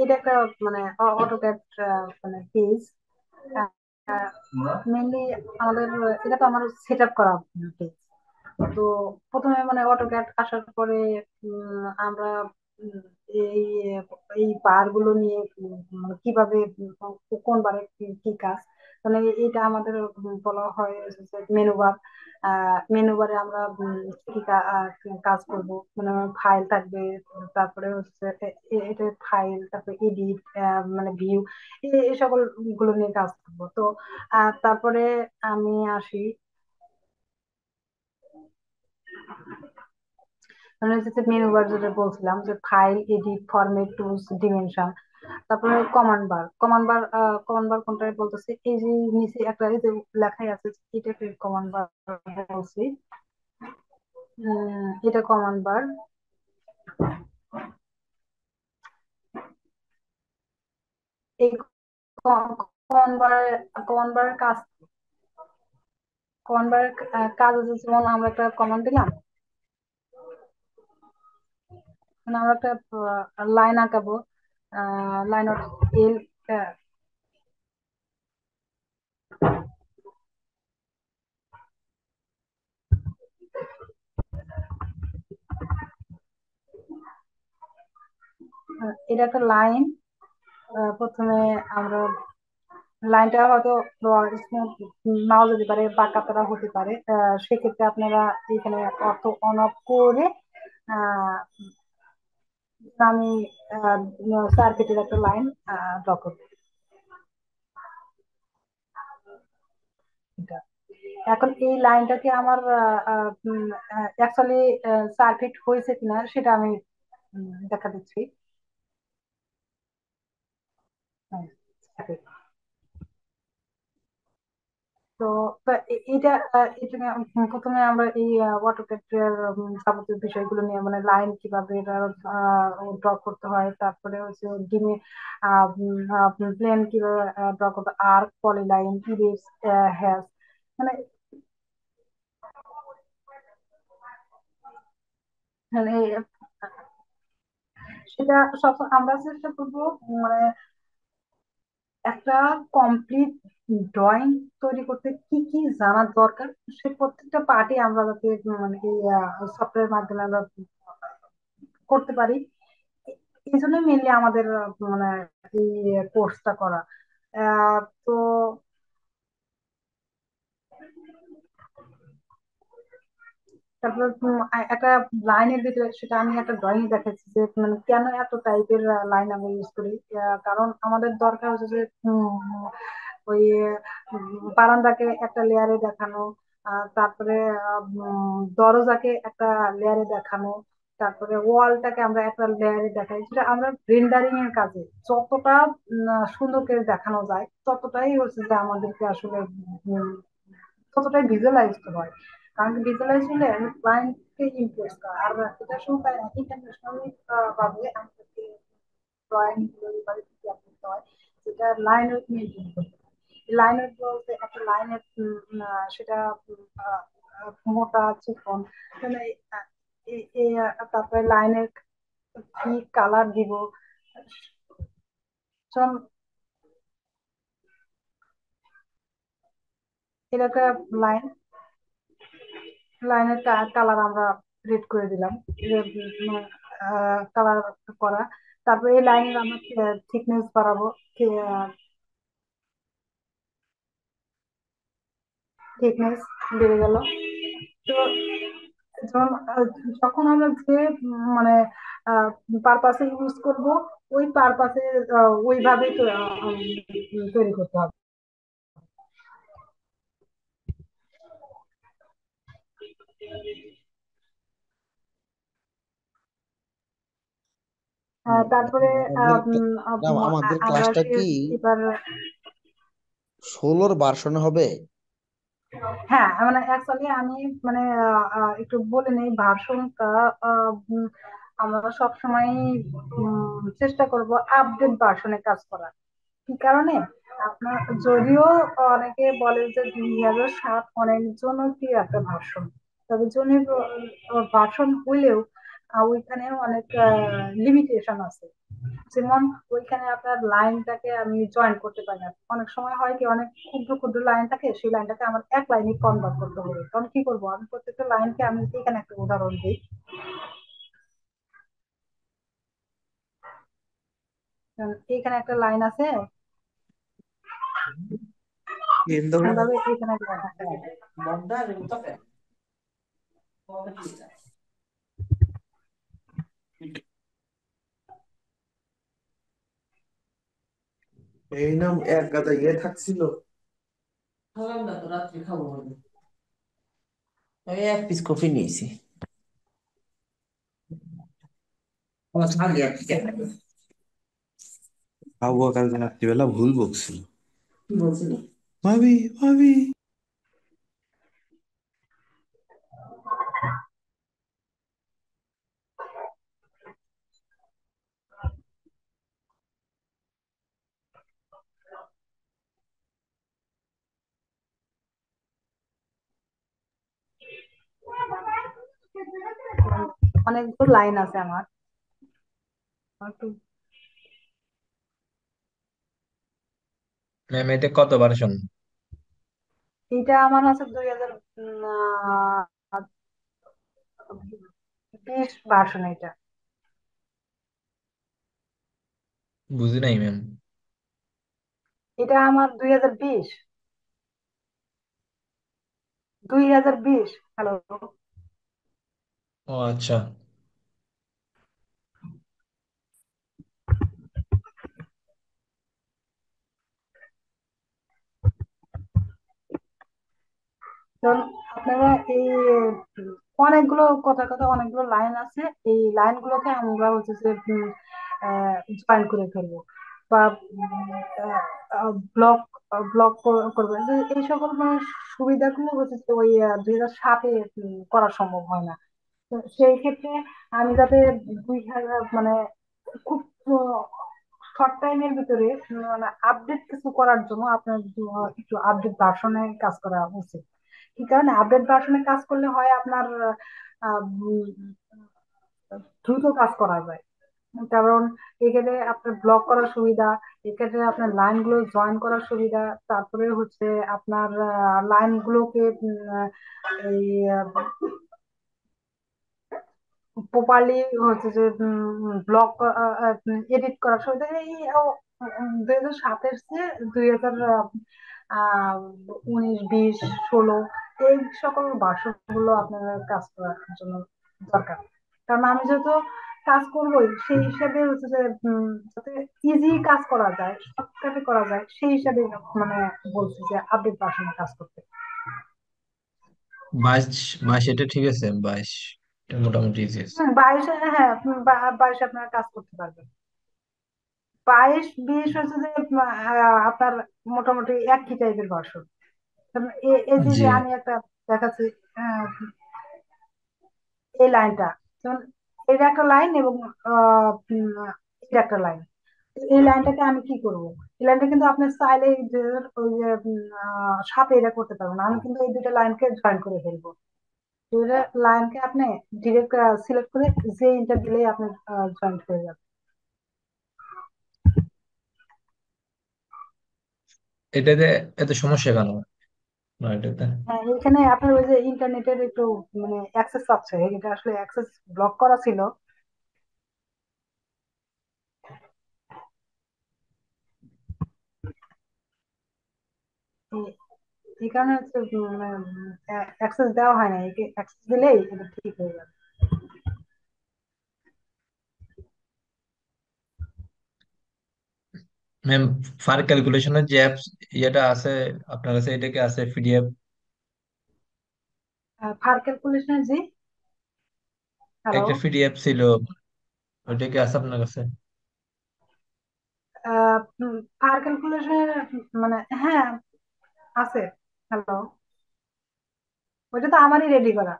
B: এটা একটা মানে অটোক্যাড মানে পেজ। মেনলি আমাদের এটা তো আমার সেট আপ করা পেজ। তো প্রথমে মানে অটোক্যাড আসার পরে আমরা উম, এই এই বার গুলো নিয়ে মানে কিভাবে কোন বারে কি কি কাজ, মানে এটা আমাদের বলা হয় মেনু বার। মেনু বারে আমরা কি কাজ করব, মানে ফাইল থাকবে, তারপরে হচ্ছে এটা ফাইল, তারপরে এডিট, মানে ভিউ, এই সকল গুলো নিয়ে কাজ করবো। তো তারপরে আমি আসি, মানে হচ্ছে মেনু বার যেটা বলছিলাম, যে file, edit, format, tools, dimension, তারপরে কমান্ড বার কোনটা বলতেছে, এই যে নিচে একটা এই যে লেখাই আছে, এটাকে কমান্ড বার বলছি। এটা কমান্ড বার। এই কমান্ড বার কমান্ড বারের কাজ কমান্ড বারের কাজ হচ্ছে, যেমন আমরা একটা কমান্ড দিলাম, মানে আমরা একটা লাইন আঁকাবো, লাইন অফ এল, এটা একটা লাইন। প্রথমে আমরা লাইনটা হয়তো স্মুথ নাও যেতে পারে, বাঁকা তারা হতে পারে। সেক্ষেত্রে আপনারা এখানে অর্থ অন অফ করে আহ, আমি সার্কিটের একটা লাইন ড্র করব। এটা। এখন এই লাইনটাকে আমার অ্যাকচুয়ালি সার্কিট হয়েছে কিনা সেটা আমি দেখা দিচ্ছি। হ্যাঁ, circuit। তো তো এটা এটা প্রথমে আমরা এই অটোক্যাডের যাবতীয় বিষয়গুলো নিয়ে, মানে লাইন কিভাবে ড্র করতে হয়, তারপরে হচ্ছে ডিমে প্লেন কিভাবে ড্র করতে, আর্ক, পলিলাইন, ইলিপস, হ্যাশ, মানে মানে সেটা সব আমরা চেষ্টা করবো, মানে একটা কমপ্লিট ড্রয়িং তৈরি করতে কি কি জানার দরকার, সে প্রত্যেকটা পার্টে আমরা যাতে মানে এই সফটওয়্যার মাধ্যমে আমরা করতে পারি। এই জন্য মেনলি আমাদের মানে এই কোর্সটা করা। তো তারপর একটা লাইনের ভিতরে, সেটা আমি একটা ড্রয়িং দেখাচ্ছি, যে মানে কেন এত টাইপের লাইন আমরা ইউজ করি। কারণ আমাদের দরকার হচ্ছে যে ওই বারান্দাকে একটা লেয়ারে দেখানো, তারপরে দরজাকে একটা লেয়ারে দেখানো, তারপরে ওয়ালটাকে আমরা একটা লেয়ারে দেখাই। যেটা আমরা রেন্ডারিং এর কাজে যতটা সুন্দর করে দেখানো যায়, ততটাই হচ্ছে যে আমাদেরকে আসলে উম, ততটাই ভিজুয়ালাইজ হয়। কারণ ভিজুয়ালাইজ হলে ক্লায়েন্টকে ইমপ্রেস করা, আর এটা শুধু ইন্টারন্যাশনালি ভাবে আমাদেরকে ড্রয়িং ডেলিভারি করতে হয়, যেটা লাইন ওয়েট মেনটেন করতে হয়। লাইন ওয়েট বলতে একটা লাইনের সেটা আহ, মোটা, চিকন, মানে তারপরে লাইনের কি কালার দিব, যেমন এরকম লাইন, লাইনের কালার আমরা রেড করে দিলাম, কালার করা। তারপরে এই লাইনের আমরা থিকনেস বাড়াবো, থিকনেস বেড়ে গেল। তো যখন যখন আমরা যে মানে পারপাসে ইউজ করব, ওই পারপাসে ওইভাবেই তো তৈরি করতে হবে। তারপরে
G: আমাদের ম্যাডাম, আমাদের
B: আমরা
G: ক্লাসটা কি
B: এবার
G: 16 ভার্সন হবে?
B: হ্যাঁ, মানে অ্যাকচুয়ালি আমি মানে একটু বলে নেই ভার্সনটা। আমরা সবসময় চেষ্টা করব আপডেট ভার্সনে কাজ করার। কি কারণে? আপনার যদিও অনেকে বলে যে 2007 অনেক জনপ্রিয় একটা ভার্সন, তবে জনপ্রিয় ভার্সন হইলেও ওইখানে অনেক লিমিটেশন আছে। যেমন ওইখানে আপনার লাইনটাকে আমি জয়েন করতে পারি না। অনেক সময় হয় কি, অনেক ক্ষুদ্র ক্ষুদ্র লাইন থাকে, সেই লাইনটাকে আমার এক লাইনে কনভার্ট করতে হবে। তখন কি করবো, আমি প্রত্যেকটা লাইনকে, আমি এখানে একটা উদাহরণ দিই। এখানে একটা লাইন আছে, এইভাবে এখানে একটা লাইন আছে।
G: এই নাম এক গাদা থাকছিল। আমি এক পিস কফি নিয়েছি। আবু কালকে রাত্রিবেলা ভুল বকছিল। কি বলছিল? ভাবি ভাবি।
B: অনেকগুলো লাইন আছে আমার আমার একটু
F: ম্যাম এটা কত ভার্সন?
B: এটা আমার আছে 2020 ভার্সন এটা।
F: বুঝি নাই ম্যাম।
B: এটা আমার 2020। 2020। হ্যালো।
F: ও আচ্ছা।
B: ধরুন আপনারা এই অনেকগুলো কথা কথা অনেকগুলো লাইন আছে। এই লাইনগুলোকে আমরা হচ্ছে যে জয়েন করে ফেলবো বা ব্লক ব্লক করবেন। তো এই সকল মানে সুবিধাগুলো হচ্ছে যে ওই 2007-এ করা সম্ভব হয় না। তো সেই ক্ষেত্রে আমি যাতে 2000 মানে খুব শর্ট টাইমের ভিতরে মানে আপডেট কিছু করার জন্য আপনার একটু আপডেট ভার্সনে কাজ করা উচিত। কি কারণে আপডেট ভার্সনে কাজ করলে হয় আপনার দ্রুত কাজ করা যায়। কারণ এক্ষেত্রে আপনার ব্লক করার সুবিধা, এক্ষেত্রে আপনার লাইন গুলো জয়েন করার সুবিধা, তারপরে হচ্ছে আপনার লাইন গুলোকে এই প্রপারলি হচ্ছে যে ব্লক এডিট করার সুবিধা। এই 2007-এর চেয়ে 2019, 20, 16 এই সকল ভার্সন গুলো আপনার কাজ করার জন্য দরকার। কারণ আমি যেহেতু কাজ করবোই সেই হিসাবে হচ্ছে যে যাতে ইজি কাজ করা যায়, শর্টকাটে করা যায়, সেই হিসাবে মানে বলছি যে আপডেট ভার্সনে কাজ করতে।
F: 22, 22 এটা ঠিক আছে, 22 এটা মোটামুটি ইজি আছে।
B: 22-এ, হ্যাঁ, 22 আপনারা কাজ করতে পারবেন। 22, 20 হচ্ছে যে আপনার মোটামুটি একই টাইপের ভার্সন। এই যে
F: জি
B: যে আমি একটা দেখাচ্ছি, আহ, এই লাইনটা যেমন এটা একটা লাইন এবং এটা একটা লাইন। এই লাইনটাকে আমি কি করব? এই লাইনটা কিন্তু আপনি চাইলে এই যে ওই যে সাথে এটা করতে পারবেন না। আমি কিন্তু এই দুটো লাইনকে জয়েন করে ফেলবো। দুটো লাইনকে আপনি ডিরেক্ট সিলেক্ট করে যে ইন্টার দিলেই আপনি জয়েন্ট হয়ে যাবে।
F: এটাতে এত সমস্যা কেন না এটাতে?
B: হ্যাঁ, এখানে আপনার ওই যে ইন্টারনেটের একটু মানে অ্যাক্সেস আছে, এটা আসলে অ্যাক্সেস ব্লক করা ছিল। এই এই কারণে হচ্ছে অ্যাক্সেস দেওয়া হয় না। একে অ্যাক্সেস দিলেই এটা ঠিক হয়ে যাবে।
F: ম্যাম ফার ক্যালকুলেশনের যে অ্যাপস ইয়েটা আছে আপনার কাছে, এটা কি আছে পিডিএফ?
B: ফার ক্যালকুলেশন জি। হ্যালো।
F: একটা পিডিএফ ছিল, ওইটা কি আছে আপনার কাছে?
B: ফার ক্যালকুলেশন মানে হ্যাঁ আছে। হ্যালো। ওইটা তো আমারই রেডি করা।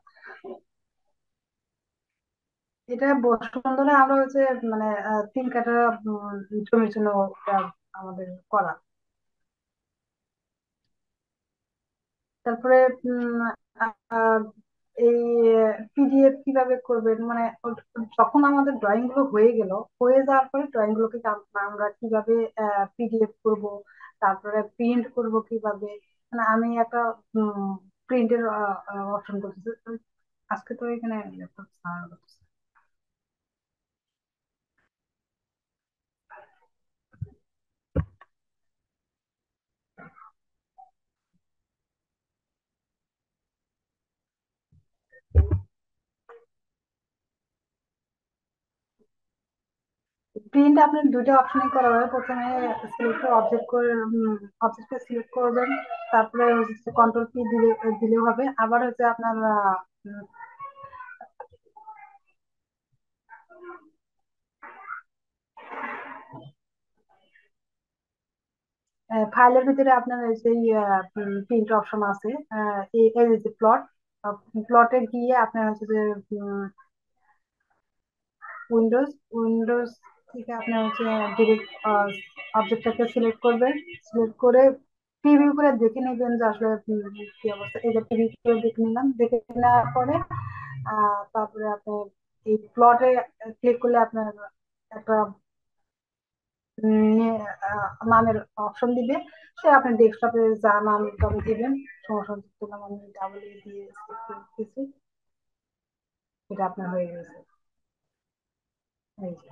B: এটা বসুন্ধরা আমরা হচ্ছে মানে 3 কাঠা জমির জন্য ওটা আমাদের করা। তারপরে আহ, এই পিডিএফ কিভাবে করবেন মানে যখন আমাদের ড্রয়িং গুলো হয়ে গেল, হয়ে যাওয়ার পরে ড্রয়িং গুলোকে আমরা কিভাবে পিডিএফ করব, তারপরে প্রিন্ট করব কিভাবে। মানে আমি একটা প্রিন্টের অপশন করতেছি। আজকে তো এখানে ল্যাপটপ প্রিন্ট আপনার দুইটা অপশনই করা হবে। প্রথমে সিলেক্ট অবজেক্ট করে অবজেক্টটা সিলেক্ট করবেন, তারপরে হচ্ছে কন্ট্রোল পি দিলেও হবে। আবার হচ্ছে আপনার ফাইলের ভিতরে আপনার সেই প্রিন্ট অপশন আছে, এই এই যে প্লট, প্লটে গিয়ে আপনার হচ্ছে যে উইন্ডোজ উইন্ডোজ থেকে আপনার হচ্ছে ডিরেক্ট অবজেক্টটাকে সিলেক্ট করবেন। সিলেক্ট করে প্রিভিউ করে দেখে নেবেন যে আসলে কি অবস্থা। এই যে প্রিভিউ করে দেখে নিলাম, দেখে নেওয়ার পরে তারপরে আপনার এই প্লটে ক্লিক করলে আপনার একটা নামের অপশন দিবে। সে আপনি ডেস্কটপে যা নাম তবে দিবেন, সমস্যা নাম আমি ডাবল দিয়ে দিচ্ছি, এটা আপনার হয়ে গেছে। এই যে।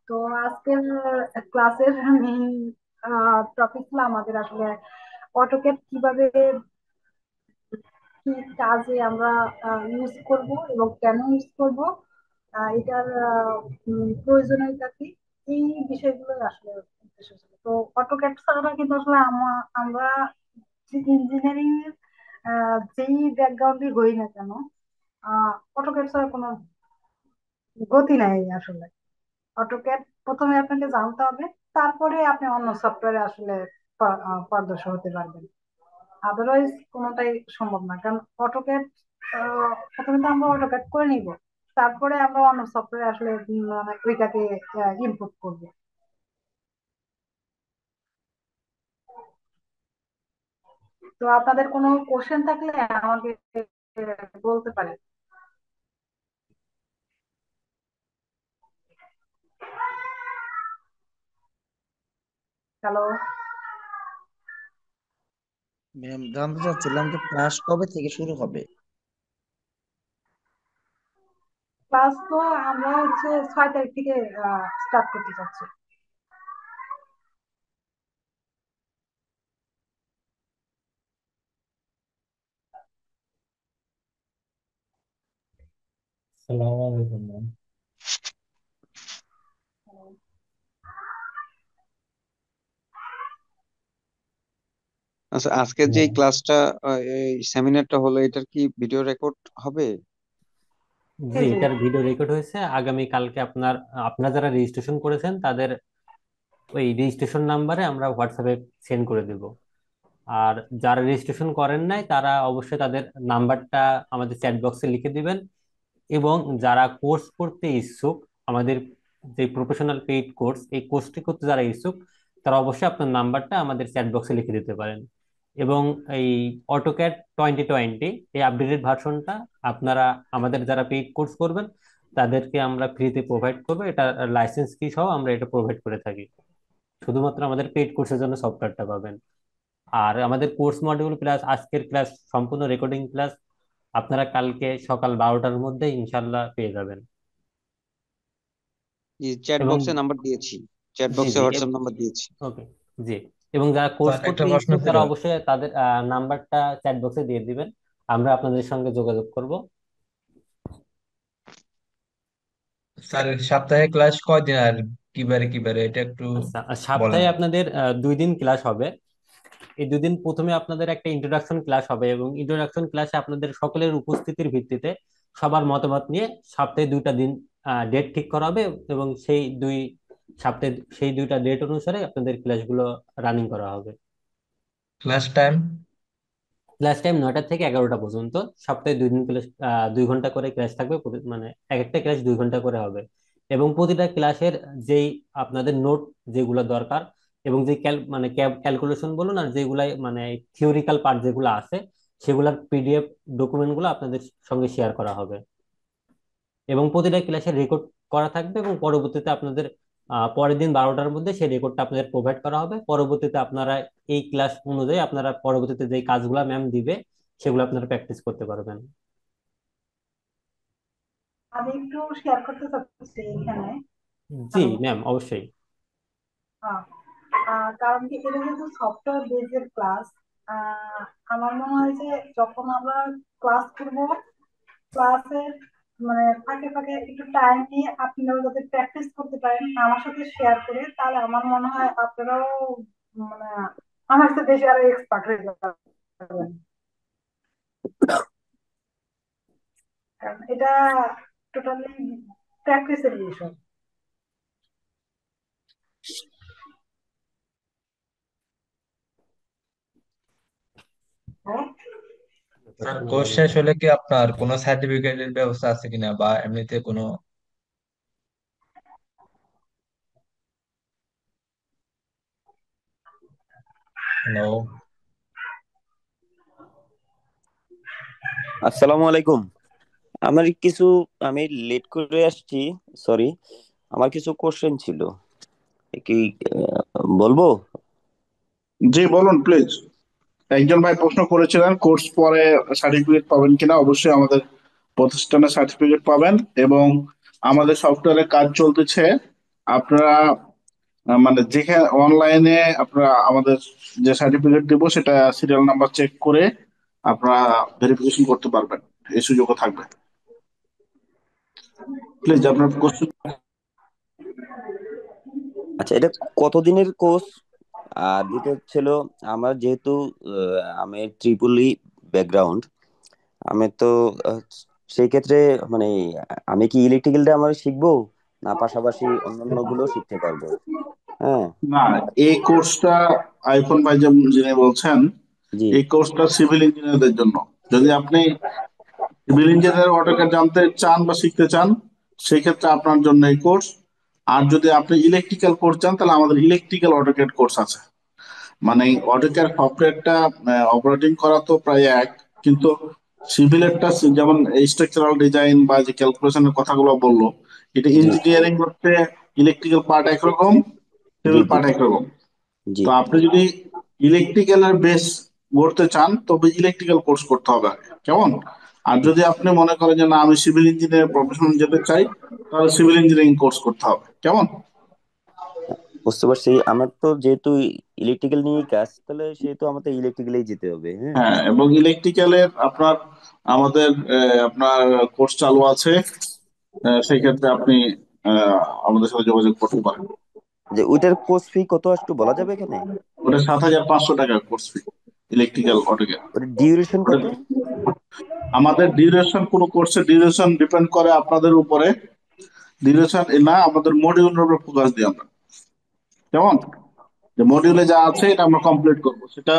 B: তো আজকের ক্লাসের মেইন টপিক ছিল আমাদের আসলে অটোক্যাড কিভাবে কি কাজে আমরা ইউজ করব এবং কেন ইউজ করব, এটার প্রয়োজনীয়তা কি, এই বিষয়গুলো আসলে উদ্দেশ্য ছিল। তো অটোক্যাড ছাড়া কিন্তু আসলে আমরা ইঞ্জিনিয়ারিং এর যেই ব্যাকগ্রাউন্ডে হই না কেন, অটোক্যাড ছাড়া কোনো গতি নাই আসলে। অটোক্যাড প্রথমে আপনাকে জানতে হবে, তারপরে আপনি অন্য সফটওয়্যারে আসলে পারদর্শী হতে পারবেন। আদারওয়াইজ কোনোটাই সম্ভব না, কারণ অটোক্যাড প্রথমে তো আমরা অটোক্যাড করে নিব, তারপরে আমরা অন্য সফটওয়্যারে আসলে মানে ওইটাকে ইনপুট করবো। তো আপনাদের কোনো কোশ্চেন থাকলে আমাকে বলতে পারেন। হ্যালো।
H: ম্যাম, জানতে চাচ্ছিলাম যে ক্লাস কবে থেকে শুরু হবে?
B: ক্লাস তো আমরা হচ্ছে 6 তারিখ থেকে স্টার্ট করতে চাচ্ছি।
F: আসসালামু আলাইকুম ম্যাম।
I: আচ্ছা, আজকের যে ক্লাসটা এই সেমিনারটা হলো, এটার কি ভিডিও রেকর্ড হবে?
A: জি,
B: জি জি।
A: এটার ভিডিও রেকর্ড হয়েছে। আগামী কালকে আপনারা যারা রেজিস্ট্রেশন করেছেন তাদের ওই রেজিস্ট্রেশন নাম্বারে আমরা হোয়াটসঅ্যাপে সেন্ড করে দেব। আর যারা রেজিস্ট্রেশন করেন নাই তারা অবশ্যই তাদের নাম্বারটা আমাদের চ্যাট বক্সে লিখে দিবেন। এবং যারা কোর্স করতে ইচ্ছুক, আমাদের যে প্রফেশনাল পেইড কোর্স, এই কোর্সটি করতে যারা ইচ্ছুক তারা অবশ্যই আপনার নাম্বারটা আমাদের চ্যাট বক্সে লিখে দিতে পারেন। এবং এই অটোক্যাড 2020 এই আপডেটেড ভার্সনটা আপনারা আমাদের যারা পেইড কোর্স করবেন তাদেরকে আমরা ফ্রিতে প্রোভাইড করবো। এটা লাইসেন্স কি সহ আমরা এটা প্রোভাইড করে থাকি। শুধুমাত্র আমাদের পেইড কোর্সের জন্য সফটওয়্যারটা পাবেন। আর আমাদের কোর্স মডিউল প্লাস আজকের ক্লাস সম্পূর্ণ রেকর্ডিং ক্লাস আপনারা কালকে সকাল 12টার মধ্যে ইনশাল্লাহ পেয়ে যাবেন।
I: চ্যাট
A: এবং
I: বক্সে নাম্বার দিয়েছি, চ্যাট
A: জি
I: বক্সে
A: জি,
I: হোয়াটসঅ্যাপ নাম্বার দিয়েছি।
A: ওকে, জি। এবং যারা কোর্স
F: স্যার, একটা
A: করতে
F: প্রশ্ন
A: ইচ্ছুক
F: ছিল।
A: তারা অবশ্যই তাদের নাম্বারটা চ্যাট বক্সে দিয়ে দিবেন, আমরা আপনাদের সঙ্গে যোগাযোগ করব।
F: স্যার, সপ্তাহে ক্লাস কয়দিন আর কিবারে কিবারে এটা একটু
A: আচ্ছা, আর
F: বলেন।
A: সপ্তাহে আপনাদের 2 দিন ক্লাস হবে। এই 2 দিন প্রথমে আপনাদের একটা ইন্ট্রোডাকশন ক্লাস হবে, এবং ইন্ট্রোডাকশন ক্লাসে আপনাদের সকলের উপস্থিতির ভিত্তিতে সবার মতামত নিয়ে সপ্তাহে 2টা দিন ডেট ঠিক করা হবে। এবং সেই 2টা ডেট অনুসারে আপনাদের ক্লাসগুলো রানিং করা হবে।
F: Class time?
A: ক্লাস টাইম 9টা থেকে 11টা পর্যন্ত। সপ্তাহে 2 দিন ক্লাস, 2 ঘন্টা করে ক্লাস থাকবে মানে এক একটা ক্লাস 2 ঘন্টা করে হবে। এবং প্রতিটা ক্লাসের যেই আপনাদের নোট যেগুলো দরকার, এবং যে মানে ক্যালকুলেশন বলুন আর যেগুলাই মানে থিওরিক্যাল পার্ট যেগুলো আছে, সেগুলোর পিডিএফ ডকুমেন্ট গুলো আপনাদের সঙ্গে শেয়ার করা হবে। এবং প্রতিটা ক্লাসের রেকর্ড করা থাকবে, এবং পরবর্তীতে আপনাদের পরের দিন 12টার মধ্যে সেই রেকর্ডটা আপনাদের প্রোভাইড করা হবে। পরবর্তীতে আপনারা এই ক্লাস অনুযায়ী আপনারা পরবর্তীতে যে কাজগুলো ম্যাম দিবে সেগুলো আপনারা প্র্যাকটিস করতে পারবেন।
B: আমি একটু শেয়ার করতে চাচ্ছি এখানে।
A: জি
B: হ্যালো।
A: ম্যাম, অবশ্যই।
B: কারণ কি এটা যেহেতু সফটওয়্যার বেসড ক্লাস, আহ আমার মনে হয় যে যখন আমরা ক্লাস করব, ক্লাসের মানে ফাঁকে ফাঁকে একটু টাইম নিয়ে আপনারা যদি প্র্যাকটিস করতে পারেন আমার সাথে শেয়ার করে, তাহলে আমার মনে হয় আপনারাও মানে আমার সাথে বেশি আরো এক্সপার্ট হয়ে যাবেন। কারণ এটা টোটালি প্র্যাকটিসের বিষয়। হ্যাঁ,
F: আর কোর্স শেষ হলে কি আপনার কোনো সার্টিফিকেটের ব্যবস্থা আছে কিনা, বা এমনিতে কোনো? হ্যালো।
J: আসসালামু আলাইকুম। আমার কিছু আমি লেট করে আসছি, সরি। আমার কিছু কোশ্চেন ছিল, কি বলবো?
K: জি বলুন প্লিজ। একজন ভাই প্রশ্ন করেছিলেন কোর্স পরে সার্টিফিকেট পাবেন কিনা। অবশ্যই আমাদের প্রতিষ্ঠানে সার্টিফিকেট পাবেন, এবং আমাদের সফটওয়্যারে কাজ চলতেছে। আপনারা মানে যেখানে অনলাইনে আপনারা আমাদের যে সার্টিফিকেট দিব সেটা সিরিয়াল নাম্বার চেক করে আপনারা ভেরিফিকেশন করতে পারবেন, এই সুযোগও থাকবে। প্লিজ আপনার কোশ্চেন।
J: আচ্ছা, এটা কতদিনের কোর্স? আর দ্বিতীয় ছিল, আমার যেহেতু আমি ত্রিপুলি ব্যাকগ্রাউন্ড, আমি তো আহ, সেই ক্ষেত্রে মানে আমি কি ইলেকট্রিক্যালটা আমার শিখবো, না পাশাপাশি অন্যান্য গুলো শিখতে পারবো? হ্যাঁ।
K: না, এই কোর্সটা আইফোন ভাই যিনি বলছেন,
J: জি
K: এই কোর্সটা সিভিল ইঞ্জিনিয়ারদের জন্য। যদি আপনি সিভিল ইঞ্জিনিয়ার অটোক্যাড জানতে চান বা শিখতে চান, সেই ক্ষেত্রে আপনার জন্য এই কোর্স। আর যদি আপনি ইলেকট্রিক্যাল কোর্স চান, তাহলে আমাদের ইলেকট্রিক্যাল অটোক্যাড কোর্স আছে। মানে অটোক্যাড সফটওয়্যারটা অপারেটিং করা তো প্রায় এক, কিন্তু সিভিলেরটা যেমন স্ট্রাকচারাল ডিজাইন বা যে ক্যালকুলেশনের কথাগুলো বললো, এটা
J: জি
K: ইঞ্জিনিয়ারিং করতে ইলেকট্রিক্যাল পার্ট একরকম,
J: জি
K: সিভিল
J: জি
K: পার্ট একরকম।
J: জি
K: তো আপনি যদি ইলেকট্রিক্যালের বেস গড়তে চান তবে ইলেকট্রিক্যাল কোর্স করতে হবে আগে, কেমন? আর যদি আপনি মনে করেন যে না আমি সিভিল ইঞ্জিনিয়ার প্রফেশনাল যেতে চাই, তাহলে সিভিল ইঞ্জিনিয়ারিং কোর্স করতে হবে, কেমন?
J: বুঝতে পারছি। আমার তো যেহেতু ইলেকট্রিক্যাল নিয়েই কাজ, তাহলে সেহেতু আমাদের ইলেকট্রিক্যালেই যেতে হবে। হ্যাঁ।
K: হ্যাঁ, এবং ইলেকট্রিক্যালের আপনার আমাদের আপনার কোর্স চালু আছে। সেই ক্ষেত্রে আপনি আমাদের সাথে যোগাযোগ করতে পারেন।
J: যে ওইটার কোর্স ফি কত একটু বলা যাবে এখানে?
K: ওটা 7,500 টাকা কোর্স ফি, ইলেকট্রিক্যাল অটোক্যাড।
J: ওটার ডিউরেশন
K: ওটা
J: কত?
K: আমাদের ডিউরেশন, কোনো কোর্সের ডিউরেশন ডিপেন্ড করে আপনাদের উপরে। ডিউরেশন না, আমাদের মডিউলের উপর ফোকাস দিই আমরা, কেমন? যে মডিউলে যা আছে এটা আমরা কমপ্লিট করব, সেটা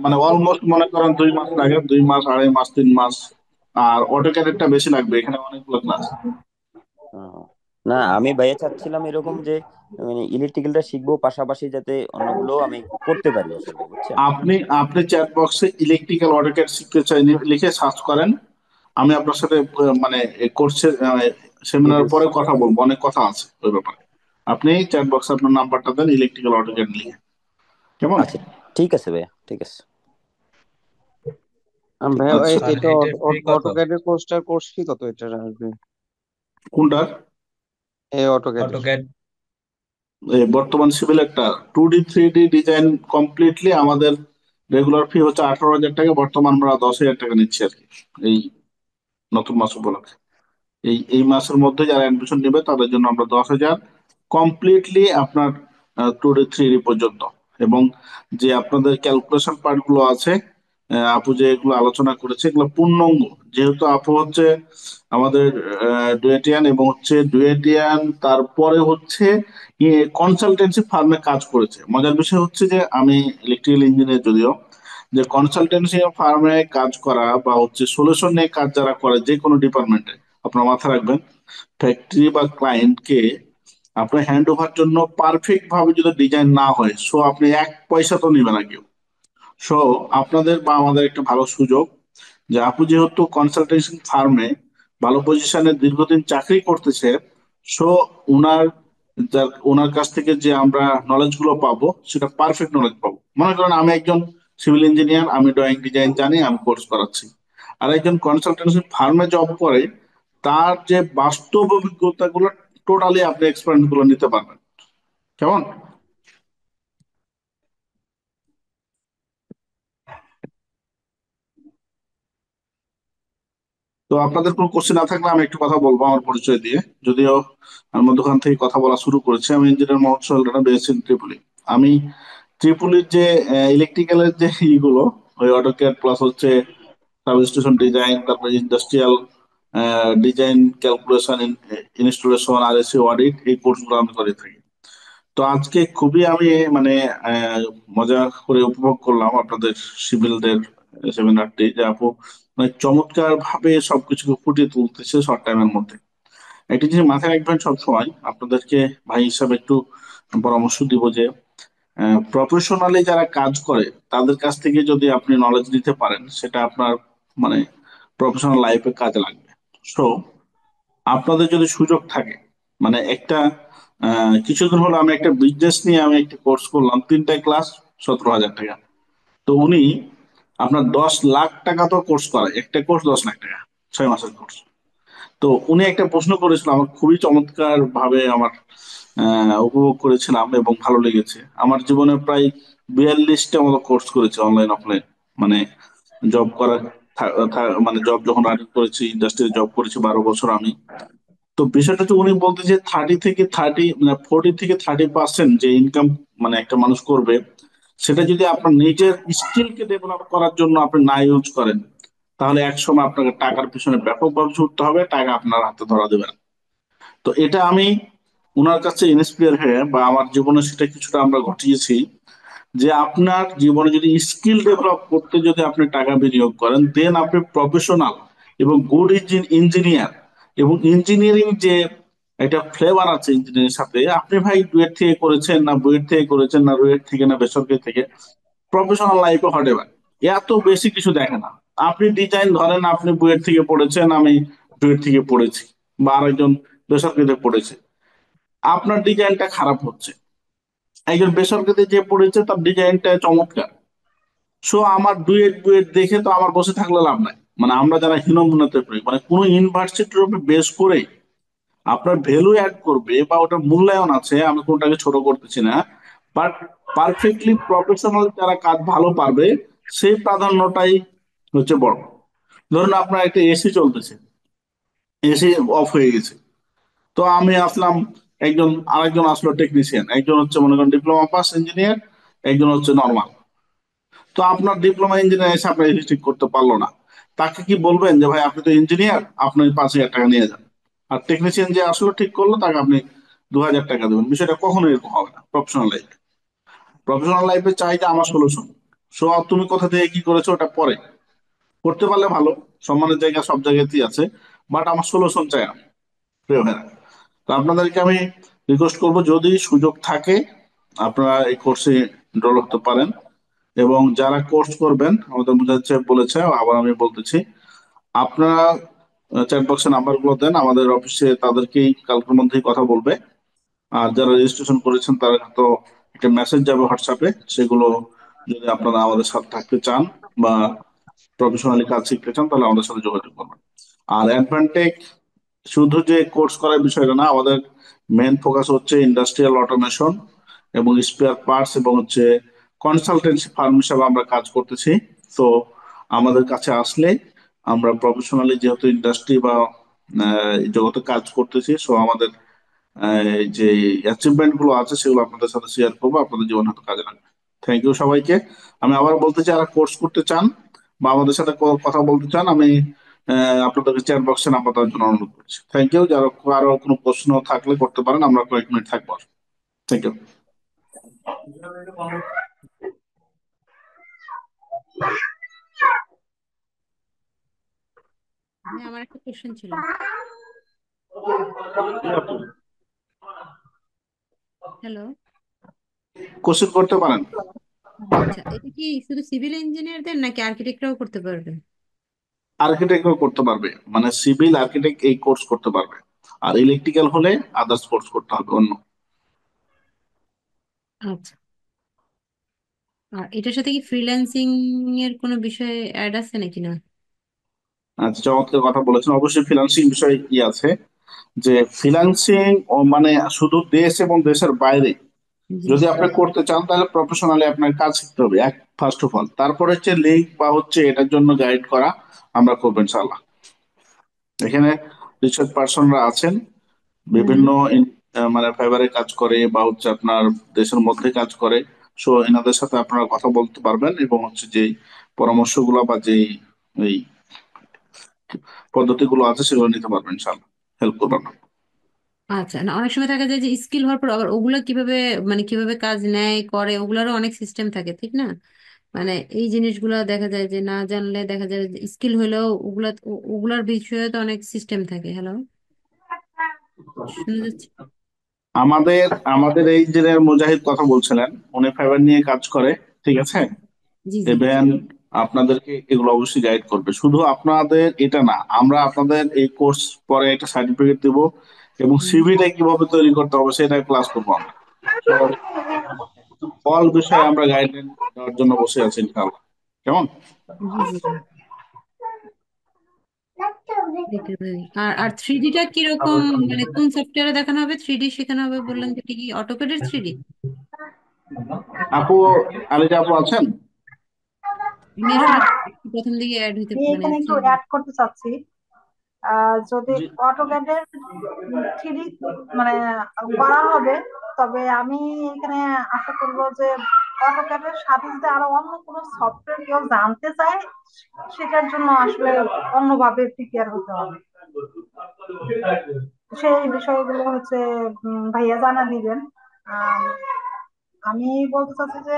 K: মানে অলমোস্ট মনে করেন 2 মাস লাগে, 2 মাস, 2.5 মাস, 3 মাস। আর অটোক্যাডেরটা বেশি লাগবে, এখানে অনেকগুলো ক্লাস।
J: আহ, না, আমি ভাইয়া চাচ্ছিলাম এরকম যে মানে ইলেকট্রিক্যালটা শিখবো, পাশাপাশি যাতে অন্যগুলো আমি করতে পারি আসলে, বুঝছেন?
K: আপনি আপনি চ্যাট বক্সে ইলেকট্রিক্যাল অটোক্যাড শিখতে চাই লিখে সার্চ করেন। আমি আপনার সাথে মানে কোর্সের সেমিনার
J: ডিটেলস।
K: পরে কথা বলবো, অনেক কথা আছে ওই ব্যাপারে। আপনি চ্যাট বক্সে আপনার নাম্বারটা দেন, ইলেকট্রিক্যাল অটোক্যাড লিখে, কেমন?
J: আচ্ছা, ঠিক আছে ভাইয়া, ঠিক আছে।
I: ভাইয়া
K: আচ্ছা,
F: আর
I: এটা
F: এটার ফি কত?
I: অটোক্যাডের কোর্সটার কোর্স ফি কত এটা আসবে?
K: কোনটার?
I: এই অটোক্যাডের।
F: অটোক্যাড।
K: এই বর্তমান সিভিল একটা 2D 3D ডিজাইন কমপ্লিটলি আমাদের রেগুলার ফি হচ্ছে 18,000 টাকা। বর্তমান আমরা 10,000 টাকা নিচ্ছি আর কি, এই নতুন মাস উপলক্ষে। এই মাসের মধ্যে যারা অ্যাডমিশন নেবে তাদের জন্য আমরা 10,000 কমপ্লিটলি আপনার 2D 3D পর্যন্ত। এবং যে আপনাদের ক্যালকুলেশন পার্ট গুলো আছে, আপু যে এগুলো আলোচনা করেছে এগুলো পূর্ণাঙ্গ। যেহেতু আপু হচ্ছে আমাদের ডুয়েটিয়ান, এবং হচ্ছে ডুয়েটিয়ান তারপরে হচ্ছে কনসালটেন্সি ফার্মে কাজ করেছে। মজার বিষয় হচ্ছে যে আমি ইলেকট্রিক্যাল ইঞ্জিনিয়ার যদিও, যে কনসালটেন্সি ফার্মে কাজ করা বা হচ্ছে সলিউশন নিয়ে কাজ যারা করে যে কোনো ডিপার্টমেন্টে, আপনার মাথা রাখবেন, ফ্যাক্টরি বা ক্লায়েন্টকে আপনার হ্যান্ড ওভার জন্য পারফেক্ট ভাবে যদি ডিজাইন না হয়, সো আপনি 1 পয়সা তো নিবে না কেউ। সো আপনাদের বা আমাদের একটা ভালো সুযোগ, যে আপু যেহেতু কনসালটেন্সি ফার্মে ভালো পজিশনে দীর্ঘদিন চাকরি করতেছে, সো উনার ওনার কাছ থেকে যে আমরা নলেজ গুলো পাবো সেটা পারফেক্ট নলেজ পাবো। মনে করেন আমি একজন সিভিল ইঞ্জিনিয়ার, আমি ড্রয়িং ডিজাইন জানি, আমি কোর্স করাচ্ছি। আর একজন কনসালটেন্সি ফার্মে জব করে, তার যে বাস্তব অভিজ্ঞতা গুলো টোটালি আপনি এক্সপেরিয়েন্স গুলো নিতে পারবেন, কেমন? তো আপনাদের কোনো কোশ্চেন না থাকলে আমি একটু কথা বলবো আমার পরিচয় দিয়ে, যদিও আমি মধ্যখান থেকে কথা বলা শুরু করেছি। আমি engineer Mohammad Sohel Rana, based in Tripoli. আমি ত্রিপুলির যে ইলেকট্রিক্যালের যে ইগুলো, ওই অটোক্যাড প্লাস হচ্ছে সাবস্টেশন ডিজাইন, তারপরে industrial design, calculation, installation, RSC audit, এই কোর্সগুলো আমি করে থাকি। তো আজকে খুবই আমি মানে মজা করে উপভোগ করলাম আপনাদের সিভিলদের সেমিনারটি, যে আপু মানে চমৎকার ভাবে সবকিছুকে ফুটিয়ে তুলতেছে শর্ট টাইমের মধ্যে। একটা জিনিস মাথায় রাখবেন সবসময়, আপনাদেরকে ভাই হিসাবে একটু পরামর্শ দিব যে প্রফেশনালি যারা কাজ করে তাদের কাছ থেকে যদি আপনি নলেজ নিতে পারেন, সেটা আপনার মানে প্রফেশনাল লাইফে কাজে লাগবে। সো আপনাদের যদি সুযোগ থাকে, মানে একটা কিছুদিন হলো আমি একটা বিজনেস নিয়ে আমি একটা কোর্স করলাম, 3টা ক্লাস, 17,000 টাকা। তো উনি আপনার 10 লাখ টাকা তো কোর্স করায়, একটা কোর্স 10 লাখ টাকা, 6 মাসের কোর্স। তো উনি একটা প্রশ্ন করেছিল, আমার খুবই চমৎকার ভাবে আমার উপভোগ করেছিলাম এবং ভালো লেগেছে। আমার জীবনে প্রায় 42টা মতো কোর্স করেছি, অনলাইন অফলাইন, মানে জব করার মানে জব যখন রানিং করেছি, ইন্ডাস্ট্রিতে জব করেছি 12 বছর আমি। তো বিষয়টা হচ্ছে উনি বলতে যে 40 থেকে 30 মানে 40 থেকে 30% যে ইনকাম মানে একটা মানুষ করবে, সেটা যদি আপনার নিজের স্কিলকে ডেভেলপ করার জন্য আপনি না ইউজ করেন, তাহলে একসময় আপনাকে টাকার পিছনে ব্যাপকভাবে ছুটতে হবে, টাকা আপনার হাতে ধরা দেবে না। তো এটা আমি ওনার কাছে ইন্সপায়ার হয়ে বা আমার জীবনে সেটা কিছুটা আমরা ঘটিয়েছি, যে আপনার জীবনে যদি স্কিল ডেভেলপ করতে যদি আপনি টাকা বিনিয়োগ করেন, দেন আপনি প্রফেশনাল এবং গুড ইঞ্জিনিয়ার, এবং ইঞ্জিনিয়ারিং যে একটা ফ্লেভার আছে ইঞ্জিনিয়ারিং সাথে, আপনি ভাই ডুয়েট থেকে করেছেন না বুয়েট থেকে করেছেন না রুয়েট থেকে না বেসরকারি থেকে, প্রফেশনাল লাইফে হটে এত বেশি কিছু দেখে না। আপনি ডিজাইন ধরেন, আপনি বুয়েট থেকে পড়েছেন, আমি ডুয়েট থেকে পড়েছি, বা আরেকজন বেসরকারিতে পড়েছে, আপনার ডিজাইনটা খারাপ হচ্ছে, একজন বেসরকারিতে যে পড়েছে তার ডিজাইনটা চমৎকার। সো আমার ডুয়েট বুয়েট দেখে তো আমার বসে থাকলে লাভ নাই। মানে আমরা যারা হীনমন্যতে পড়ি, মানে কোনো ইউনিভার্সিটির উপর বেস করে আপনার ভ্যালু অ্যাড করবে বা ওটার মূল্যায়ন আছে, আমি কোনটাকে ছোট করতেছি না, বাট পারফেক্টলি প্রফেশনাল যারা কাজ ভালো পারবে, সেই প্রাধান্যটাই হচ্ছে বড়। ধরুন আপনার একটা এসি চলতেছে, এসি অফ হয়ে গেছে, তো আমি আসলাম, আরেকজন আসলো টেকনিশিয়ান, একজন হচ্ছে মনে করেন ডিপ্লোমা পাস ইঞ্জিনিয়ার, একজন হচ্ছে নর্মাল। তো আপনার ডিপ্লোমা ইঞ্জিনিয়ার এসে আপনার এসি ঠিক করতে পারলো না, তাকে কি বলবেন যে ভাই আপনি তো ইঞ্জিনিয়ার, আপনি 5,000 টাকা নিয়ে যান? আর টেকনিশিয়ান যে আসলো ঠিক করলো, তাকে আপনি 2,000 টাকা দেবেন? বিষয়টা কখনো এরকম হবে না প্রফেশনাল লাইফে। প্রফেশনাল লাইফে চাই যে আমার সলিউশন। সো তুমি কোথা থেকে কি করেছো ওটা পরে, করতে পারলে ভালো, সম্মানের জায়গা সব জায়গাতেই আছে, বাট আমার সলিউশন চাই আমি, প্রিয় ভাইরা। তো আপনাদেরকে আমি রিকোয়েস্ট করবো, যদি সুযোগ থাকে আপনারা এই কোর্সে এনরোল হতে পারেন। এবং যারা কোর্স করবেন, আমাদের মুজাহিদ সাহেব বলেছে, আবার আমি বলতেছি, আপনারা চ্যাট বক্সে নাম্বার গুলো দেন, আমাদের অফিসে তাদেরকেই কালকের মধ্যেই কথা বলবে। আর যারা রেজিস্ট্রেশন করেছেন তারা তো একটা মেসেজ যাবে হোয়াটসঅ্যাপে, সেগুলো যদি আপনারা আমাদের সাথে থাকতে চান বা প্রফেশনালি কাজ শিখতে চান, তাহলে আমাদের সাথে যোগাযোগ করবেন। আর অ্যাডভান্টেজ শুধু যে কোর্স করার বিষয়টা না, আমাদের মেন ফোকাস হচ্ছে ইন্ডাস্ট্রিয়াল অটোমেশন এবং স্পেয়ার পার্টস, এবং হচ্ছে কনসালটেন্সি ফার্ম হিসাবে আমরা কাজ করতেছি। তো আমাদের কাছে আসলে আমরা প্রফেশনালি যেহেতু ইন্ডাস্ট্রি বা এই জগতে কাজ করতেছি, সো আমাদের যে অ্যাচিভমেন্ট গুলো আছে সেগুলো আপনাদের সাথে শেয়ার করবো, আপনাদের জীবনে হয়তো কাজে লাগবে। থ্যাংক ইউ সবাইকে। আমি আবার বলতে চাই, যারা কোর্স করতে চান বা আমাদের সাথে কথা বলতে চান, আমি আপনাদেরকে চ্যাট বক্সে নাম্বার দেওয়ার জন্য অনুরোধ করছি। Thank you. যারা আরো কোনো প্রশ্ন থাকলে করতে পারেন, আমরা কয়েক মিনিট থাকবো। Thank you.
L: আমার একটা কোশ্চেন ছিল। হ্যালো,
K: কোশ্চেন করতে পারেন।
L: আচ্ছা, এটা কি শুধু সিভিল ইঞ্জিনিয়ারদের নাকি আর্কিটেক্টরাও করতে পারবে?
K: আর্কিটেক্টও করতে পারবে, মানে সিভিল আর্কিটেক্ট এই কোর্স করতে পারবে, আর ইলেকট্রিক্যাল হলে আদার্স কোর্স করতে হবে অন্য।
L: আচ্ছা, আর এটার সাথে কি ফ্রিল্যান্সিং এর কোনো বিষয় অ্যাড আছে নাকি না?
K: আচ্ছা, চমৎকার কথা বলেছেন। অবশ্যই ফিনান্সিং বিষয় কি আছে, যে ফিনান্সিং মানে শুধু দেশ এবং দেশের বাইরে
L: জি।
K: যদি আপনি করতে চান, তাহলে প্রফেশনালি আপনার কাজ শিখতে হবে এক ফার্স্ট অফ অল। তারপর হচ্ছে লিঙ্ক বা হচ্ছে এটার জন্য গাইড করা আমরা করবো ইনশাআল্লাহ। এখানে রিসার্চ পার্সনরা আছেন বিভিন্ন মানে ফাইবারে কাজ করে বা হচ্ছে আপনার দেশের মধ্যে কাজ করে। সো এনাদের সাথে আপনারা কথা বলতে পারবেন এবং হচ্ছে যে পরামর্শগুলো বা যে এই পদ্ধতিগুলো আছে সেগুলো নিতে পারবেন, ইনশাআল্লাহ হেল্প করবেন।
L: আচ্ছা, না অনেক সময় দেখা যায় যে স্কিল হওয়ার পর আবার ওগুলা কিভাবে মানে কিভাবে কাজ নেয় করে ওগুলারও অনেক সিস্টেম থাকে, ঠিক না? মানে এই জিনিসগুলো দেখা যায় যে না জানলে দেখা যায় স্কিল হলেও ওগুলার বিষয়ে তো অনেক সিস্টেম থাকে। হ্যালো, শোনা যাচ্ছে?
K: আমাদের আমাদের এই যে মুজাহিদ কথা বলছিলেন, উনি ফাইবার নিয়ে কাজ করে, ঠিক আছে।
L: জি জি।
K: ইভেন আপনাদেরকে এগুলো অবশ্যই গাইড করবে। শুধু আপনাদের এটা না, আমরা আপনাদের এই কোর্স পরে একটা সার্টিফিকেট দিব এবং সিভিটা কিভাবে তৈরি করতে হবে সেটা ক্লাস করবো আমরা। অল বিষয়ে আমরা গাইডলাইন দেওয়ার জন্য বসে আছি, ইনশাআল্লাহ। কেমন?
L: জি জি জি। দেখতে পারি। আর আর থ্রিডিটা কিরকম, মানে কোন সফটওয়্যারে দেখানো হবে? থ্রিডি শেখানো হবে বললেন, যেটা কি অটোক্যাডের থ্রিডি?
K: আপু, আলিজা আপু আছেন?
L: আমি আসলে একটু প্রথম দিকে অ্যাড হইতে
B: আমি
L: মানে
B: এখানে একটু অ্যাড করতে চাচ্ছি। যদি
K: জি।
B: অটোক্যাডের থ্রিডি মানে করা হবে, তবে আমি এখানে আশা করবো যে অটোক্যাডের সাথে যদি আরো অন্য কোনো সফটওয়্যার কেউ জানতে চায়, সেটার জন্য আসলে অন্যভাবে প্রিপেয়ার হতে হবে। সেই বিষয়গুলো হচ্ছে ভাইয়া জানা দিবেন। আম, আমি বলতে চাচ্ছি যে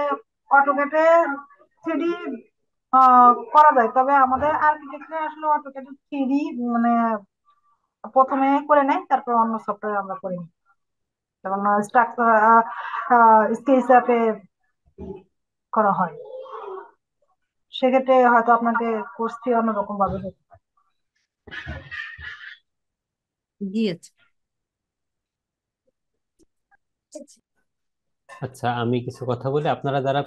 B: অটোক্যাডে থ্রিডি করা যায়, তবে আমাদের আর্কিটেক্টে আসলে অটোক্যাডে থ্রিডি মানে প্রথমে করে নেয়, তারপর অন্য সফটওয়্যার আমরা করি, যেমন স্ট্রাকচার স্কেচআপে করা হয়। সেক্ষেত্রে হয়তো আপনাদের কোর্স ফি অন্যরকম ভাবে হতে পারে।
L: জি। আচ্ছা
A: আচ্ছা, আমি কিছু কথা বলি। আপনারা যারা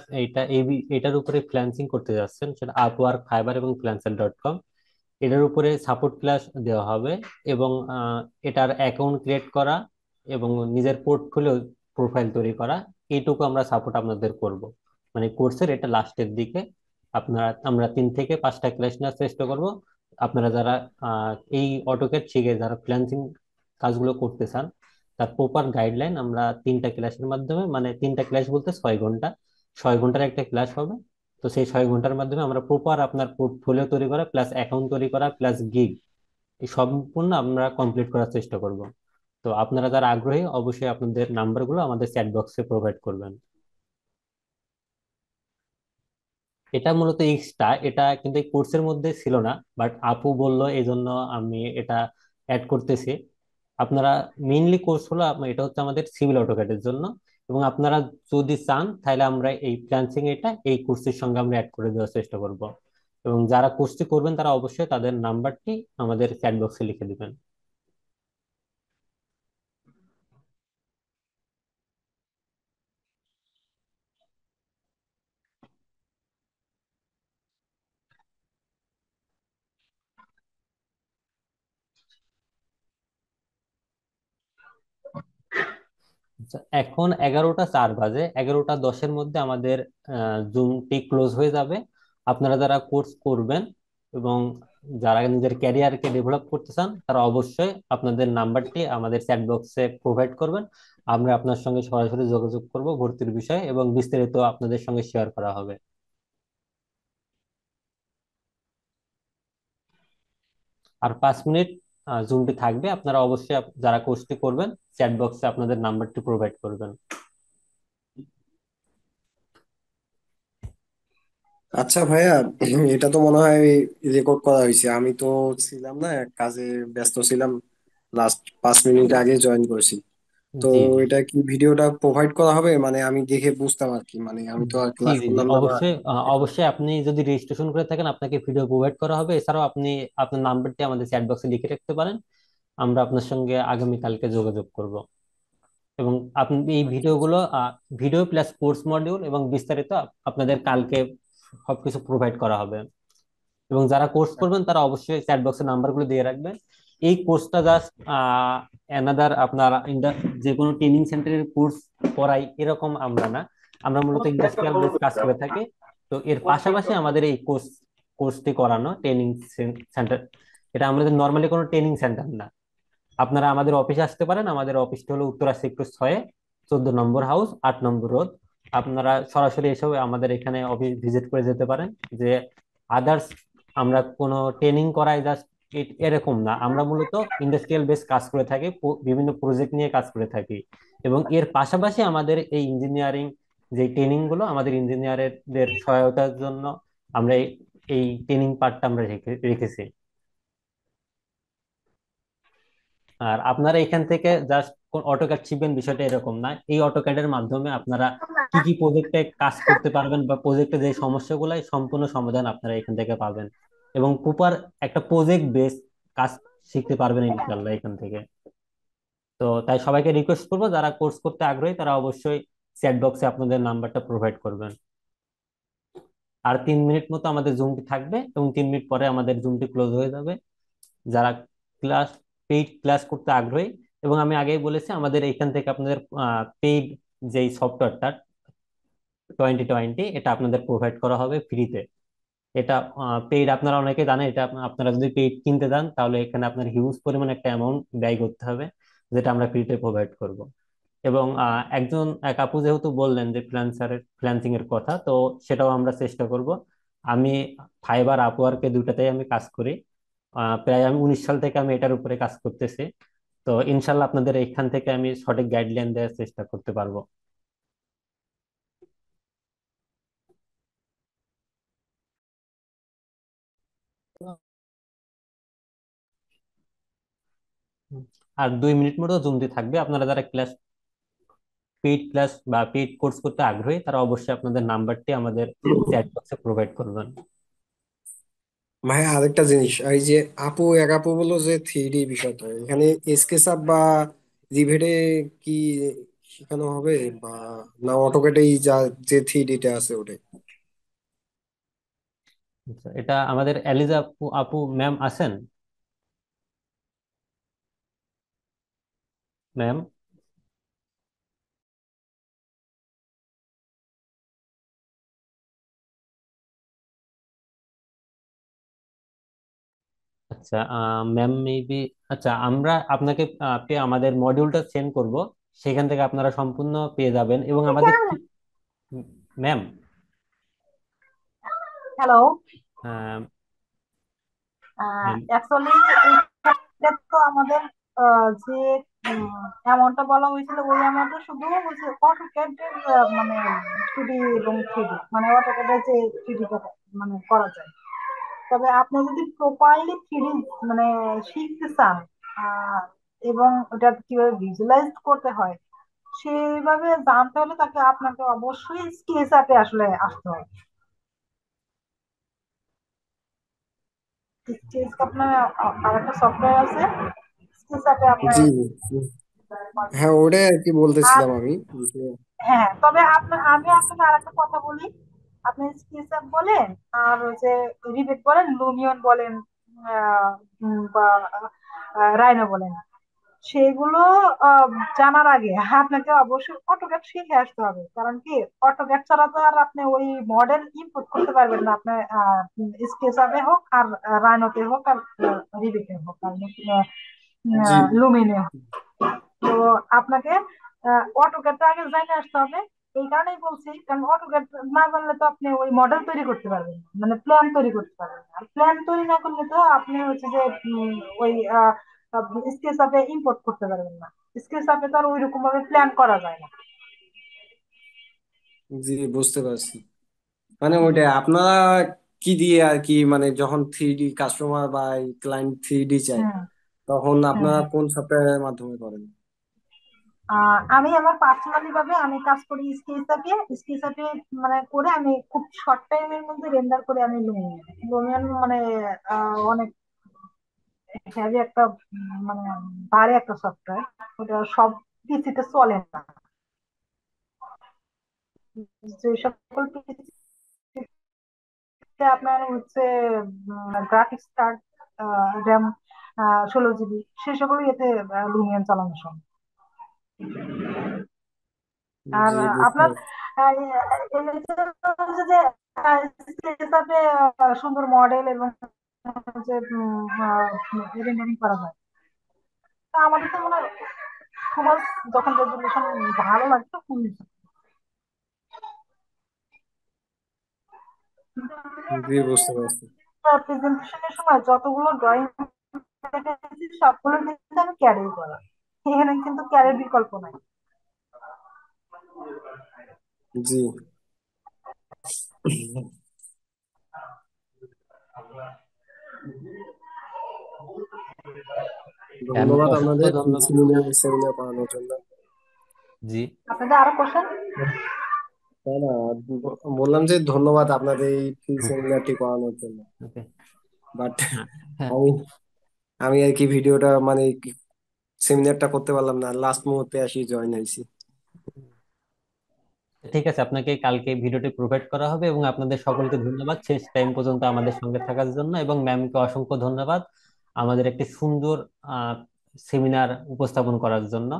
A: এটার উপরে ফ্রিল্যান্সিং করতে যাচ্ছেন, সেটা আপওয়ার্ক, ফাইবার এবং ফ্রিল্যান্সার.কম, এটার উপরে সাপোর্ট ক্লাস দেওয়া হবে এবং এটার অ্যাকাউন্ট ক্রিয়েট করা এবং নিজের পোর্টফোলিও প্রোফাইল তৈরি করা, এইটুকু আমরা সাপোর্ট আপনাদের করব। মানে কোর্সের এটা লাস্টের দিকে আমরা 3 থেকে 5টা ক্লাস নেওয়ার চেষ্টা করব। আপনারা যারা এই অটোক্যাড শিখে যারা ফ্রিল্যান্সিং কাজগুলো করতে চান, তার প্রপার গাইডলাইন আমরা 3টা ক্লাসের মাধ্যমে, মানে 3টা ক্লাস বলতে 6 ঘন্টা, 6 ঘন্টার একটা ক্লাস হবে। তো সেই 6 ঘন্টার মাধ্যমে আমরা প্রপার আপনার পোর্টফোলিও তৈরি করা প্লাস অ্যাকাউন্ট তৈরি করা প্লাস গিগ, এই সম্পূর্ণ আমরা কমপ্লিট করার চেষ্টা করব। তো আপনারা যারা আগ্রহী অবশ্যই আপনাদের নাম্বারগুলো আমাদের চ্যাট বক্সে প্রোভাইড করবেন। এটা মূলত এক্সট্রা, এটা কিন্তু এই কোর্সের মধ্যে ছিল না, বাট আপু বললো এই জন্য আমি এটা অ্যাড করতেছি। আপনারা মেইনলি কোর্স হলো এটা হচ্ছে আমাদের সিভিল অটোক্যাডের জন্য, এবং আপনারা যদি চান তাহলে আমরা এই ফ্রিল্যান্সিং এটা এই কোর্সের সঙ্গে আমরা অ্যাড করে দেওয়ার চেষ্টা করব। এবং যারা কোর্সটি করবেন তারা অবশ্যই তাদের নাম্বারটি আমাদের চ্যাট বক্সে লিখে দিবেন। আচ্ছা, এখন 11টা 4 বাজে, 11টা 10-এর মধ্যে আমাদের জুমটি ক্লোজ হয়ে যাবে। আপনারা যারা কোর্স করবেন এবং যারা নিজের ক্যারিয়ারকে ডেভেলপ করতে চান, তারা অবশ্যই আপনাদের নাম্বারটি আমাদের চ্যাট বক্সে প্রোভাইড করবেন। আমরা আপনার সঙ্গে সরাসরি যোগাযোগ করব ভর্তির বিষয়ে এবং বিস্তারিত আপনাদের সঙ্গে শেয়ার করা হবে। আর 5 মিনিট জুমটি থাকবে। আপনারা অবশ্যই যারা কোর্সটি করবেন চ্যাট বক্সে আপনাদের নাম্বারটি প্রোভাইড করবেন।
M: আচ্ছা ভাইয়া, এটা তো মনে হয় রেকর্ড করা হয়েছে। আমি তো ছিলাম না, এক কাজে ব্যস্ত ছিলাম, লাস্ট 5 মিনিট আগে জয়েন করেছি। তো
A: জি জি।
M: এটা কি ভিডিওটা প্রোভাইড করা হবে? মানে আমি দেখে বুঝতাম আর কি, মানে আমি তো আর
A: জি
M: ক্লাস
A: জি জি,
M: করলাম না বা।
A: অবশ্যই অবশ্যই আপনি যদি রেজিস্ট্রেশন করে থাকেন আপনাকে ভিডিও প্রোভাইড করা হবে। এছাড়াও আপনি আপনার নাম্বারটি আমাদের চ্যাট বক্সে লিখে রাখতে পারেন, আমরা আপনার সঙ্গে আগামীকালকে যোগাযোগ করব। এবং আপনি এই ভিডিওগুলো ভিডিও প্লাস কোর্স মডিউল এবং বিস্তারিত আপনাদের কালকে সবকিছু প্রোভাইড করা হবে। এবং যারা কোর্স করবেন তারা অবশ্যই চ্যাট বক্সে নাম্বারগুলো দিয়ে রাখবেন। এই কোর্সটা জাস্ট অ্যানাদার আপনার যে কোনো ট্রেনিং সেন্টারের কোর্স করাই এরকম আমরা না, আমরা মূলত ইন্ডাস্ট্রিয়াল বেস কাজ করে থাকি। তো এর পাশাপাশি আমাদের এই কোর্সটি করানো ট্রেনিং সেন্টার এটা আমাদের নর্মালি কোনো ট্রেনিং সেন্টার না। আপনারা আমাদের অফিসে আসতে পারেন। আমাদের অফিসটা হলো উত্তরা সেক্টর 6, 14 নম্বর হাউস, 8 নম্বর রোড। আপনারা সরাসরি এসে আমাদের এখানে অফিস ভিজিট করে যেতে পারেন। যে আদার্স আমরা কোনো ট্রেনিং করাই জাস্ট এরকম না, আমরা মূলত ইন্ডাস্ট্রিয়াল বেস কাজ করে থাকি, বিভিন্ন প্রজেক্ট নিয়ে কাজ করে থাকি। এবং এর পাশাপাশি আমাদের এই ইঞ্জিনিয়ারিং যে ট্রেনিং গুলো, আমাদের ইঞ্জিনিয়ারদের সহায়তার জন্য আমরা এই ট্রেনিং পার্টটা আমরা রেখেছি। আর আপনারা এখান থেকে জাস্ট অটোক্যাড শিখবেন বিষয়টা এরকম না। এই অটোক্যাডের মাধ্যমে আপনারা কি কি প্রজেক্টে কাজ করতে পারবেন বা প্রজেক্টে যে সমস্যাগুলো, সম্পূর্ণ সমাধান আপনারা এখান থেকে পাবেন। এবং প্রপার একটা প্রজেক্ট বেস কাজ শিখতে পারবেন ইনশাল্লাহ এখান থেকে। তো তাই সবাইকে রিকোয়েস্ট করবো, যারা কোর্স করতে আগ্রহী তারা অবশ্যই চ্যাট বক্সে আপনাদের নাম্বারটা প্রোভাইড করবেন। আর 3 মিনিট মতো আমাদের জুমটি থাকবে এবং 3 মিনিট পরে আমাদের জুমটি ক্লোজ হয়ে যাবে। যারা ক্লাস পেইড ক্লাস করতে আগ্রহী, এবং আমি আগেই বলেছি আমাদের এখান থেকে আপনাদের পেইড যেই সফটওয়্যারটা 2020, এটা আপনাদের প্রোভাইড করা হবে ফ্রিতে। এটা পেইড আপনারা অনেকে জানেন। এটা আপনারা যদি পেইড কিনতে যান তাহলে এখানে আপনার হিউজ পরিমাণ একটা অ্যামাউন্ট ব্যয় করতে হবে, যেটা আমরা ফ্রিতে প্রোভাইড করব। এবং এক আপু যেহেতু বললেন যে ফ্রিল্যান্সিং এর কথা, তো সেটাও আমরা চেষ্টা করব। আমি ফাইবার আপওয়ার্কে দুটাতেই আমি কাজ করি। প্রায় আমি 19 সাল থেকে আমি এটার উপরে কাজ করতেছি। তো ইনশাল্লাহ আপনাদের এখান থেকে আমি সঠিক গাইডলাইন দেওয়ার চেষ্টা করতে পারবো। হুম। আর 2 মিনিট মতো জমতে থাকবে। আপনারা যারা পেইড ক্লাস বা পেইড কোর্স করতে আগ্রহী তারা অবশ্যই আপনাদের নাম্বারটি আমাদের চ্যাট বক্সে প্রোভাইড করবেন।
M: ভাই আরেকটা জিনিস, এই যে এক আপু বললো যে 3D বিষয়টা এখানে স্কেচআপ বা রিভেটে কি শেখানো হবে, বা না অটোক্যাডেই যা যে 3D টা আছে ওটাই?
A: আচ্ছা, এটা আমাদের এলিজা আপু আপু ম্যাম আছেন? ম্যাম? আচ্ছা, ম্যাম মেবি। আচ্ছা, আমরা আপনাকে আমাদের মডিউলটা সেন্ড করব। সেখান থেকে আপনারা সম্পূর্ণ পেয়ে যাবেন। এবং আমাদের ম্যাম,
B: হ্যালো।
A: ম্যাম,
B: অ্যাকচুয়ালি এটা তো আমাদের যে অ্যামাউন্টটা বলা হয়েছিল ওই অ্যামাউন্টটা শুধু হচ্ছে অটোক্যাডের মানে 2D এবং 3D, মানে অটোক্যাডের যে 3D টা মানে করা যায়। তবে আপনি যদি প্রপারলি 3D মানে শিখতে চান, আহ, এবং ওটা কিভাবে ভিজুয়ালাইজ করতে হয় সেভাবে জানতে হলে তাকে আপনাকে অবশ্যই স্কেচ আপে আসলে আসতে হবে। স্কেচ আপ নামে আরেকটা সফটওয়্যার আছে, স্কেচ আপে আপনার
M: জি জি। হ্যাঁ ওটাই আর কি
B: আর
M: বলতেছিলাম আমি যে
B: হ্যাঁ, তবে আমি আপনাকে আর একটা কথা বলি। আপনি স্কেচআপ বলেন আর যে রিবেট বলেন, লুমিয়ন বলেন, বা রাইনো বলেন, সেগুলো আহ, জানার আগে আপনাকে অবশ্যই অটোক্যাড শিখে আসতে হবে। কারণ কি, অটোক্যাড ছাড়া তো আর আপনি ওই মডেল ইনপুট করতে পারবেন না। আপনার স্কেচআপে হোক আর রাইনোতে হোক আর রিবেটে হোক আর
M: জি
B: লুমিনে হোক। তো আপনাকে অটোক্যাডটা আগে জানে আসতে হবে। এই কারণেই বলছি, কারণ অটোক্যাড না জানলে তো আপনি ওই মডেল তৈরি করতে পারবেন না, মানে প্ল্যান তৈরি করতে পারবেন না। আর প্ল্যান তৈরি না করলে তো আপনি হচ্ছে যে ওই স্কেচ আপে ইম্পোর্ট করতে পারবেন না। স্কেচ আপে তো আর ওই রকম ভাবে প্ল্যান করা যায় না।
M: জি, বুঝতে পারছি। মানে ওইটা আপনারা কি দিয়ে আর কি, মানে যখন 3D কাস্টমার বা ক্লায়েন্ট 3D চায়
B: হুম
M: তখন
B: হুম
M: আপনারা
B: হুম।
M: কোন সফটওয়্যারের মাধ্যমে করেন?
B: আমি আমার পার্সোনালি ভাবে আমি কাজ করি স্কেচ আপে। স্কেচ আপে মানে করে আমি খুব শর্ট টাইমের মধ্যে রেন্ডার করে আমি লুমিয়ন লুমিয়ন মানে অনেক হেভি একটা মানে ভারী একটা সফটওয়্যার। ওটা সব পিসিতে চলে না। যে সকল পিসিতে আপনার হচ্ছে গ্রাফিক্স কার্ড, র্যাম 16 জিবি, সে সকল ইয়েতে লুমিয়ন চালানো সম্ভব। আর
M: জি, বুঝতে
B: আপনার
M: পারছি।
B: এই যে হিসাবে সুন্দর মডেল এবং যে রেন্ডারিং করা যায়। তা আমাদের তো মনে হয় সবার যখন রেজুলেশন ভালো লাগতো ফোন
M: জি, বুঝতে পারছি।
B: প্রেজেন্টেশনের সময় যতগুলো ড্রয়িং দেখেছি সবগুলো কিন্তু আমি ক্যারি করা, এখানে কিন্তু ক্যারির বিকল্প নাই।
M: জি,
A: আপনাকে
M: ধন্যবাদ
A: অসংখ্য
M: আপনাদের
A: ধন্যবাদ।
M: সেমিনার সেমিনার করানোর জন্য।
A: জি,
B: আপনাদের আরো কোশ্চেন?
M: না না, বললাম যে ধন্যবাদ আপনাদের এই ফ্রি সেমিনারটি করানোর জন্য।
A: ওকে।
M: বাট
A: হ্যাঁ,
M: আমি আমি আর কি ভিডিওটা মানে সেমিনারটা করতে পারলাম না, লাস্ট মুহূর্তে আসি জয়েন হয়েছি।
A: ঠিক আছে, আপনাকে কালকে ভিডিওটি প্রোভাইড করা হবে এবং আপনাদের সকলকে ধন্যবাদ শেষ টাইম পর্যন্ত আমাদের সঙ্গে থাকার জন্য, এবং ম্যামকে অসংখ্য ধন্যবাদ আমাদের একটি সুন্দর সেমিনার উপস্থাপন করার জন্য।